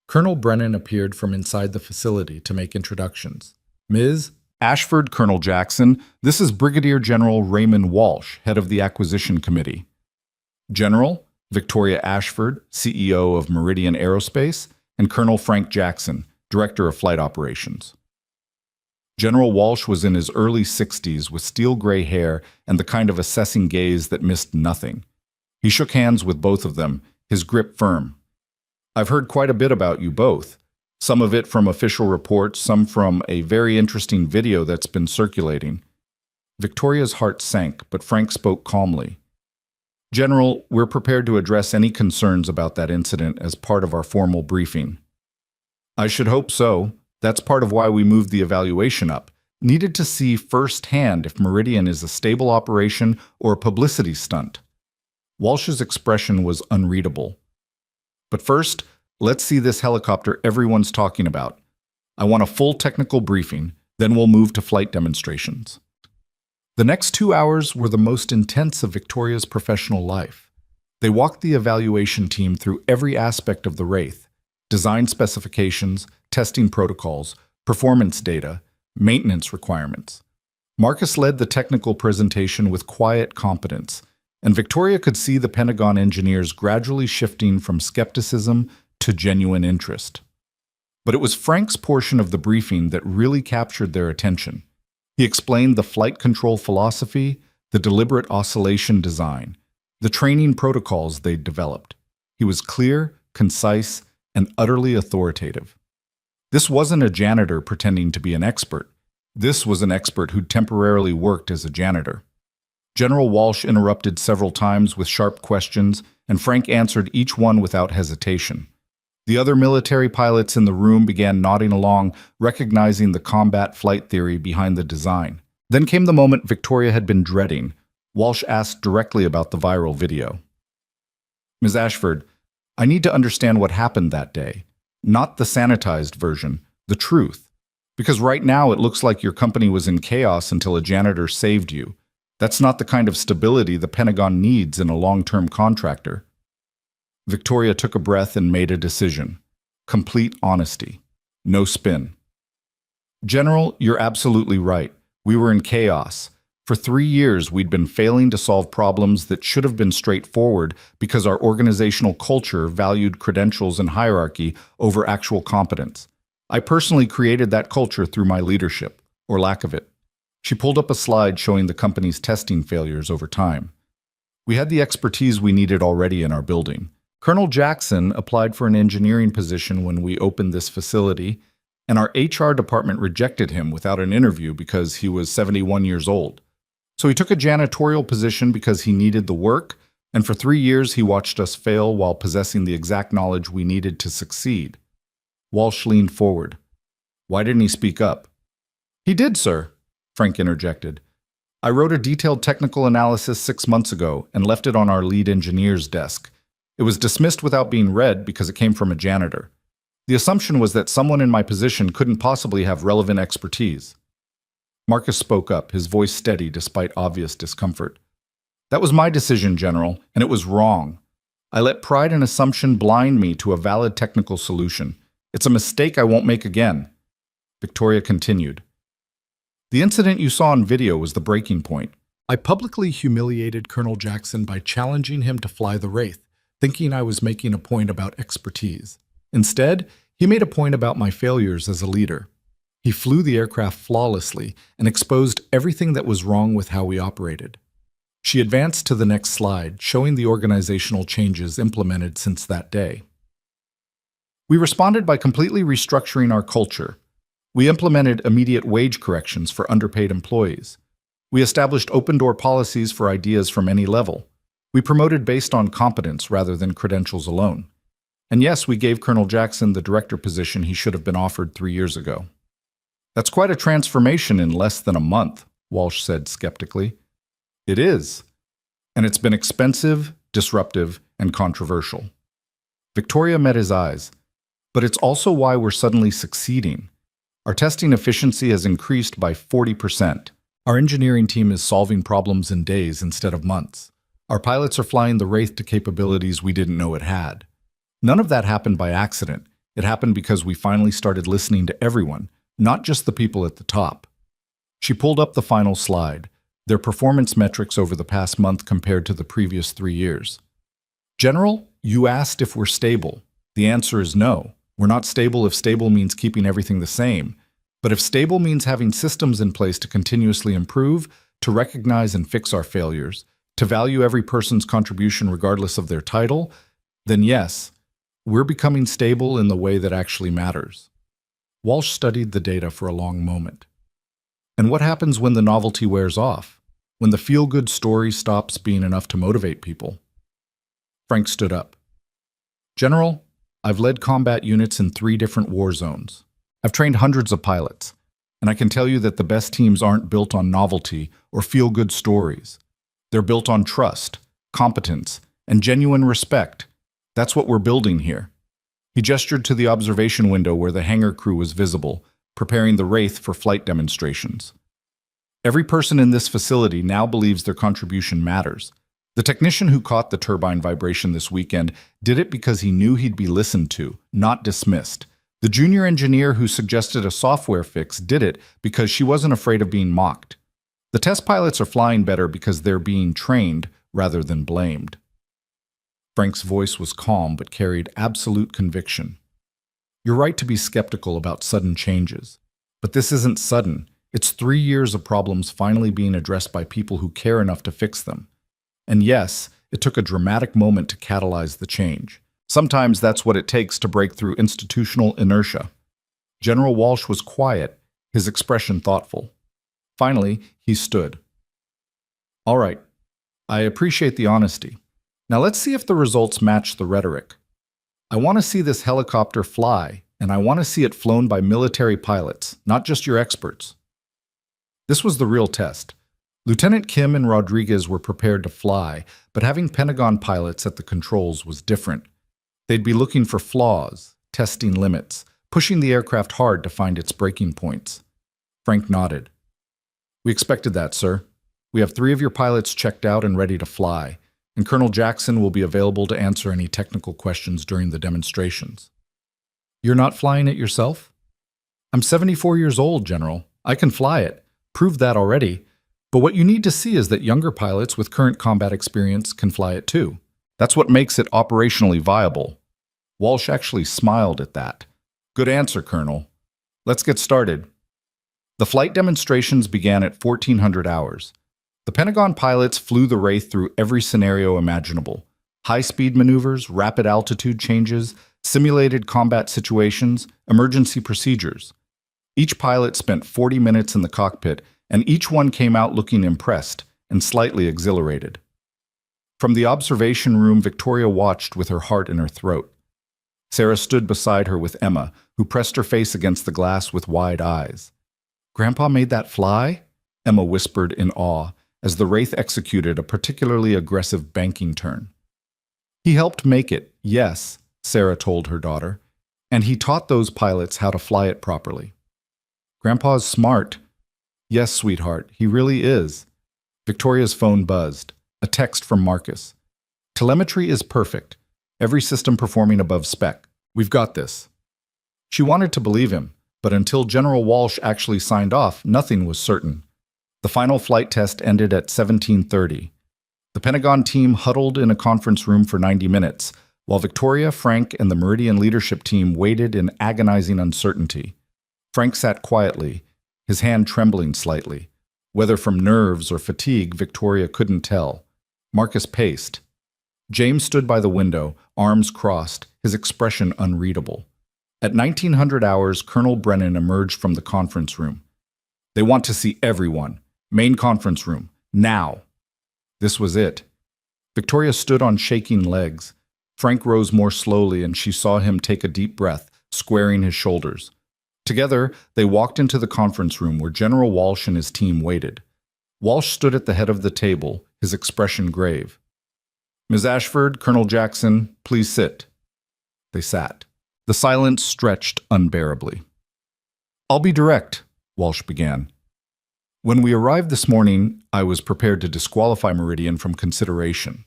Colonel Brennan appeared from inside the facility to make introductions. "Ms. Ashford, Colonel Jackson, this is Brigadier General Raymond Walsh, head of the Acquisition Committee. General Victoria Ashford, CEO of Meridian Aerospace, and Colonel Frank Jackson, Director of Flight Operations." General Walsh was in his early 60s with steel gray hair and the kind of assessing gaze that missed nothing. He shook hands with both of them, his grip firm. "I've heard quite a bit about you both. Some of it from official reports, some from a very interesting video that's been circulating." Victoria's heart sank, but Frank spoke calmly. "General, we're prepared to address any concerns about that incident as part of our formal briefing." "I should hope so. That's part of why we moved the evaluation up. Needed to see firsthand if Meridian is a stable operation or a publicity stunt." Walsh's expression was unreadable. "But first, let's see this helicopter everyone's talking about. I want a full technical briefing, then we'll move to flight demonstrations." The next 2 hours were the most intense of Victoria's professional life. They walked the evaluation team through every aspect of the Wraith: design specifications, testing protocols, performance data, maintenance requirements. Marcus led the technical presentation with quiet competence, and Victoria could see the Pentagon engineers gradually shifting from skepticism to genuine interest. But it was Frank's portion of the briefing that really captured their attention. He explained the flight control philosophy, the deliberate oscillation design, the training protocols they'd developed. He was clear, concise, and utterly authoritative. This wasn't a janitor pretending to be an expert. This was an expert who'd temporarily worked as a janitor. General Walsh interrupted several times with sharp questions, and Frank answered each one without hesitation. The other military pilots in the room began nodding along, recognizing the combat flight theory behind the design. Then came the moment Victoria had been dreading. Walsh asked directly about the viral video. "Ms. Ashford, I need to understand what happened that day. Not the sanitized version, the truth. Because right now it looks like your company was in chaos until a janitor saved you. That's not the kind of stability the Pentagon needs in a long-term contractor." Victoria took a breath and made a decision. Complete honesty. No spin. "General, you're absolutely right. We were in chaos. For 3 years, we'd been failing to solve problems that should have been straightforward because our organizational culture valued credentials and hierarchy over actual competence. I personally created that culture through my leadership, or lack of it." She pulled up a slide showing the company's testing failures over time. "We had the expertise we needed already in our building. Colonel Jackson applied for an engineering position when we opened this facility, and our HR department rejected him without an interview because he was 71 years old. So he took a janitorial position because he needed the work, and for 3 years he watched us fail while possessing the exact knowledge we needed to succeed." Walsh leaned forward. "Why didn't he speak up?" "He did, sir," Frank interjected. "I wrote a detailed technical analysis 6 months ago and left it on our lead engineer's desk. It was dismissed without being read because it came from a janitor. The assumption was that someone in my position couldn't possibly have relevant expertise." Marcus spoke up, his voice steady despite obvious discomfort. That was my decision, General, and it was wrong. I let pride and assumption blind me to a valid technical solution. It's a mistake I won't make again. Victoria continued. The incident you saw on video was the breaking point. I publicly humiliated Colonel Jackson by challenging him to fly the Wraith, thinking I was making a point about expertise. Instead, he made a point about my failures as a leader. He flew the aircraft flawlessly and exposed everything that was wrong with how we operated. She advanced to the next slide, showing the organizational changes implemented since that day. We responded by completely restructuring our culture. We implemented immediate wage corrections for underpaid employees. We established open-door policies for ideas from any level. We promoted based on competence rather than credentials alone. And yes, we gave Colonel Jackson the director position he should have been offered 3 years ago. That's quite a transformation in less than a month, Walsh said skeptically. It is. And it's been expensive, disruptive, and controversial. Victoria met his eyes. But it's also why we're suddenly succeeding. Our testing efficiency has increased by 40%. Our engineering team is solving problems in days instead of months. Our pilots are flying the Wraith to capabilities we didn't know it had. None of that happened by accident. It happened because we finally started listening to everyone, not just the people at the top. She pulled up the final slide, their performance metrics over the past month compared to the previous 3 years. General, you asked if we're stable. The answer is no. We're not stable if stable means keeping everything the same. But if stable means having systems in place to continuously improve, to recognize and fix our failures, to value every person's contribution regardless of their title, then yes, we're becoming stable in the way that actually matters. Walsh studied the data for a long moment. And what happens when the novelty wears off? When the feel-good story stops being enough to motivate people? Frank stood up. General, I've led combat units in 3 different war zones. I've trained hundreds of pilots, and I can tell you that the best teams aren't built on novelty or feel-good stories. They're built on trust, competence, and genuine respect. That's what we're building here. He gestured to the observation window where the hangar crew was visible, preparing the Wraith for flight demonstrations. Every person in this facility now believes their contribution matters. The technician who caught the turbine vibration this weekend did it because he knew he'd be listened to, not dismissed. The junior engineer who suggested a software fix did it because she wasn't afraid of being mocked. The test pilots are flying better because they're being trained rather than blamed. Frank's voice was calm but carried absolute conviction. You're right to be skeptical about sudden changes. But this isn't sudden. It's 3 years of problems finally being addressed by people who care enough to fix them. And yes, it took a dramatic moment to catalyze the change. Sometimes that's what it takes to break through institutional inertia. General Walsh was quiet, his expression thoughtful. Finally, he stood. All right, I appreciate the honesty. Now let's see if the results match the rhetoric. I want to see this helicopter fly, and I want to see it flown by military pilots, not just your experts. This was the real test. Lieutenant Kim and Rodriguez were prepared to fly, but having Pentagon pilots at the controls was different. They'd be looking for flaws, testing limits, pushing the aircraft hard to find its breaking points. Frank nodded. We expected that, sir. We have 3 of your pilots checked out and ready to fly, and Colonel Jackson will be available to answer any technical questions during the demonstrations. You're not flying it yourself? I'm 74 years old, General. I can fly it. Proved that already. But what you need to see is that younger pilots with current combat experience can fly it too. That's what makes it operationally viable. Walsh actually smiled at that. Good answer, Colonel. Let's get started. The flight demonstrations began at 1400 hours. The Pentagon pilots flew the Wraith through every scenario imaginable. High-speed maneuvers, rapid altitude changes, simulated combat situations, emergency procedures. Each pilot spent 40 minutes in the cockpit, and each one came out looking impressed and slightly exhilarated. From the observation room, Victoria watched with her heart in her throat. Sarah stood beside her with Emma, who pressed her face against the glass with wide eyes. "Grandpa made that fly?" Emma whispered in awe as the Wraith executed a particularly aggressive banking turn. "He helped make it, yes," Sarah told her daughter, "and he taught those pilots how to fly it properly." "Grandpa's smart." "Yes, sweetheart, he really is." Victoria's phone buzzed. A text from Marcus. Telemetry is perfect. Every system performing above spec. We've got this. She wanted to believe him, but until General Walsh actually signed off, nothing was certain. The final flight test ended at 17:30. The Pentagon team huddled in a conference room for 90 minutes, while Victoria, Frank, and the Meridian leadership team waited in agonizing uncertainty. Frank sat quietly, his hand trembling slightly. Whether from nerves or fatigue, Victoria couldn't tell. Marcus paced. James stood by the window, arms crossed, his expression unreadable. At 1900 hours, Colonel Brennan emerged from the conference room. They want to see everyone. Main conference room. Now. This was it. Victoria stood on shaking legs. Frank rose more slowly, and she saw him take a deep breath, squaring his shoulders. Together, they walked into the conference room where General Walsh and his team waited. Walsh stood at the head of the table, his expression grave. Ms. Ashford, Colonel Jackson, please sit. They sat. The silence stretched unbearably. I'll be direct, Walsh began. When we arrived this morning, I was prepared to disqualify Meridian from consideration.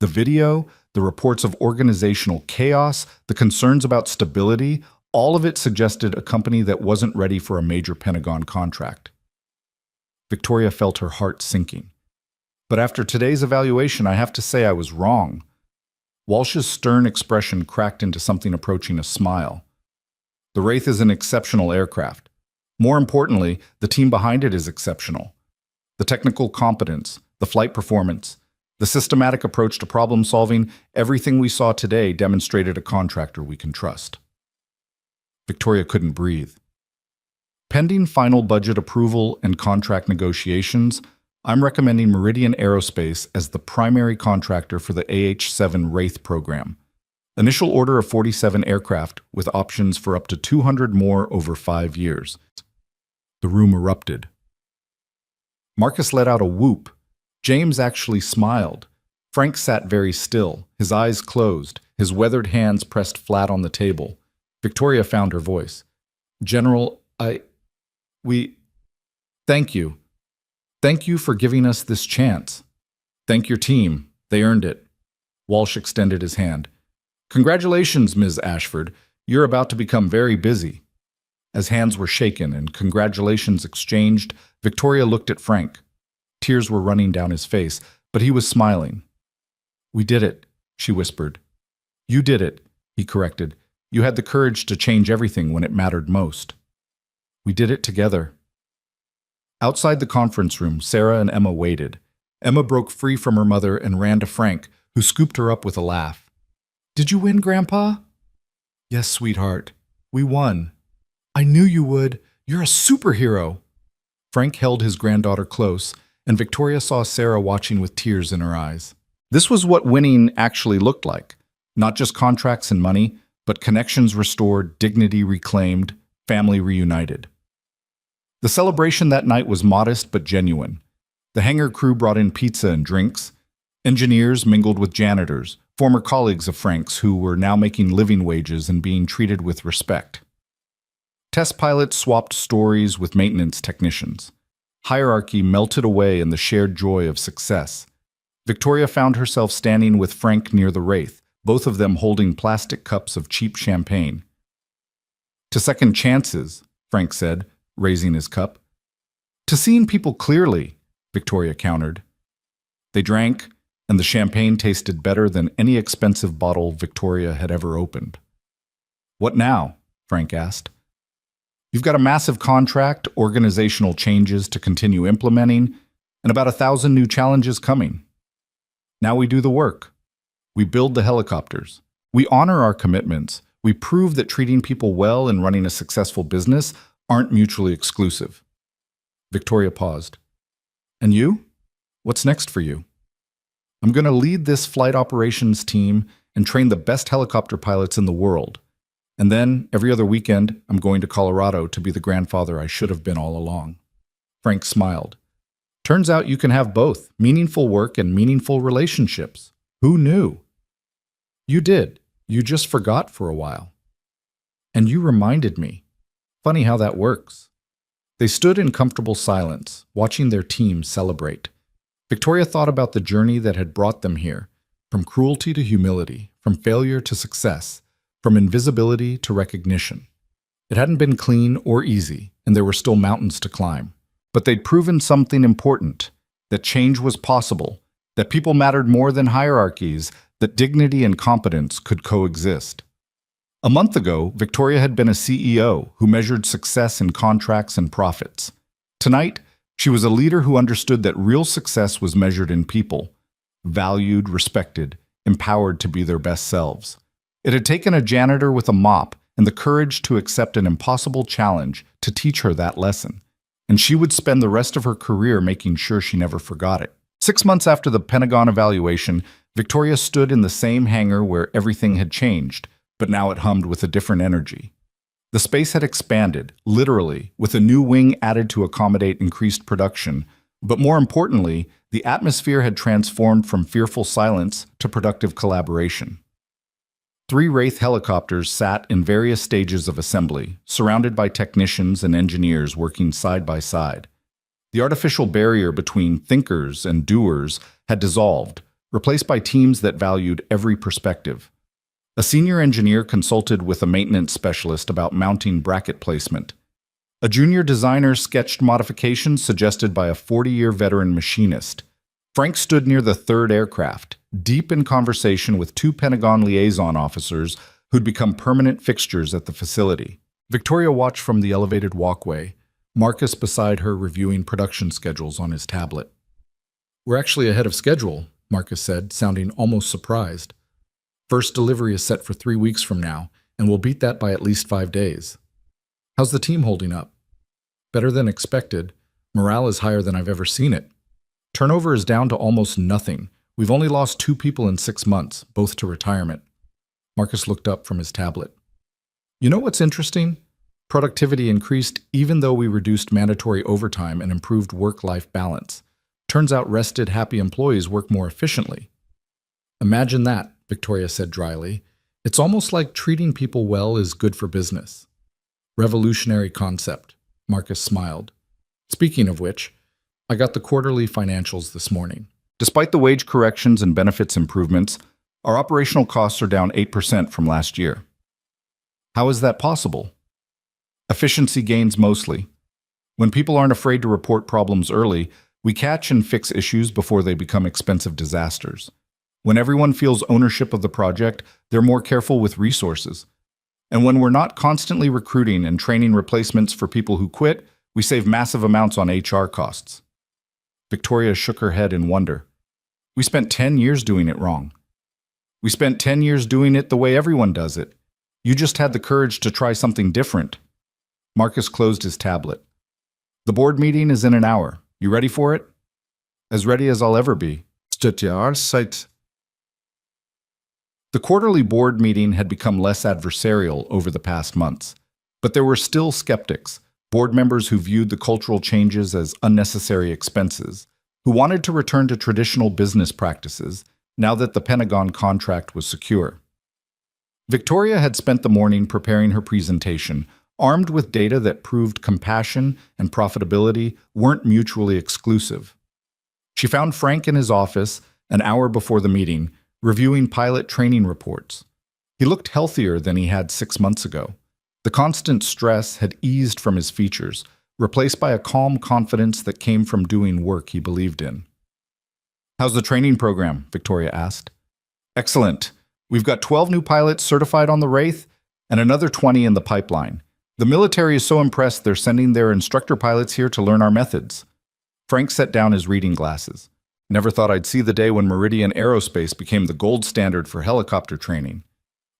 The video, the reports of organizational chaos, the concerns about stability, all of it suggested a company that wasn't ready for a major Pentagon contract. Victoria felt her heart sinking. But after today's evaluation, I have to say I was wrong. Walsh's stern expression cracked into something approaching a smile. The Wraith is an exceptional aircraft. More importantly, the team behind it is exceptional. The technical competence, the flight performance, the systematic approach to problem solving, everything we saw today demonstrated a contractor we can trust. Victoria couldn't breathe. Pending final budget approval and contract negotiations, I'm recommending Meridian Aerospace as the primary contractor for the AH-7 Wraith program. Initial order of 47 aircraft with options for up to 200 more over 5 years. The room erupted. Marcus let out a whoop. James actually smiled. Frank sat very still, his eyes closed, his weathered hands pressed flat on the table. Victoria found her voice. General, thank you. Thank you for giving us this chance. Thank your team. They earned it. Walsh extended his hand. Congratulations, Ms. Ashford. You're about to become very busy. As hands were shaken and congratulations exchanged, Victoria looked at Frank. Tears were running down his face, but he was smiling. We did it, she whispered. You did it, he corrected. You had the courage to change everything when it mattered most. We did it together. Outside the conference room, Sarah and Emma waited. Emma broke free from her mother and ran to Frank, who scooped her up with a laugh. Did you win, Grandpa? Yes, sweetheart. We won. I knew you would. You're a superhero. Frank held his granddaughter close, and Victoria saw Sarah watching with tears in her eyes. This was what winning actually looked like. Not just contracts and money, but connections restored, dignity reclaimed, family reunited. The celebration that night was modest but genuine. The hangar crew brought in pizza and drinks. Engineers mingled with janitors, former colleagues of Frank's who were now making living wages and being treated with respect. Test pilots swapped stories with maintenance technicians. Hierarchy melted away in the shared joy of success. Victoria found herself standing with Frank near the Wraith, both of them holding plastic cups of cheap champagne. To second chances, Frank said, raising his cup. To seeing people clearly, Victoria countered. They drank, and the champagne tasted better than any expensive bottle Victoria had ever opened. What now? Frank asked. You've got a massive contract, organizational changes to continue implementing, and about 1,000 new challenges coming. Now we do the work. We build the helicopters. We honor our commitments. We prove that treating people well and running a successful business aren't mutually exclusive. Victoria paused. And you? What's next for you? I'm going to lead this flight operations team and train the best helicopter pilots in the world. And then, every other weekend, I'm going to Colorado to be the grandfather I should have been all along. Frank smiled. Turns out you can have both, meaningful work and meaningful relationships. Who knew? You did. You just forgot for a while. And you reminded me. Funny how that works. They stood in comfortable silence, watching their team celebrate. Victoria thought about the journey that had brought them here, from cruelty to humility, from failure to success, from invisibility to recognition. It hadn't been clean or easy, and there were still mountains to climb. But they'd proven something important, that change was possible, that people mattered more than hierarchies, that dignity and competence could coexist. A month ago, Victoria had been a CEO who measured success in contracts and profits. Tonight, she was a leader who understood that real success was measured in people, valued, respected, empowered to be their best selves. It had taken a janitor with a mop and the courage to accept an impossible challenge to teach her that lesson, and she would spend the rest of her career making sure she never forgot it. 6 months after the Pentagon evaluation, Victoria stood in the same hangar where everything had changed, but now it hummed with a different energy. The space had expanded, literally, with a new wing added to accommodate increased production, but more importantly, the atmosphere had transformed from fearful silence to productive collaboration. 3 Wraith helicopters sat in various stages of assembly, surrounded by technicians and engineers working side by side. The artificial barrier between thinkers and doers had dissolved, replaced by teams that valued every perspective. A senior engineer consulted with a maintenance specialist about mounting bracket placement. A junior designer sketched modifications suggested by a 40-year veteran machinist. Frank stood near the 3rd aircraft, deep in conversation with 2 Pentagon liaison officers who'd become permanent fixtures at the facility. Victoria watched from the elevated walkway, Marcus beside her reviewing production schedules on his tablet. "We're actually ahead of schedule," Marcus said, sounding almost surprised. "First delivery is set for 3 weeks from now, and we'll beat that by at least 5 days. How's the team holding up?" "Better than expected. Morale is higher than I've ever seen it. Turnover is down to almost nothing. We've only lost 2 people in 6 months, both to retirement." Marcus looked up from his tablet. "You know what's interesting? Productivity increased even though we reduced mandatory overtime and improved work-life balance. Turns out rested, happy employees work more efficiently." "Imagine that," Victoria said dryly. "It's almost like treating people well is good for business." "Revolutionary concept," Marcus smiled. "Speaking of which, I got the quarterly financials this morning. Despite the wage corrections and benefits improvements, our operational costs are down 8% from last year." "How is that possible?" "Efficiency gains mostly. When people aren't afraid to report problems early, we catch and fix issues before they become expensive disasters. When everyone feels ownership of the project, they're more careful with resources. And when we're not constantly recruiting and training replacements for people who quit, we save massive amounts on HR costs." Victoria shook her head in wonder. "We spent 10 years doing it wrong." "We spent 10 years doing it the way everyone does it. You just had the courage to try something different." Marcus closed his tablet. "The board meeting is in an hour. You ready for it?" "As ready as I'll ever be." The quarterly board meeting had become less adversarial over the past months, but there were still skeptics, board members who viewed the cultural changes as unnecessary expenses, who wanted to return to traditional business practices now that the Pentagon contract was secure. Victoria had spent the morning preparing her presentation, armed with data that proved compassion and profitability weren't mutually exclusive. She found Frank in his office an hour before the meeting, reviewing pilot training reports. He looked healthier than he had 6 months ago. The constant stress had eased from his features, replaced by a calm confidence that came from doing work he believed in. "How's the training program?" Victoria asked. "Excellent. We've got 12 new pilots certified on the Wraith and another 20 in the pipeline. The military is so impressed they're sending their instructor pilots here to learn our methods." Frank set down his reading glasses. "Never thought I'd see the day when Meridian Aerospace became the gold standard for helicopter training.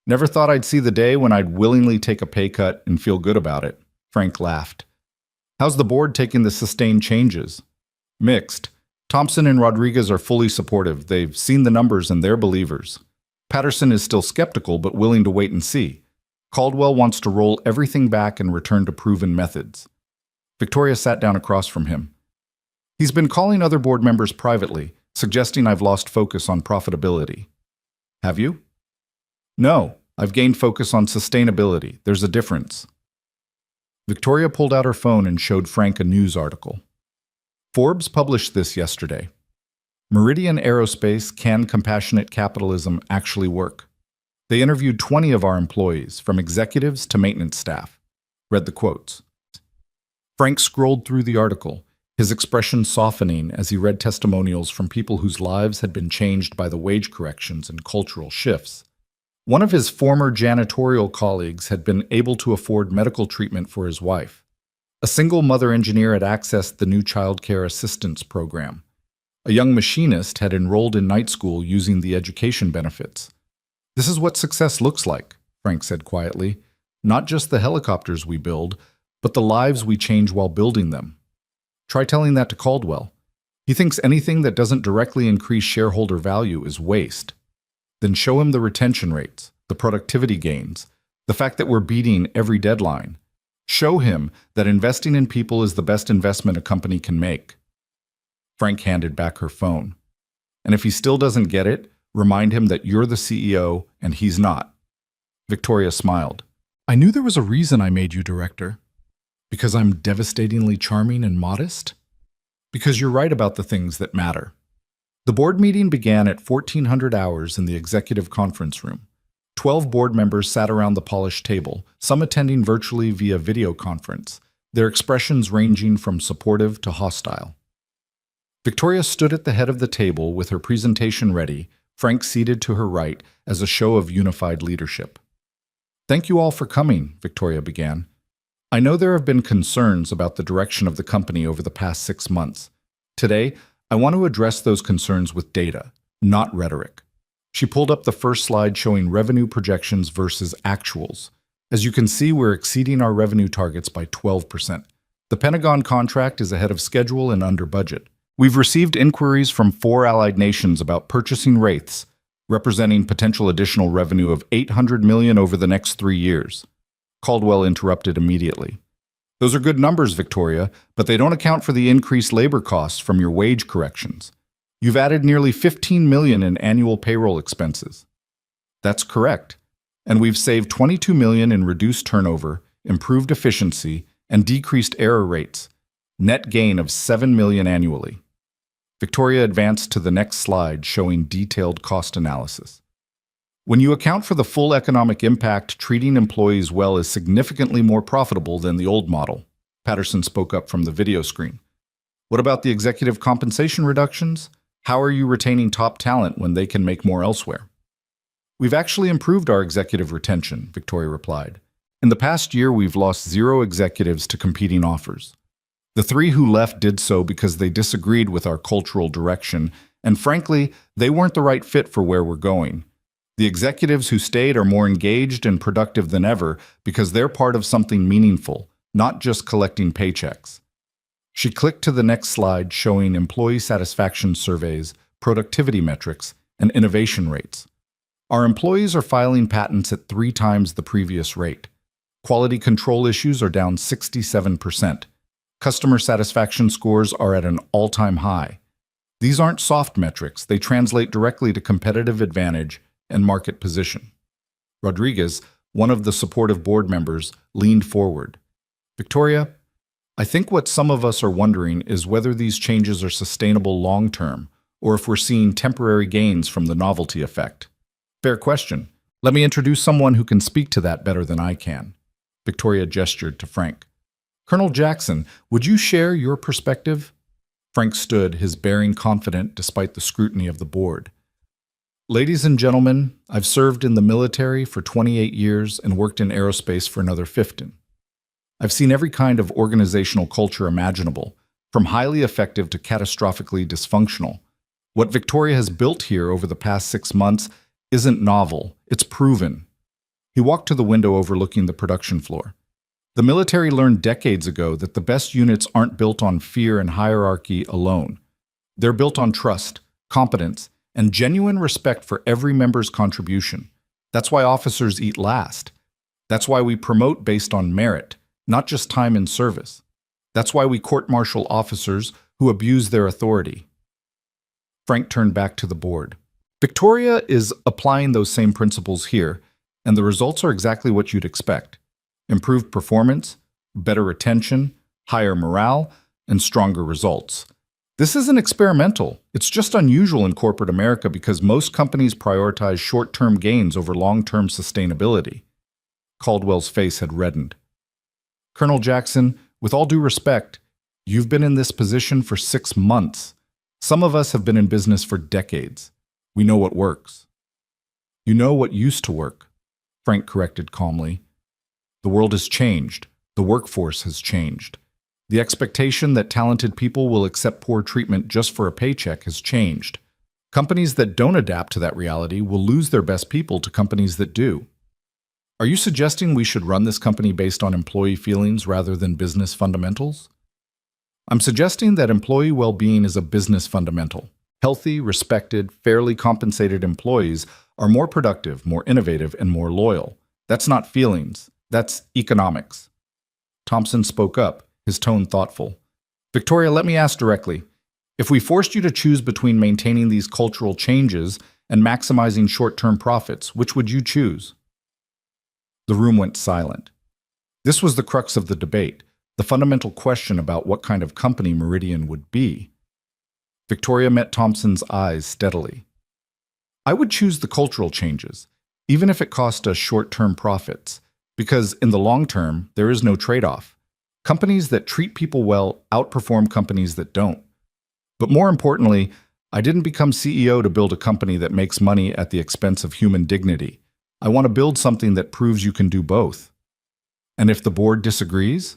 Never thought I'd see the day when I'd willingly take a pay cut and feel good about it." Frank laughed. "How's the board taking the sustained changes?" "Mixed. Thompson and Rodriguez are fully supportive. They've seen the numbers and they're believers. Patterson is still skeptical but willing to wait and see. Caldwell wants to roll everything back and return to proven methods." Victoria sat down across from him. "He's been calling other board members privately, suggesting I've lost focus on profitability." "Have you?" "No, I've gained focus on sustainability. There's a difference." Victoria pulled out her phone and showed Frank a news article. "Forbes published this yesterday. Meridian Aerospace, Can Compassionate Capitalism Actually Work? They interviewed 20 of our employees, from executives to maintenance staff. Read the quotes. Frank scrolled through the article, his expression softening as he read testimonials from people whose lives had been changed by the wage corrections and cultural shifts. One of his former janitorial colleagues had been able to afford medical treatment for his wife. A single mother engineer had accessed the new child care assistance program. A young machinist had enrolled in night school using the education benefits. "This is what success looks like," Frank said quietly. "Not just the helicopters we build, but the lives we change while building them." Try telling that to Caldwell. He thinks anything that doesn't directly increase shareholder value is waste. Then show him the retention rates, the productivity gains, the fact that we're beating every deadline. Show him that investing in people is the best investment a company can make. Frank handed back her phone. "And if he still doesn't get it, remind him that you're the CEO and he's not." Victoria smiled. "I knew there was a reason I made you director. Because I'm devastatingly charming and modest? Because you're right about the things that matter." The board meeting began at 1400 hours in the executive conference room. 12 board members sat around the polished table, some attending virtually via video conference, their expressions ranging from supportive to hostile. Victoria stood at the head of the table with her presentation ready, Frank seated to her right as a show of unified leadership. "Thank you all for coming," Victoria began. "I know there have been concerns about the direction of the company over the past 6 months. Today, I want to address those concerns with data, not rhetoric." She pulled up the first slide showing revenue projections versus actuals. As you can see, we're exceeding our revenue targets by 12%. The Pentagon contract is ahead of schedule and under budget. We've received inquiries from 4 allied nations about purchasing wraiths, representing potential additional revenue of $800 million over the next 3 years. Caldwell interrupted immediately. "Those are good numbers, Victoria, but they don't account for the increased labor costs from your wage corrections. You've added nearly $15 million in annual payroll expenses." "That's correct. And we've saved $22 million in reduced turnover, improved efficiency, and decreased error rates. Net gain of $7 million annually." Victoria advanced to the next slide showing detailed cost analysis. "When you account for the full economic impact, treating employees well is significantly more profitable than the old model," Patterson spoke up from the video screen. "What about the executive compensation reductions? How are you retaining top talent when they can make more elsewhere?" "We've actually improved our executive retention," Victoria replied. "In the past year, we've lost 0 executives to competing offers. The 3 who left did so because they disagreed with our cultural direction, and frankly, they weren't the right fit for where we're going. The executives who stayed are more engaged and productive than ever because they're part of something meaningful, not just collecting paychecks." She clicked to the next slide showing employee satisfaction surveys, productivity metrics, and innovation rates. "Our employees are filing patents at 3 times the previous rate. Quality control issues are down 67%. Customer satisfaction scores are at an all-time high. These aren't soft metrics, they translate directly to competitive advantage and market position." Rodriguez, one of the supportive board members, leaned forward. "Victoria, I think what some of us are wondering is whether these changes are sustainable long-term, or if we're seeing temporary gains from the novelty effect." "Fair question. Let me introduce someone who can speak to that better than I can." Victoria gestured to Frank. "Colonel Jackson, would you share your perspective?" Frank stood, his bearing confident despite the scrutiny of the board. "Ladies and gentlemen, I've served in the military for 28 years and worked in aerospace for another 15. I've seen every kind of organizational culture imaginable, from highly effective to catastrophically dysfunctional. What Victoria has built here over the past 6 months isn't novel, it's proven." He walked to the window overlooking the production floor. "The military learned decades ago that the best units aren't built on fear and hierarchy alone. They're built on trust, competence, and genuine respect for every member's contribution. That's why officers eat last. That's why we promote based on merit, not just time in service. That's why we court-martial officers who abuse their authority." Frank turned back to the board. "Victoria is applying those same principles here, and the results are exactly what you'd expect. Improved performance, better retention, higher morale, and stronger results. This isn't experimental. It's just unusual in corporate America because most companies prioritize short-term gains over long-term sustainability. Caldwell's face had reddened. Colonel Jackson, with all due respect, you've been in this position for 6 months. Some of us have been in business for decades. We know what works. You know what used to work, Frank corrected calmly. The world has changed. The workforce has changed. The expectation that talented people will accept poor treatment just for a paycheck has changed. Companies that don't adapt to that reality will lose their best people to companies that do. Are you suggesting we should run this company based on employee feelings rather than business fundamentals? I'm suggesting that employee well-being is a business fundamental. Healthy, respected, fairly compensated employees are more productive, more innovative, and more loyal. That's not feelings. That's economics. Thompson spoke up, his tone thoughtful. Victoria, let me ask directly. If we forced you to choose between maintaining these cultural changes and maximizing short-term profits, which would you choose? The room went silent. This was the crux of the debate, the fundamental question about what kind of company Meridian would be. Victoria met Thompson's eyes steadily. I would choose the cultural changes, even if it cost us short-term profits, because in the long term, there is no trade-off. Companies that treat people well outperform companies that don't. But more importantly, I didn't become CEO to build a company that makes money at the expense of human dignity. I want to build something that proves you can do both. And if the board disagrees,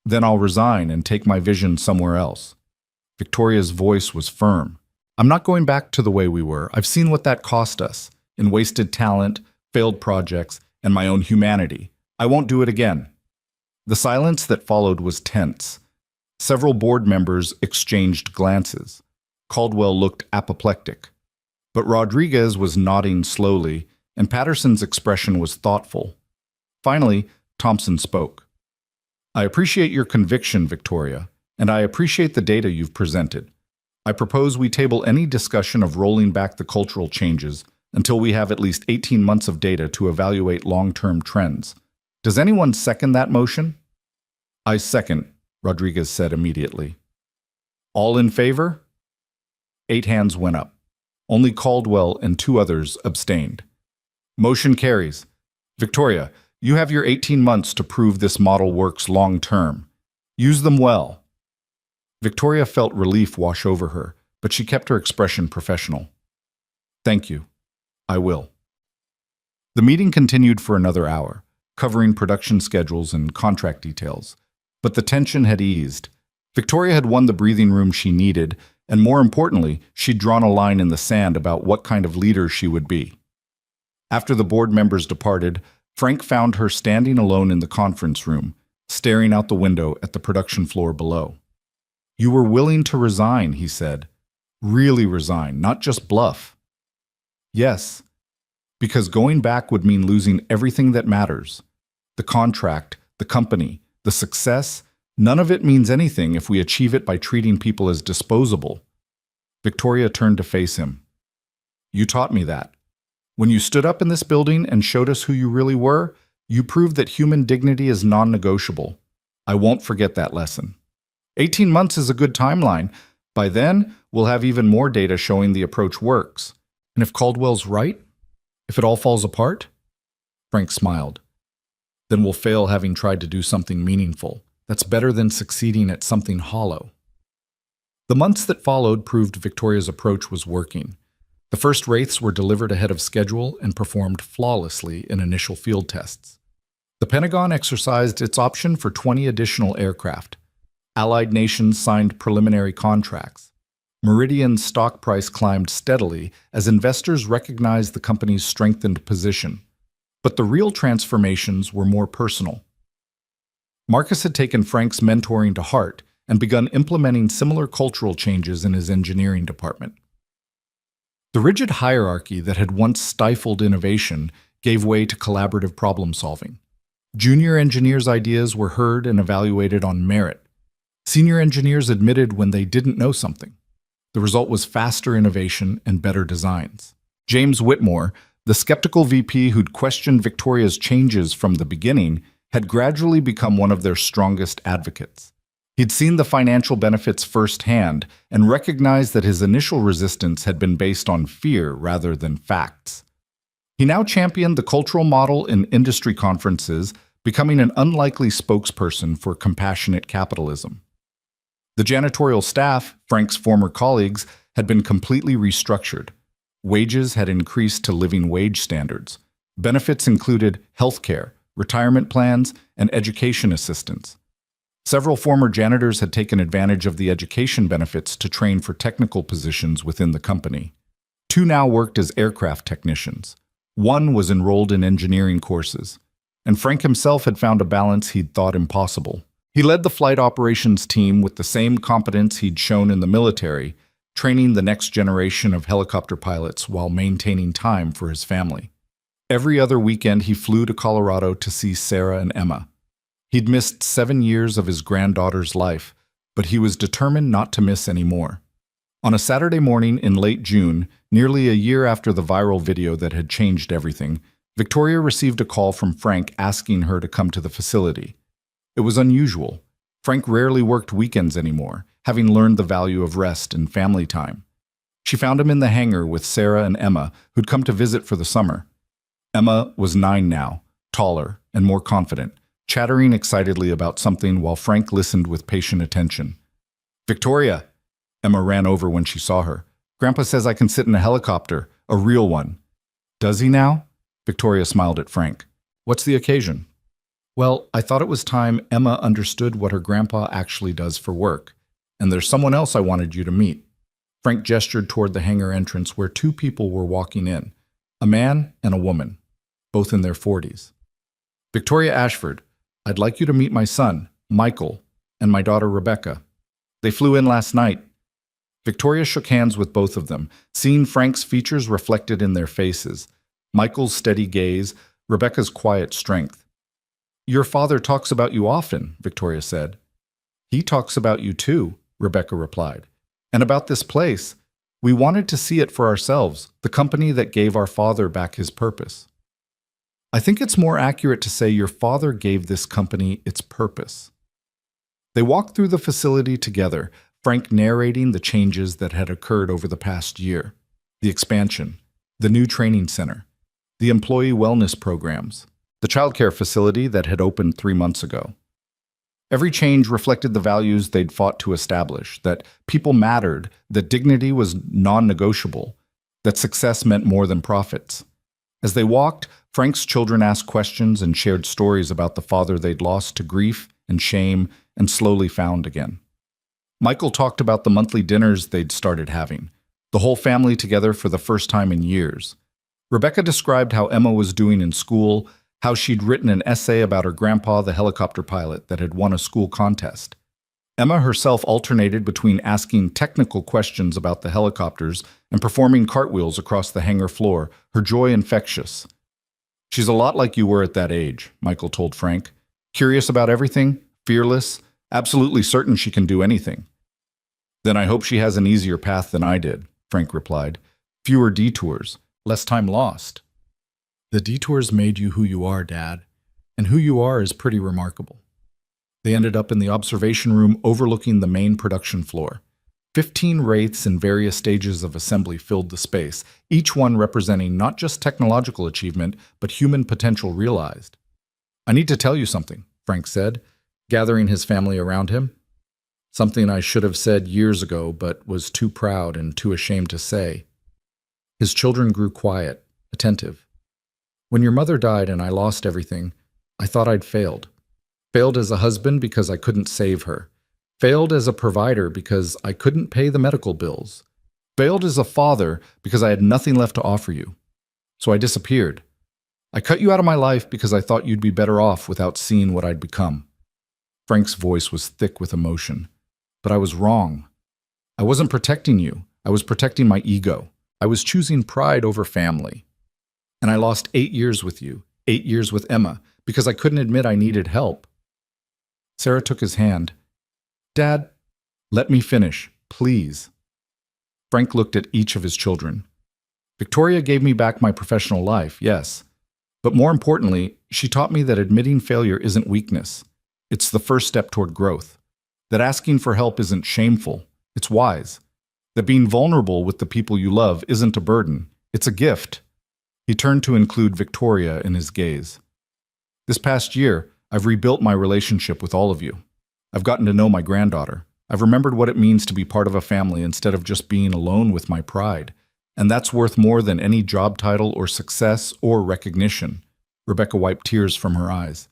then I'll resign and take my vision somewhere else. Victoria's voice was firm. I'm not going back to the way we were. I've seen what that cost us in wasted talent, failed projects, and my own humanity. I won't do it again. The silence that followed was tense. Several board members exchanged glances. Caldwell looked apoplectic. But Rodriguez was nodding slowly, and Patterson's expression was thoughtful. Finally, Thompson spoke. I appreciate your conviction, Victoria, and I appreciate the data you've presented. I propose we table any discussion of rolling back the cultural changes until we have at least 18 months of data to evaluate long-term trends. Does anyone second that motion? I second, Rodriguez said immediately. All in favor? 8 hands went up. Only Caldwell and 2 others abstained. Motion carries. Victoria, you have your 18 months to prove this model works long-term. Use them well. Victoria felt relief wash over her, but she kept her expression professional. Thank you. I will. The meeting continued for another hour, covering production schedules and contract details. But the tension had eased. Victoria had won the breathing room she needed, and more importantly, she'd drawn a line in the sand about what kind of leader she would be. After the board members departed, Frank found her standing alone in the conference room, staring out the window at the production floor below. You were willing to resign, he said. Really resign, not just bluff. Yes, because going back would mean losing everything that matters. The contract, the company, the success, none of it means anything if we achieve it by treating people as disposable. Victoria turned to face him. You taught me that. When you stood up in this building and showed us who you really were, you proved that human dignity is non-negotiable. I won't forget that lesson. 18 months is a good timeline. By then, we'll have even more data showing the approach works. And if Caldwell's right? If it all falls apart? Frank smiled. Then we'll fail having tried to do something meaningful. That's better than succeeding at something hollow. The months that followed proved Victoria's approach was working. The first wraiths were delivered ahead of schedule and performed flawlessly in initial field tests. The Pentagon exercised its option for 20 additional aircraft. Allied nations signed preliminary contracts. Meridian's stock price climbed steadily as investors recognized the company's strengthened position. But the real transformations were more personal. Marcus had taken Frank's mentoring to heart and begun implementing similar cultural changes in his engineering department. The rigid hierarchy that had once stifled innovation gave way to collaborative problem-solving. Junior engineers' ideas were heard and evaluated on merit. Senior engineers admitted when they didn't know something. The result was faster innovation and better designs. James Whitmore, the skeptical VP who'd questioned Victoria's changes from the beginning, had gradually become one of their strongest advocates. He'd seen the financial benefits firsthand and recognized that his initial resistance had been based on fear rather than facts. He now championed the cultural model in industry conferences, becoming an unlikely spokesperson for compassionate capitalism. The janitorial staff, Frank's former colleagues, had been completely restructured. Wages had increased to living wage standards. Benefits included health care, retirement plans, and education assistance. Several former janitors had taken advantage of the education benefits to train for technical positions within the company. 2 now worked as aircraft technicians. 1 was enrolled in engineering courses. And Frank himself had found a balance he'd thought impossible. He led the flight operations team with the same competence he'd shown in the military, training the next generation of helicopter pilots while maintaining time for his family. Every other weekend, he flew to Colorado to see Sarah and Emma. He'd missed 7 years of his granddaughter's life, but he was determined not to miss any more. On a Saturday morning in late June, nearly a year after the viral video that had changed everything, Victoria received a call from Frank asking her to come to the facility. It was unusual. Frank rarely worked weekends anymore, having learned the value of rest and family time. She found him in the hangar with Sarah and Emma, who'd come to visit for the summer. Emma was 9 now, taller and more confident, chattering excitedly about something while Frank listened with patient attention. "Victoria!" Emma ran over when she saw her. "Grandpa says I can sit in a helicopter, a real one." "Does he now?" Victoria smiled at Frank. "What's the occasion?" "Well, I thought it was time Emma understood what her grandpa actually does for work. And there's someone else I wanted you to meet." Frank gestured toward the hangar entrance where 2 people were walking in, a man and a woman, both in their 40s. "Victoria Ashford, I'd like you to meet my son, Michael, and my daughter, Rebecca. They flew in last night." Victoria shook hands with both of them, seeing Frank's features reflected in their faces. Michael's steady gaze, Rebecca's quiet strength. "Your father talks about you often," Victoria said. "He talks about you too," Rebecca replied. "And about this place. We wanted to see it for ourselves, the company that gave our father back his purpose." "I think it's more accurate to say your father gave this company its purpose." They walked through the facility together, Frank narrating the changes that had occurred over the past year. The expansion, the new training center, the employee wellness programs, the childcare facility that had opened 3 months ago. Every change reflected the values they'd fought to establish, that people mattered, that dignity was non-negotiable, that success meant more than profits. As they walked, Frank's children asked questions and shared stories about the father they'd lost to grief and shame and slowly found again. Michael talked about the monthly dinners they'd started having, the whole family together for the first time in years. Rebecca described how Emma was doing in school, how she'd written an essay about her grandpa, the helicopter pilot that had won a school contest. Emma herself alternated between asking technical questions about the helicopters and performing cartwheels across the hangar floor, her joy infectious. "She's a lot like you were at that age," Michael told Frank. "Curious about everything, fearless, absolutely certain she can do anything." "Then I hope she has an easier path than I did," Frank replied. "Fewer detours, less time lost." "The detours made you who you are, Dad, and who you are is pretty remarkable." They ended up in the observation room overlooking the main production floor. 15 wraiths in various stages of assembly filled the space, each one representing not just technological achievement, but human potential realized. "I need to tell you something," Frank said, gathering his family around him. Something I should have said years ago, but was too proud and too ashamed to say. His children grew quiet, attentive. "When your mother died and I lost everything, I thought I'd failed. Failed as a husband because I couldn't save her. Failed as a provider because I couldn't pay the medical bills. Failed as a father because I had nothing left to offer you. So I disappeared. I cut you out of my life because I thought you'd be better off without seeing what I'd become." Frank's voice was thick with emotion. "But I was wrong. I wasn't protecting you. I was protecting my ego. I was choosing pride over family. And I lost 8 years with you, 8 years with Emma, because I couldn't admit I needed help." Sarah took his hand. "Dad, let me finish, please." Frank looked at each of his children. "Victoria gave me back my professional life, yes. But more importantly, she taught me that admitting failure isn't weakness. It's the first step toward growth. That asking for help isn't shameful, it's wise. That being vulnerable with the people you love isn't a burden, it's a gift. He turned to include Victoria in his gaze. This past year, I've rebuilt my relationship with all of you. I've gotten to know my granddaughter. I've remembered what it means to be part of a family instead of just being alone with my pride. And that's worth more than any job title or success or recognition. Rebecca wiped tears from her eyes.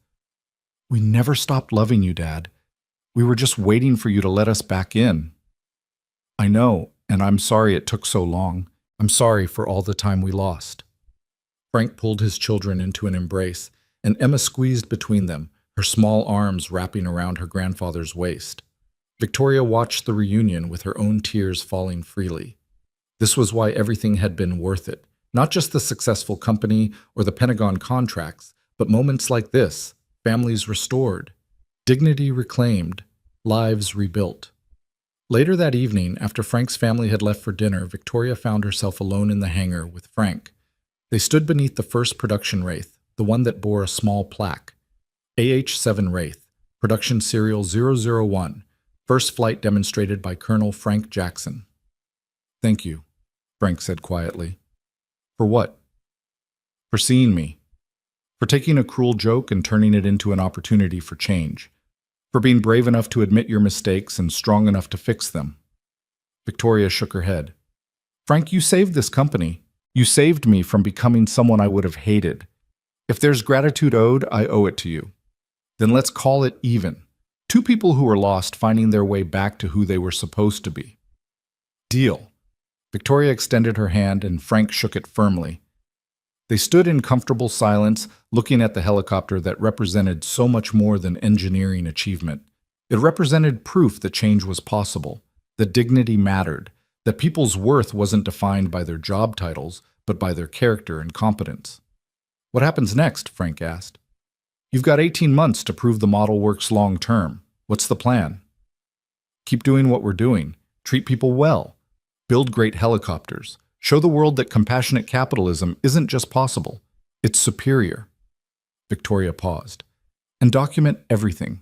We never stopped loving you, Dad. We were just waiting for you to let us back in. I know, and I'm sorry it took so long. I'm sorry for all the time we lost. Frank pulled his children into an embrace, and Emma squeezed between them, her small arms wrapping around her grandfather's waist. Victoria watched the reunion with her own tears falling freely. This was why everything had been worth it, not just the successful company or the Pentagon contracts, but moments like this, families restored, dignity reclaimed, lives rebuilt. Later that evening, after Frank's family had left for dinner, Victoria found herself alone in the hangar with Frank. They stood beneath the first production Wraith, the one that bore a small plaque. AH-7 Wraith, production serial 001, first flight demonstrated by Colonel Frank Jackson. Thank you, Frank said quietly. For what? For seeing me. For taking a cruel joke and turning it into an opportunity for change. For being brave enough to admit your mistakes and strong enough to fix them. Victoria shook her head. Frank, you saved this company. You saved me from becoming someone I would have hated. If there's gratitude owed, I owe it to you. Then let's call it even. Two people who were lost finding their way back to who they were supposed to be. Deal. Victoria extended her hand and Frank shook it firmly. They stood in comfortable silence, looking at the helicopter that represented so much more than engineering achievement. It represented proof that change was possible, that dignity mattered, that people's worth wasn't defined by their job titles, but by their character and competence. What happens next? Frank asked. You've got 18 months to prove the model works long term. What's the plan? Keep doing what we're doing. Treat people well. Build great helicopters. Show the world that compassionate capitalism isn't just possible, it's superior. Victoria paused. And document everything.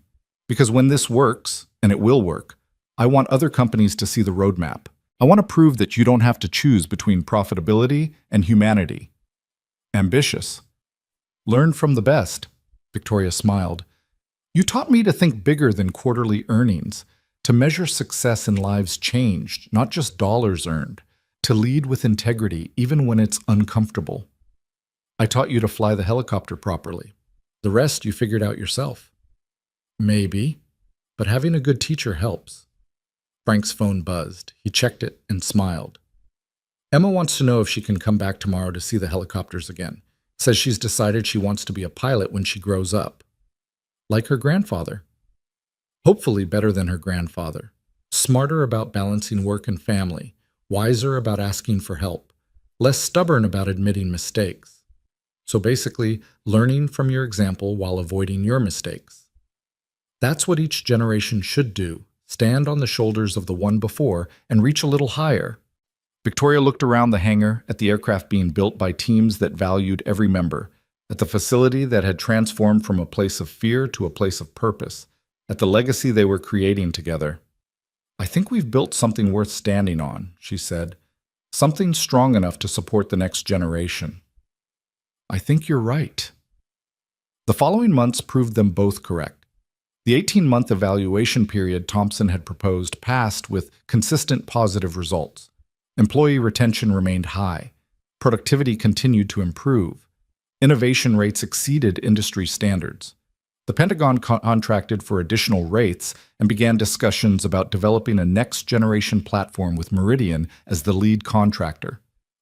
Because when this works, and it will work, I want other companies to see the roadmap. I want to prove that you don't have to choose between profitability and humanity. Ambitious. Learn from the best. Victoria smiled. You taught me to think bigger than quarterly earnings, to measure success in lives changed, not just dollars earned. To lead with integrity even when it's uncomfortable. I taught you to fly the helicopter properly. The rest you figured out yourself. Maybe, but having a good teacher helps. Frank's phone buzzed. He checked it and smiled. Emma wants to know if she can come back tomorrow to see the helicopters again. Says she's decided she wants to be a pilot when she grows up. Like her grandfather. Hopefully better than her grandfather. Smarter about balancing work and family. Wiser about asking for help, less stubborn about admitting mistakes. So basically, learning from your example while avoiding your mistakes. That's what each generation should do, stand on the shoulders of the one before and reach a little higher. Victoria looked around the hangar at the aircraft being built by teams that valued every member, at the facility that had transformed from a place of fear to a place of purpose, at the legacy they were creating together. I think we've built something worth standing on, she said. Something strong enough to support the next generation. I think you're right. The following months proved them both correct. The 18-month evaluation period Thompson had proposed passed with consistent positive results. Employee retention remained high. Productivity continued to improve. Innovation rates exceeded industry standards. The Pentagon contracted for additional Wraiths and began discussions about developing a next-generation platform with Meridian as the lead contractor.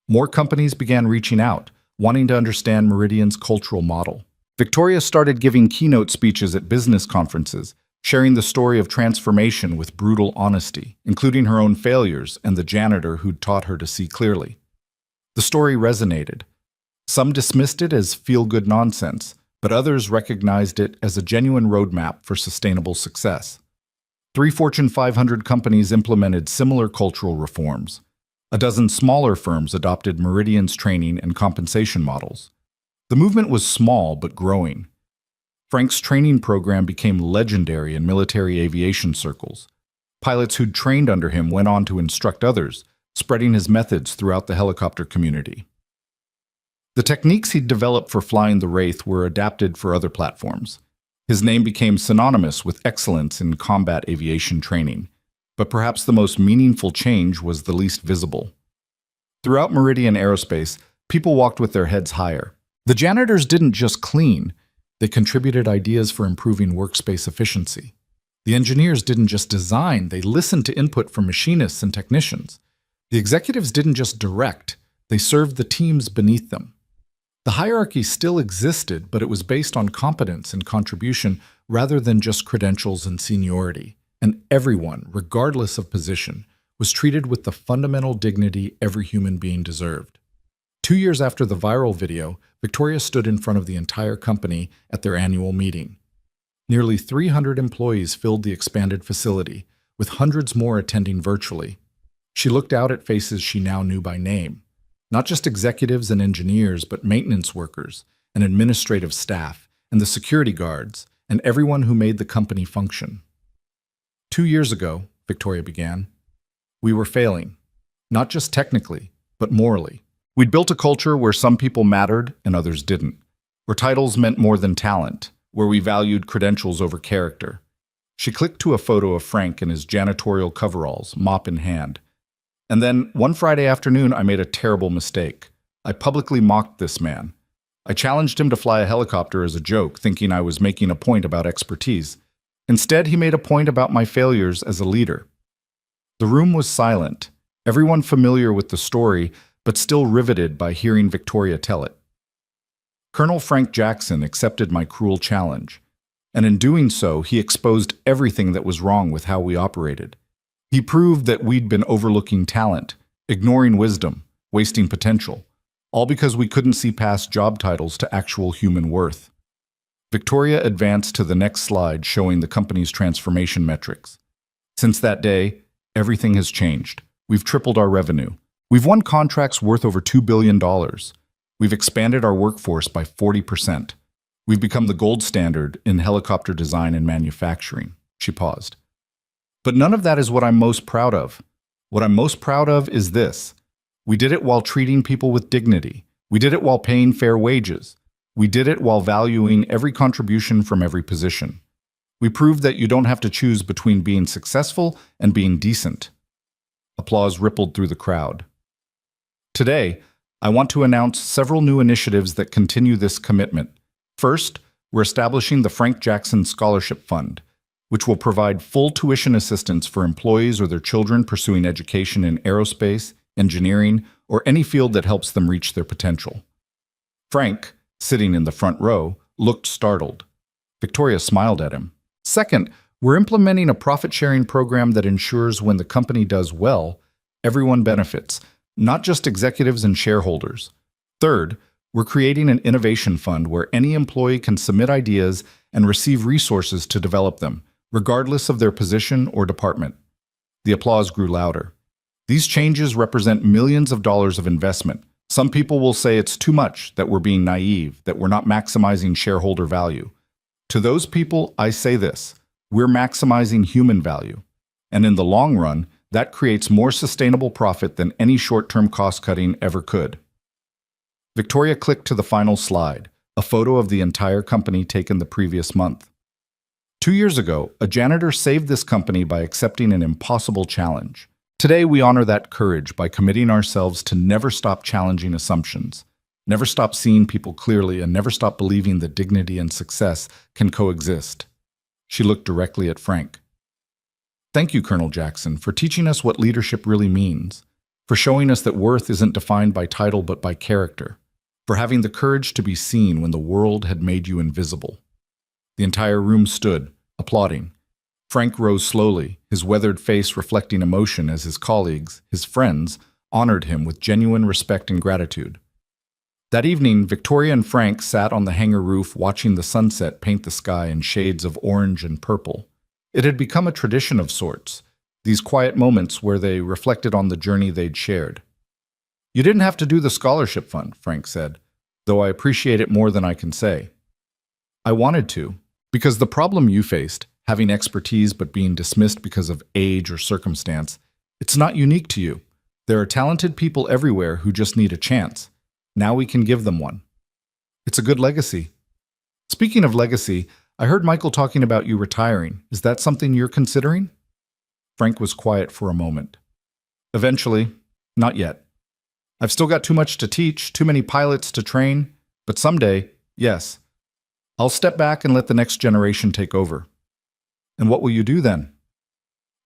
More companies began reaching out, wanting to understand Meridian's cultural model. Victoria started giving keynote speeches at business conferences, sharing the story of transformation with brutal honesty, including her own failures and the janitor who'd taught her to see clearly. The story resonated. Some dismissed it as feel-good nonsense, but others recognized it as a genuine roadmap for sustainable success. 3 Fortune 500 companies implemented similar cultural reforms. A dozen smaller firms adopted Meridian's training and compensation models. The movement was small but growing. Frank's training program became legendary in military aviation circles. Pilots who'd trained under him went on to instruct others, spreading his methods throughout the helicopter community. The techniques he'd developed for flying the Wraith were adapted for other platforms. His name became synonymous with excellence in combat aviation training, but perhaps the most meaningful change was the least visible. Throughout Meridian Aerospace, people walked with their heads higher. The janitors didn't just clean, they contributed ideas for improving workspace efficiency. The engineers didn't just design, they listened to input from machinists and technicians. The executives didn't just direct, they served the teams beneath them. The hierarchy still existed, but it was based on competence and contribution rather than just credentials and seniority. And everyone, regardless of position, was treated with the fundamental dignity every human being deserved. 2 years after the viral video, Victoria stood in front of the entire company at their annual meeting. Nearly 300 employees filled the expanded facility, with hundreds more attending virtually. She looked out at faces she now knew by name. Not just executives and engineers, but maintenance workers, and administrative staff, and the security guards, and everyone who made the company function. 2 years ago, Victoria began, we were failing, not just technically, but morally. We'd built a culture where some people mattered and others didn't, where titles meant more than talent, where we valued credentials over character. She clicked to a photo of Frank in his janitorial coveralls, mop in hand. And then, one Friday afternoon, I made a terrible mistake. I publicly mocked this man. I challenged him to fly a helicopter as a joke, thinking I was making a point about expertise. Instead, he made a point about my failures as a leader. The room was silent, everyone familiar with the story, but still riveted by hearing Victoria tell it. Colonel Frank Jackson accepted my cruel challenge, and in doing so, he exposed everything that was wrong with how we operated. He proved that we'd been overlooking talent, ignoring wisdom, wasting potential, all because we couldn't see past job titles to actual human worth. Victoria advanced to the next slide showing the company's transformation metrics. Since that day, everything has changed. We've tripled our revenue. We've won contracts worth over $2 billion. We've expanded our workforce by 40%. We've become the gold standard in helicopter design and manufacturing. She paused. But none of that is what I'm most proud of. What I'm most proud of is this. We did it while treating people with dignity. We did it while paying fair wages. We did it while valuing every contribution from every position. We proved that you don't have to choose between being successful and being decent. Applause rippled through the crowd. Today, I want to announce several new initiatives that continue this commitment. First, we're establishing the Frank Jackson Scholarship Fund, which will provide full tuition assistance for employees or their children pursuing education in aerospace, engineering, or any field that helps them reach their potential. Frank, sitting in the front row, looked startled. Victoria smiled at him. Second, we're implementing a profit-sharing program that ensures when the company does well, everyone benefits, not just executives and shareholders. Third, we're creating an innovation fund where any employee can submit ideas and receive resources to develop them, regardless of their position or department. The applause grew louder. These changes represent millions of dollars of investment. Some people will say it's too much, that we're being naive, that we're not maximizing shareholder value. To those people, I say this, we're maximizing human value. And in the long run, that creates more sustainable profit than any short-term cost-cutting ever could. Victoria clicked to the final slide, a photo of the entire company taken the previous month. 2 years ago, a janitor saved this company by accepting an impossible challenge. Today, we honor that courage by committing ourselves to never stop challenging assumptions, never stop seeing people clearly, and never stop believing that dignity and success can coexist. She looked directly at Frank. Thank you, Colonel Jackson, for teaching us what leadership really means, for showing us that worth isn't defined by title but by character, for having the courage to be seen when the world had made you invisible. The entire room stood, applauding. Frank rose slowly, his weathered face reflecting emotion as his colleagues, his friends, honored him with genuine respect and gratitude. That evening, Victoria and Frank sat on the hangar roof watching the sunset paint the sky in shades of orange and purple. It had become a tradition of sorts, these quiet moments where they reflected on the journey they'd shared. You didn't have to do the scholarship fund, Frank said, though I appreciate it more than I can say. I wanted to, because the problem you faced, having expertise but being dismissed because of age or circumstance, it's not unique to you. There are talented people everywhere who just need a chance. Now we can give them one. It's a good legacy. Speaking of legacy, I heard Michael talking about you retiring. Is that something you're considering? Frank was quiet for a moment. Eventually, not yet. I've still got too much to teach, too many pilots to train, but someday, yes. I'll step back and let the next generation take over. And what will you do then?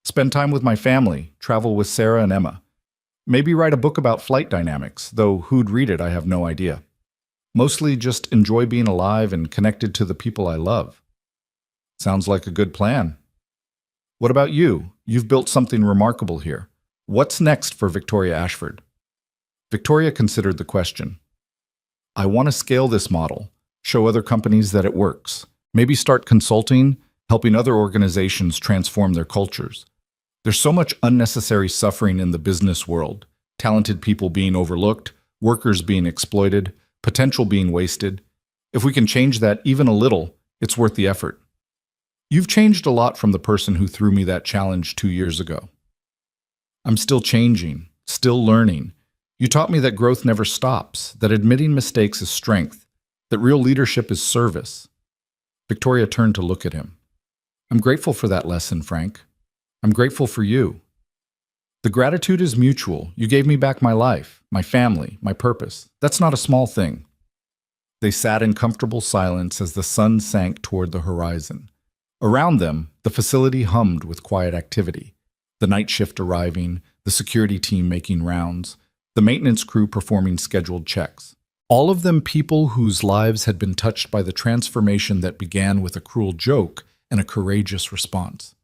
Spend time with my family, travel with Sarah and Emma. Maybe write a book about flight dynamics, though who'd read it I have no idea. Mostly just enjoy being alive and connected to the people I love. Sounds like a good plan. What about you? You've built something remarkable here. What's next for Victoria Ashford? Victoria considered the question. I want to scale this model, show other companies that it works, maybe start consulting, helping other organizations transform their cultures. There's so much unnecessary suffering in the business world, talented people being overlooked, workers being exploited, potential being wasted. If we can change that even a little, it's worth the effort. You've changed a lot from the person who threw me that challenge 2 years ago. I'm still changing, still learning. You taught me that growth never stops, that admitting mistakes is strength, that real leadership is service. Victoria turned to look at him. I'm grateful for that lesson, Frank. I'm grateful for you. The gratitude is mutual. You gave me back my life, my family, my purpose. That's not a small thing. They sat in comfortable silence as the sun sank toward the horizon. Around them, the facility hummed with quiet activity. The night shift arriving, the security team making rounds, the maintenance crew performing scheduled checks. All of them people whose lives had been touched by the transformation that began with a cruel joke and a courageous response.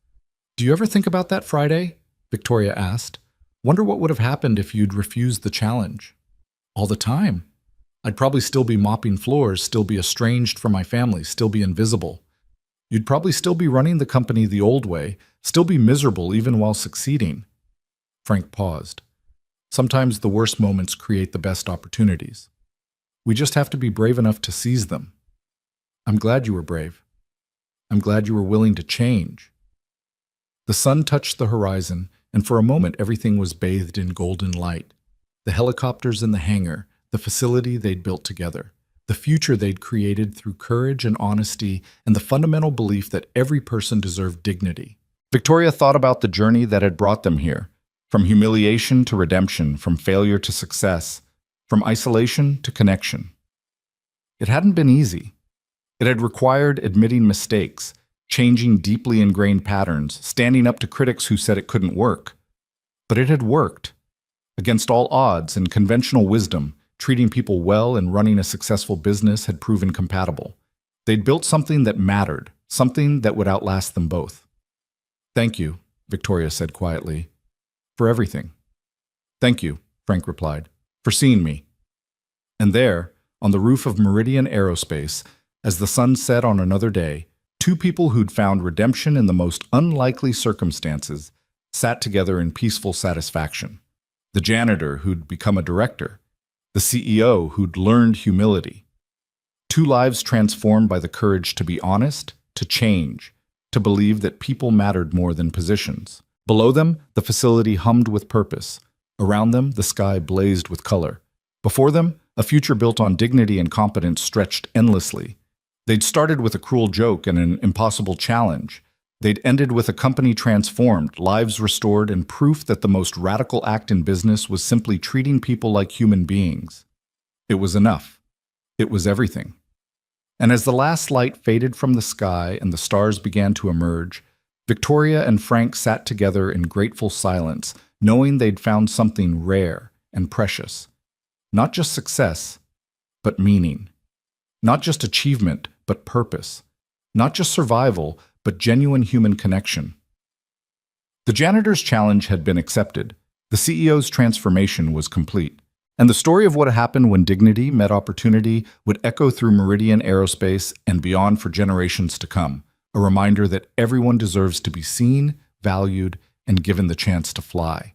Do you ever think about that Friday? Victoria asked. Wonder what would have happened if you'd refused the challenge. All the time. I'd probably still be mopping floors, still be estranged from my family, still be invisible. You'd probably still be running the company the old way, still be miserable even while succeeding. Frank paused. Sometimes the worst moments create the best opportunities. We just have to be brave enough to seize them. I'm glad you were brave. I'm glad you were willing to change. The sun touched the horizon, and for a moment everything was bathed in golden light. The helicopters in the hangar, the facility they'd built together, the future they'd created through courage and honesty, and the fundamental belief that every person deserved dignity. Victoria thought about the journey that had brought them here, from humiliation to redemption, from failure to success, from isolation to connection. It hadn't been easy. It had required admitting mistakes, changing deeply ingrained patterns, standing up to critics who said it couldn't work. But it had worked. Against all odds and conventional wisdom, treating people well and running a successful business had proven compatible. They'd built something that mattered, something that would outlast them both. Thank you, Victoria said quietly, for everything. Thank you, Frank replied, for seeing me. And there, on the roof of Meridian Aerospace, as the sun set on another day, two people who'd found redemption in the most unlikely circumstances sat together in peaceful satisfaction. The janitor who'd become a director, the CEO who'd learned humility. Two lives transformed by the courage to be honest, to change, to believe that people mattered more than positions. Below them, the facility hummed with purpose. Around them, the sky blazed with color. Before them, a future built on dignity and competence stretched endlessly. They'd started with a cruel joke and an impossible challenge. They'd ended with a company transformed, lives restored, and proof that the most radical act in business was simply treating people like human beings. It was enough. It was everything. And as the last light faded from the sky and the stars began to emerge, Victoria and Frank sat together in grateful silence, knowing they'd found something rare and precious. Not just success, but meaning. Not just achievement, but purpose. Not just survival, but genuine human connection. The janitor's challenge had been accepted. The CEO's transformation was complete. And the story of what happened when dignity met opportunity would echo through Meridian Aerospace and beyond for generations to come, a reminder that everyone deserves to be seen, valued, and given the chance to fly.